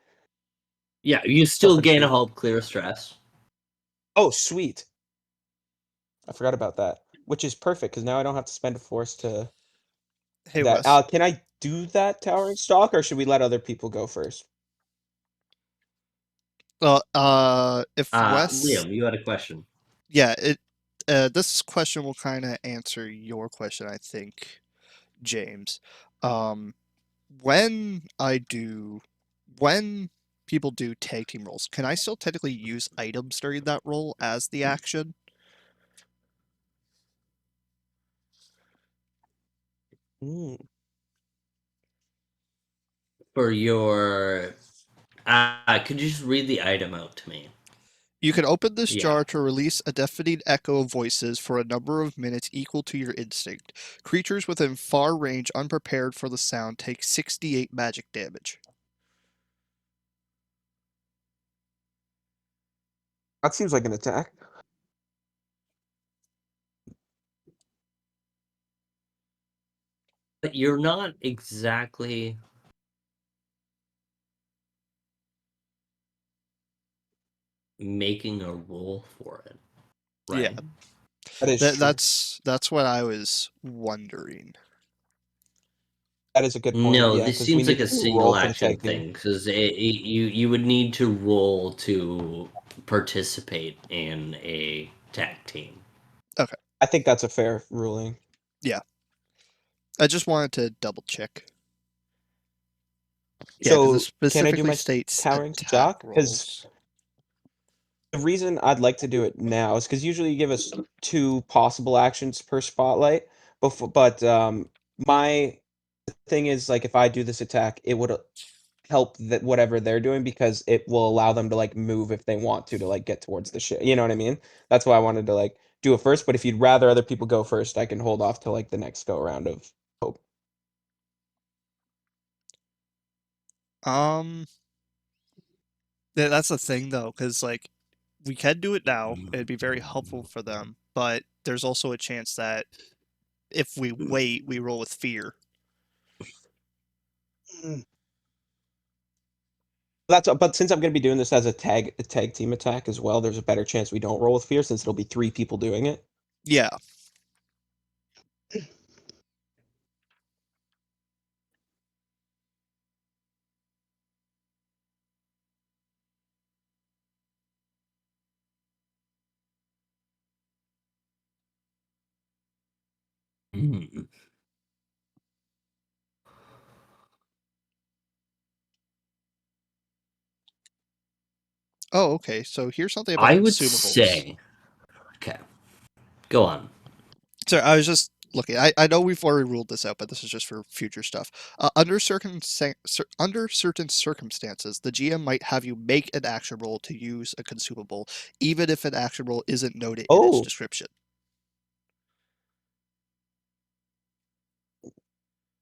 Yeah, you still pretty gain a sweet. hope, clear stress. Oh, sweet. I forgot about that, which is perfect because now I don't have to spend a force to Hey, that. Wes. Can I do that towering stock, or should we let other people go first? Well, if Wes, Liam, you had a question. yeah, this question will kind of answer your question, I think, James. When when people do tag team rolls, can I still technically use items during that roll as the action? For your could you just read the item out to me? You can open this Yeah. jar to release a deafening echo of voices for a number of minutes equal to your instinct. Creatures within far range unprepared for the sound take 68 magic damage. That seems like an attack. But you're not exactly making a roll for it, right? Yeah. That is true. That's what I was wondering. That is a good point. No, Yeah, this 'cause we seems like need a to single roll for the action tag team. thing because you would need to roll to participate in a tag team. I think that's a fair ruling. I just wanted to double check. Yeah, Yeah, because So, it can I do specifically my states towering attack shock? 'Cause rolls. the reason I'd like to do it now is because usually you give us 2 possible actions per spotlight. But my thing is, like, if I do this attack, it would help that whatever they're doing because it will allow them to like move if they want to like get towards the ship. You know what I mean? That's why I wanted to like do it first. But if you'd rather other people go first, I can hold off till like the next go around of hope. That's the thing though, because like we can do it now. It'd be very helpful for them, but there's also a chance that if we wait, we roll with fear. But since I'm going to be doing this as a tag team attack as well, there's a better chance we don't roll with fear since it'll be 3 people doing it. Yeah. Mm. Oh, okay. So here's something about I would consumables. say, okay, go on. So I was just looking. I know we've already ruled this out, but this is just for future stuff. Under certain circumstances, the GM might have you make an action roll to use a consumable, even if an action roll isn't noted in its Oh. description.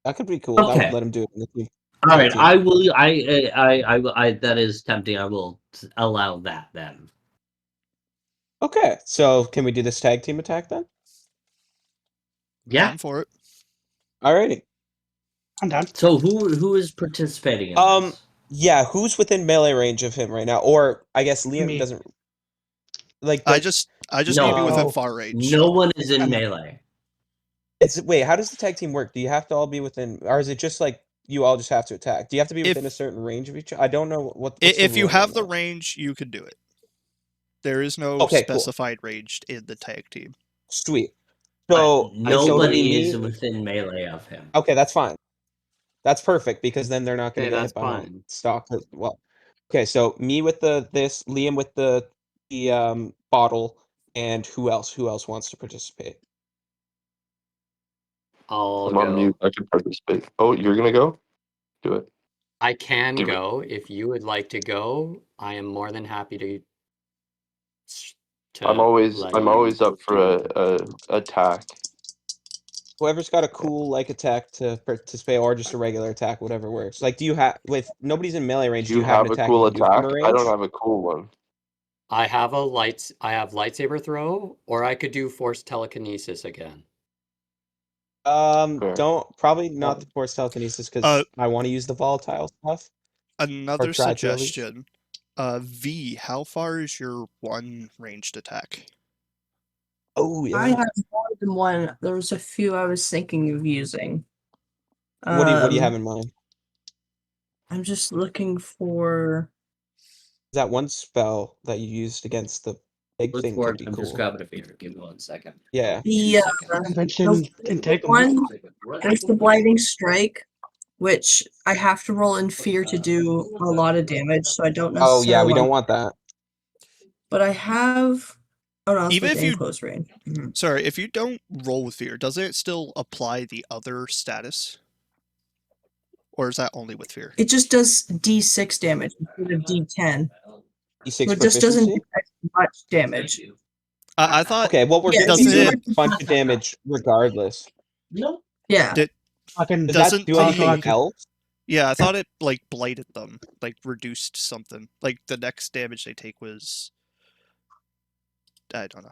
That could be cool. That Okay. would let him do it in the team. All right, team. I will. I. That is tempting. I will allow that then. Okay, so can we do this tag team attack then? Yeah. I'm for it. Alrighty. I'm done. So who is participating in this? Yeah, who's within melee range of him right now? Or I guess Liam Me. doesn't like. I just need to be within No. far range. No one is in I'm- melee. Wait, how does the tag team work? Do you have to all be within, or is it just like you all just have to attack? Do you have to be within a certain range of each other? I don't know what's the If you rule have on the that? range, you can do it. There is no Okay, cool. specified range in the tag team. Sweet. But So nobody me. is within melee of him. Okay, that's fine. That's perfect because then they're not going to Okay, get that's hit by my fine. stock. Well, okay, so me with this, Liam with the bottle, and who else? Who else wants to participate? I'll I'm on go. mute. I can participate. Oh, you're gonna go? Do it. I can Do it. go. If you would like to go, I am more than happy to I'm always let I'm you always up for do a attack. Whoever's got a cool like attack to participate, or just a regular attack, whatever works. Like, do you have if nobody's in melee range? Do Do you you have an have a attack cool you can do attack? from a I don't range? have a cool one. I have lightsaber throw, or I could do force telekinesis again. Fair. Probably not the force telekinesis because I want to use the volatile stuff. Another try to at least. suggestion. V, how far is your one ranged attack? Oh yeah. I have more than one. There was a few I was thinking of using. What do you have in mind? I'm just looking for. That one spell that you used against the big Look thing for could it. be I'm cool. just grabbing a beer. Give me 1 second. Yeah. The Convention can take one. There's the Blighting Strike, which I have to roll in fear to do a lot of damage, so I don't necessarily. Oh yeah, we don't want that. But I have. Oh no, it's Even if within you- close range. Mhm. Sorry, if you don't roll with fear, doesn't it still apply the other status? Or is that only with fear? It just does D6 damage instead of D10. D6 So it just doesn't proficiency? do much damage. I thought Okay, well, we're Yeah, going to be doesn't doing it- a bunch of damage regardless. Yeah. Did- I can Does Doesn't that do also anything I can- else? yeah, I thought it like blighted them, like reduced something. Like the next damage they take was, I don't know.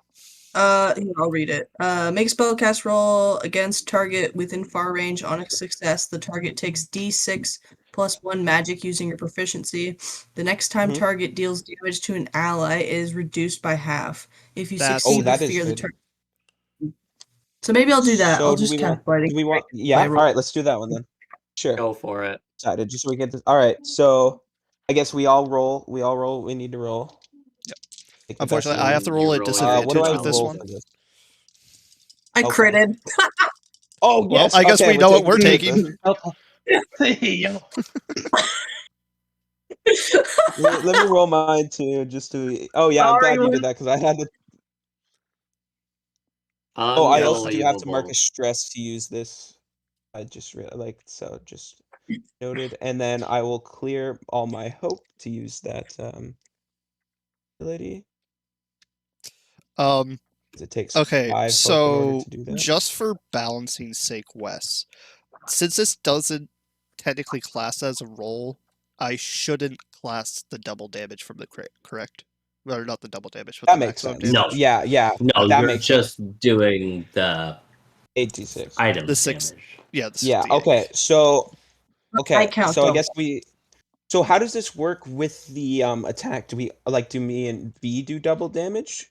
Here, I'll read it. Make spellcast roll against target within far range. On a success, the target takes D6 plus 1 magic using your proficiency. The next time Mhm. target deals damage to an ally, it is reduced by half. If you That's- succeed, Oh, that you is fear the good. target. So maybe I'll do that. So I'll do just we cast want? blighting. Do we want? by Yeah. All roll. right. Let's do that one then. Sure. Go for it. Decided. Just so we get this. All right. So I guess we all roll. We all roll. We need to roll. Yep. Take the best Unfortunately, one. I have to You roll at roll disadvantage what do I with this roll one. for this? I Okay. critted. Oh Well, yes. I guess okay, we know what we're crit then. taking. Yo. Let me roll mine too, just to. Oh yeah, I'm glad you did that because I had to. Oh, I also do have to mark a Unbelievable. stress to use this. I just so just noted, and then I will clear all my hope to use that ability. Um, 'Cause it takes okay, 5 hope in order so to do that. just for balancing sake, Wes, since this doesn't technically class as a roll, I shouldn't class the double damage from the crit, correct? Or not the double damage, but That the makes maximum sense. No. damage. Yeah, No, that you're makes just sense. doing the 8d6. item The 6. damage. Yeah, the Yeah. 68. Okay. So. Okay. count So I double. guess we. So how does this work with the attack? Do me and B do double damage?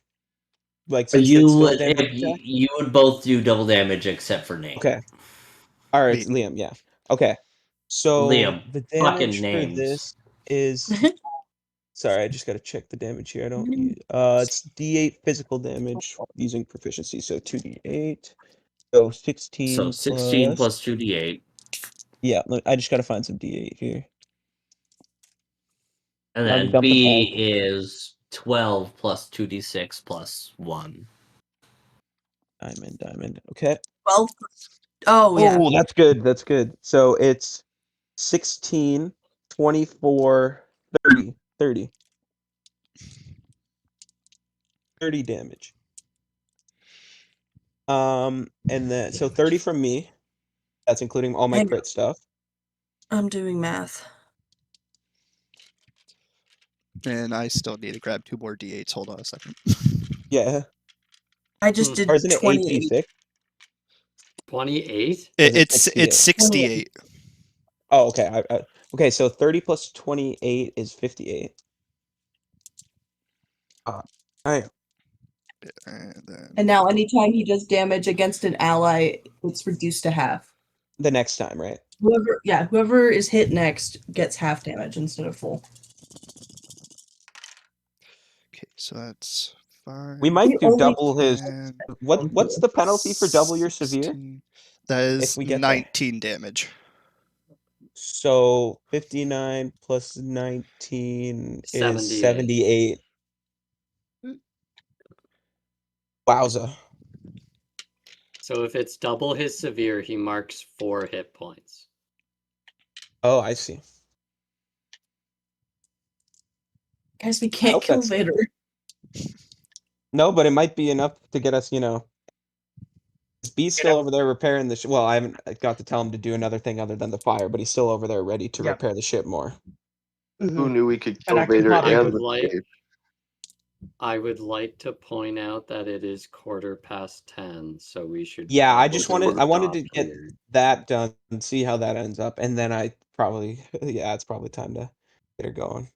Like since it's still a damage attack? You would both do double damage except for Nate. Okay. All right, Me. Liam. Yeah. Okay. So Liam, the fucking damage for names. this is. Sorry, I just got to check the damage here. I don't. It's D8 physical damage using proficiency, so 2d8. So 16. So 16 plus. plus 2d8. Yeah, I just got to find some D8 here. And I'm then jumping B ahead. is 12 plus 2d6 plus 1. Diamond. Okay. 12. Oh, yeah. Oh, that's good. That's good. So it's 16, 24, 30. 30 damage. And then so 30 from me. That's including all my Hang crit stuff. I'm doing math. And I still need to grab 2 more d8s. Hold on a second. Yeah. I just did Or isn't it 28. 8d6? 28? It's 68? 68. Oh, okay. Okay, so 30 plus 28 is 58. All right. And then And now anytime he does damage against an ally, it's reduced to half. The next time, right? Whoever is hit next gets half damage instead of full. okay, so that's 5. We might do only double his. and What's the penalty for double your severe? 16. That is If we get there. 19 damage. So 59 plus 19 is 78. Wowza. So if it's double his severe, he marks 4 hit points. Oh, I see. Guys, we can't hope kill that's- Vader. No, but it might be enough to get us, B's still over there repairing the ship. Well, I haven't got to tell him to do another thing other than the fire, but he's still over there ready to Yep. repair the ship more. Who Mhm. knew we could And kill I can Vader probably- and I would the like- cave? I would like to point out that it is 10:15, so we should. Yeah, I probably just wanted to stop get here. that done and see how that ends up, and then I probably it's probably time to get her going.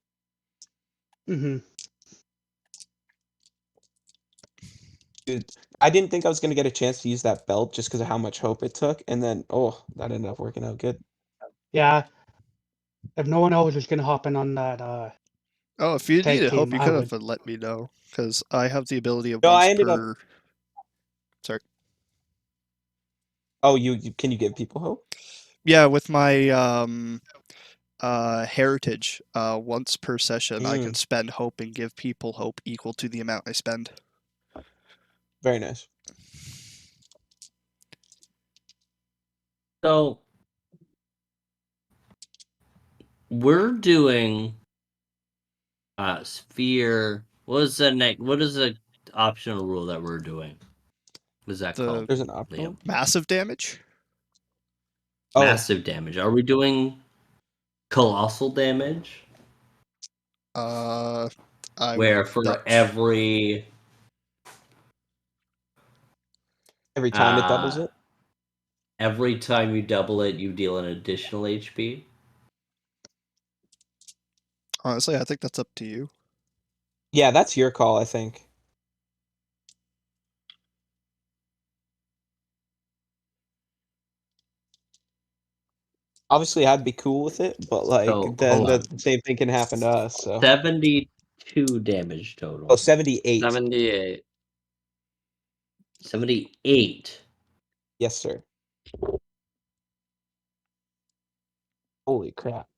Mhm. Dude, I didn't think I was gonna get a chance to use that belt just because of how much hope it took, and then that ended up working out good. Yeah. If no one else is gonna hop in on that, Oh, if you Tag needed help, team, you I could would. have let me know. Because I have the ability of No, once I ended up- per. Sorry. Oh, can you give people hope? Yeah, with my heritage, once per session, I can spend hope and give people hope equal to the amount I spend. Very nice. So we're doing sphere What is the optional rule that we're doing? What is that called? There's an optional. Liam? Massive damage? Oh, Massive damage. Are we doing colossal damage? I Where would for that- every time it doubles it. every time you double it, you deal an additional HP? Honestly, I think that's up to you. Yeah, that's your call, I think. Obviously, I'd be cool with it, but like So, then hold the on. same thing can happen to us. So 72 damage total. oh, 78. 78. 78. Yes, sir. Holy crap.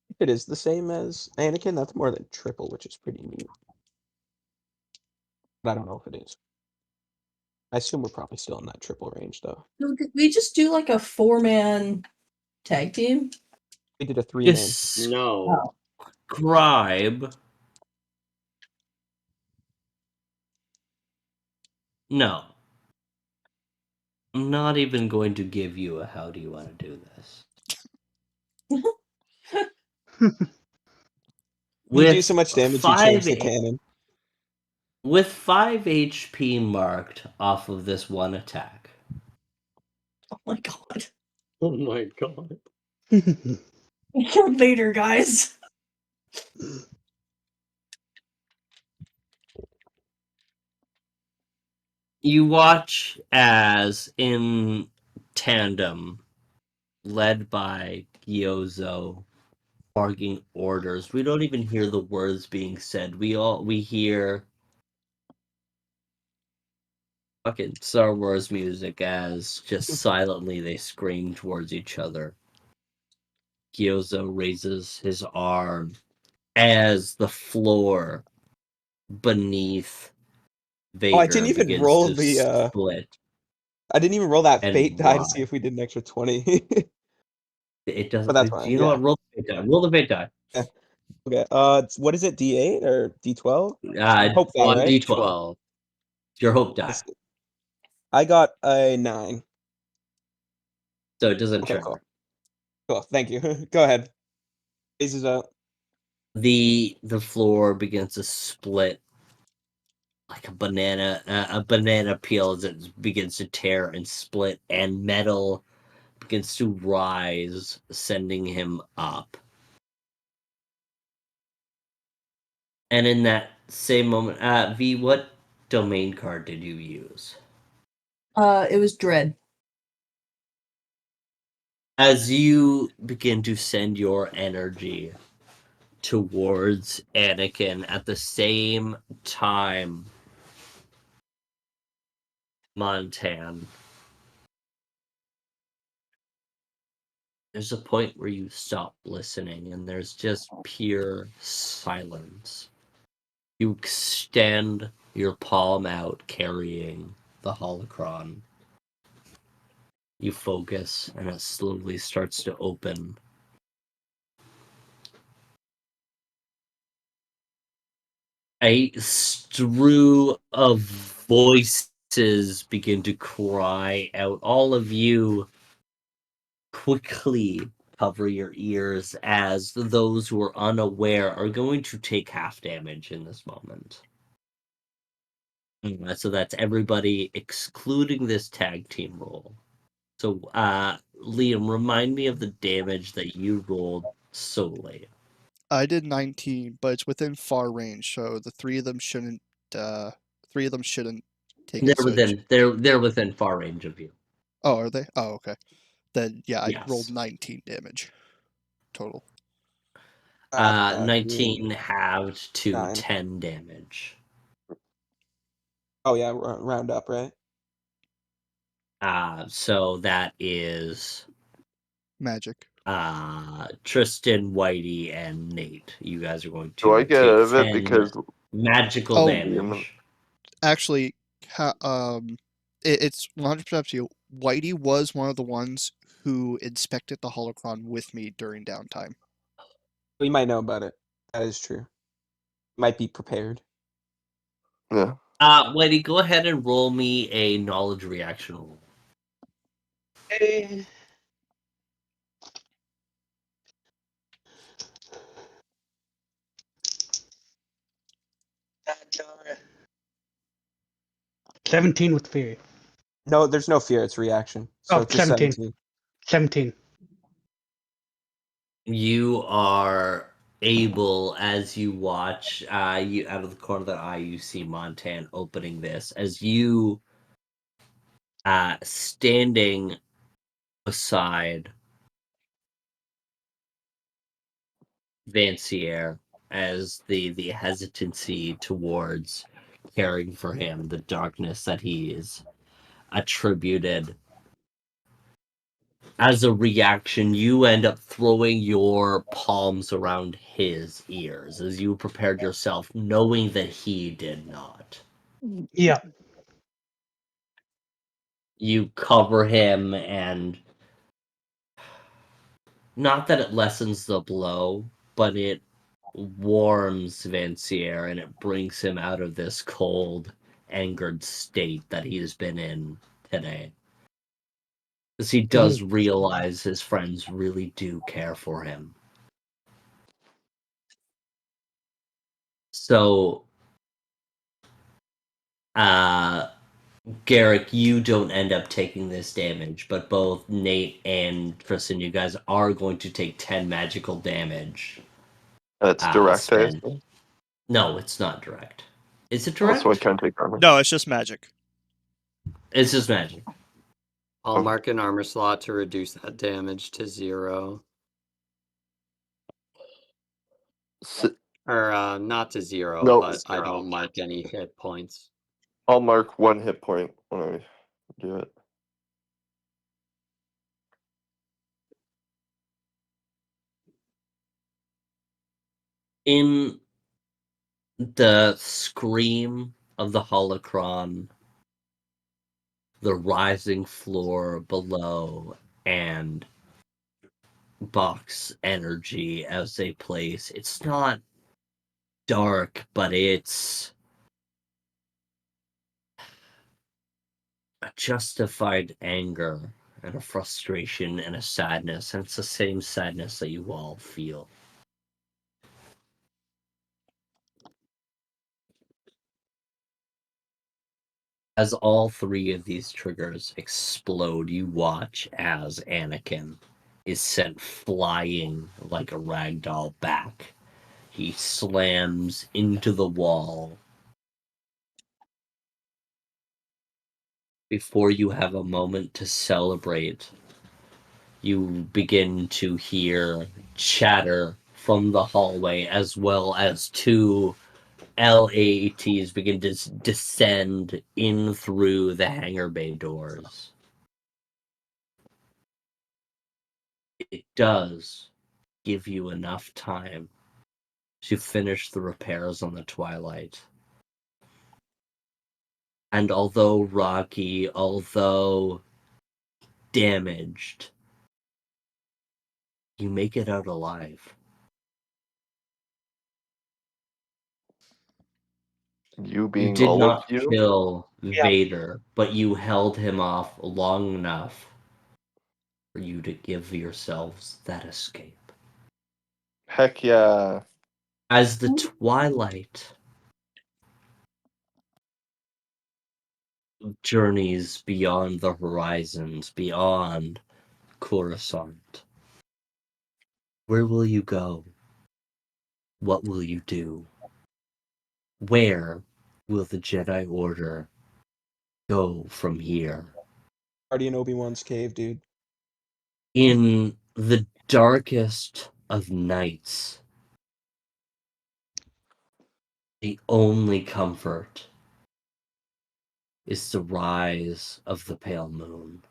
If it is the same as Anakin, that's more than triple, which is pretty neat. But I don't know if it is. I assume we're probably still in that triple range, though. So did we just do like a 4-man tag team? We did a 3-man. No. Describe. No. I'm not even going to give you a how do you want to do this. We do so much damage, you change the cannon. With 5 HP marked off of this one attack. Oh my god. Oh my god. Poor Vader, guys. You watch as in tandem, led by Gyozo, barking orders. We don't even hear the words being said. We hear fucking Star Wars music as just silently they scream towards each other. Gyozo raises his arm as the floor beneath Vader I didn't even begins roll to the split. I didn't even roll that and fate die to rise. see if we did an extra 20. It doesn't. But that's fine, You know yeah. what? Roll the fate die. Roll the fate die. Okay. What is it? D8 or D12? Hope die, One right? D12. Your hope die. I got a 9. So it doesn't Okay, trigger. Cool. Thank you. Go ahead. Phases out. The floor begins to split like a banana peel as it begins to tear and split, and metal begins to rise, sending him up. And in that same moment, V, what domain card did you use? It was Dread. As you begin to send your energy towards Anakin at the same time, Montan, there's a point where you stop listening and there's just pure silence. You extend your palm out carrying the holocron. You focus and it slowly starts to open. A strew of voices begin to cry out. All of you quickly cover your ears as those who are unaware are going to take half damage in this moment. So that's everybody excluding this tag team roll. So, Liam, remind me of the damage that you rolled solely. I did 19, but it's within far range, so the three of them shouldn't take it. They're within far range of you. Oh, are they? Oh, okay. Then yeah, I rolled Yes. 19 damage total. 19 halved to 9. 10 damage. Oh yeah, round up, right? So that is Magic. Tristan, Whitey, and Nate. You guys are going to Do I get take out of it 10 because magical Oh, damage. Actually, it's 100% up to you. Whitey was one of the ones who inspected the holocron with me during downtime. We might know about it. That is true. Might be prepared. Yeah. Lady, go ahead and roll me a knowledge reaction roll. Eh. That's 17 with fear. No, there's no fear. It's reaction. So Oh, it's just 17. 17. You are able, as you watch, you out of the corner of the eye, you see Montan opening this. As you, standing beside Vancier, as the hesitancy towards caring for him, the darkness that he is attributed. As a reaction, you end up throwing your palms around his ears as you prepared yourself, knowing that he did not. Yeah. You cover him, and not that it lessens the blow, but it warms Vancier and it brings him out of this cold, angered state that he's been in today. Because he does realize his friends really do care for him. So, Garrick, you don't end up taking this damage, but both Nate and Tristan, you guys are going to take 10 magical damage. That's direct, I Spend. assume? No, it's not direct. Is it Oh, direct? so I can take armor. No, it's just magic. It's just magic. I'll Okay. mark an armor slot to reduce that damage to 0. Or not to 0, No, but I don't mark any hit points. I'll mark 1 hit point when I do it. In the scream of the holocron, the rising floor below, and box energy as they place, it's not dark, but it's a justified anger and a frustration and a sadness, and it's the same sadness that you all feel. As all 3 of these triggers explode, you watch as Anakin is sent flying like a ragdoll back. He slams into the wall. Before you have a moment to celebrate, you begin to hear chatter from the hallway, as well as 2 LAATs begin to descend in through the hangar bay doors. It does give you enough time to finish the repairs on the Twilight. And although rocky, although damaged, you make it out alive. You You being did all not of you? kill Yeah. Vader, but you held him off long enough for you to give yourselves that escape. Heck yeah. As the Twilight journeys beyond the horizons, beyond Coruscant, where will you go? What will you do? Where will the Jedi Order go from here? Guardian Obi-Wan's cave, dude. In the darkest of nights, the only comfort is the rise of the pale moon.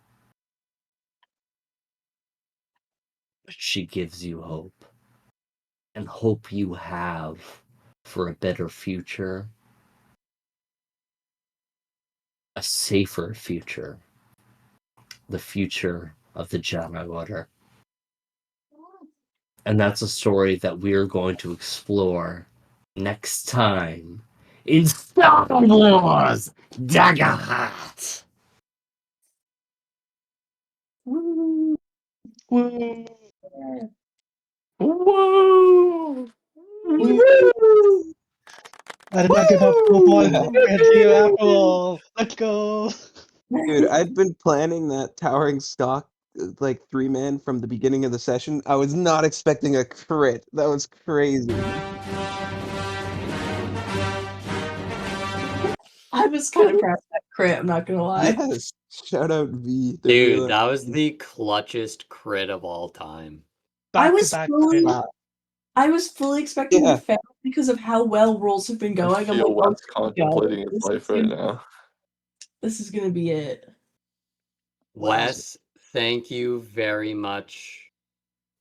But she gives you hope, and hope you have for a better future a safer future. The future of the Jedi Order. And that's a story that we're going to explore next time in Star Wars Daggerheart. Woo! Woo! Woo! I did not give up hope on here after all. Let's go. Dude, I'd been planning that towering stock like 3-man from the beginning of the session. I was not expecting a crit. That was crazy. I was kind of proud of that crit, I'm not gonna lie. Yes. Shout out V. The Dude, real that was MVP. the clutchest crit of all time. I Back to was back. fully, Wow. I was fully expecting Yeah. to fail because of how well rolls have been I going. I'm feel like, oh Wes my God, contemplating his life right now. this is gonna be it. Wes, thank you very much.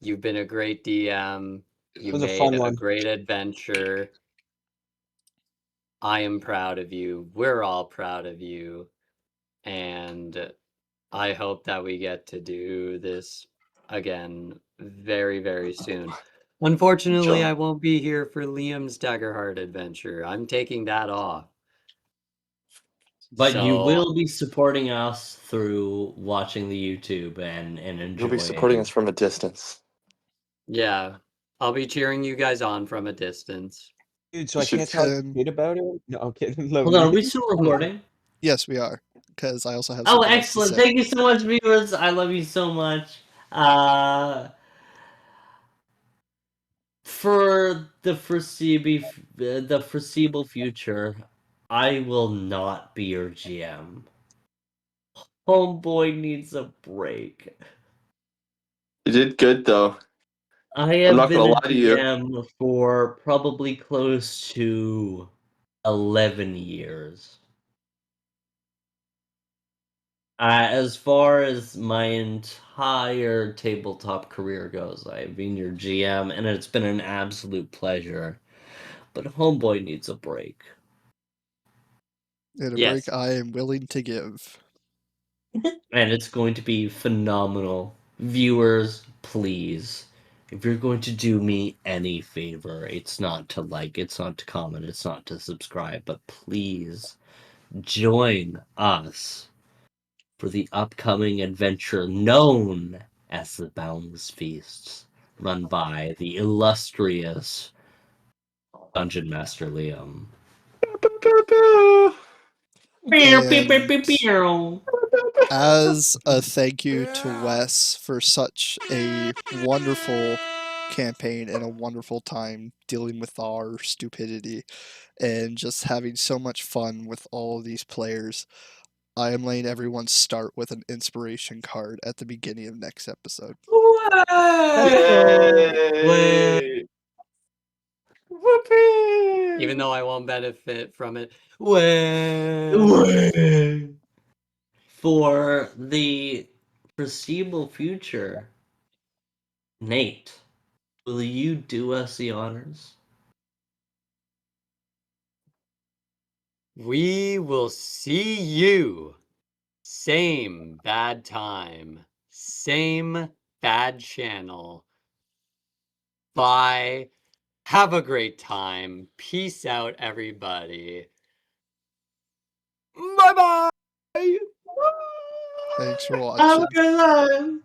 You've been a great DM. You It was a made fun a one. great adventure. I am proud of you. We're all proud of you. And I hope that we get to do this again very, very soon. Unfortunately, John. I won't be here for Liam's Daggerheart adventure. I'm taking that off. But you So, will be supporting us through watching the YouTube and You'll be supporting enjoying. us from a distance. yeah, I'll be cheering you guys on from a distance. Dude, so You I should- can't talk Um, shit about it? No, I'm kidding. Hold on, are we Lovely. still recording? yes, we are, because I also have Oh, something else to excellent. say. Thank you so much, viewers. I love you so much. For the foreseeable future, I will not be your GM. Homeboy needs a break. You did good though. I I'm have not been gonna a lie to you. GM for probably close to 11 years. As far as my entire tabletop career goes, I've been your GM, and it's been an absolute pleasure. But Homeboy needs a break. And a Yes. break I am willing to give. And it's going to be phenomenal. Viewers, please, if you're going to do me any favor, it's not to like, it's not to comment, it's not to subscribe, but please join us for the upcoming adventure known as the Boundless Feasts, run by the illustrious Dungeon Master Liam. And as a thank you to Wes for such a wonderful campaign and a wonderful time dealing with our stupidity and just having so much fun with all of these players, I am letting everyone start with an inspiration card at the beginning of next episode. Let's go. Yay! Whoopee! Even though I won't benefit from it. Well, For the foreseeable future, Nate, will you do us the honors? we will see you. Same bad time. Same bad channel. Bye. Have a great time. Peace out, everybody. Bye bye. Thanks for Have a watching. good time.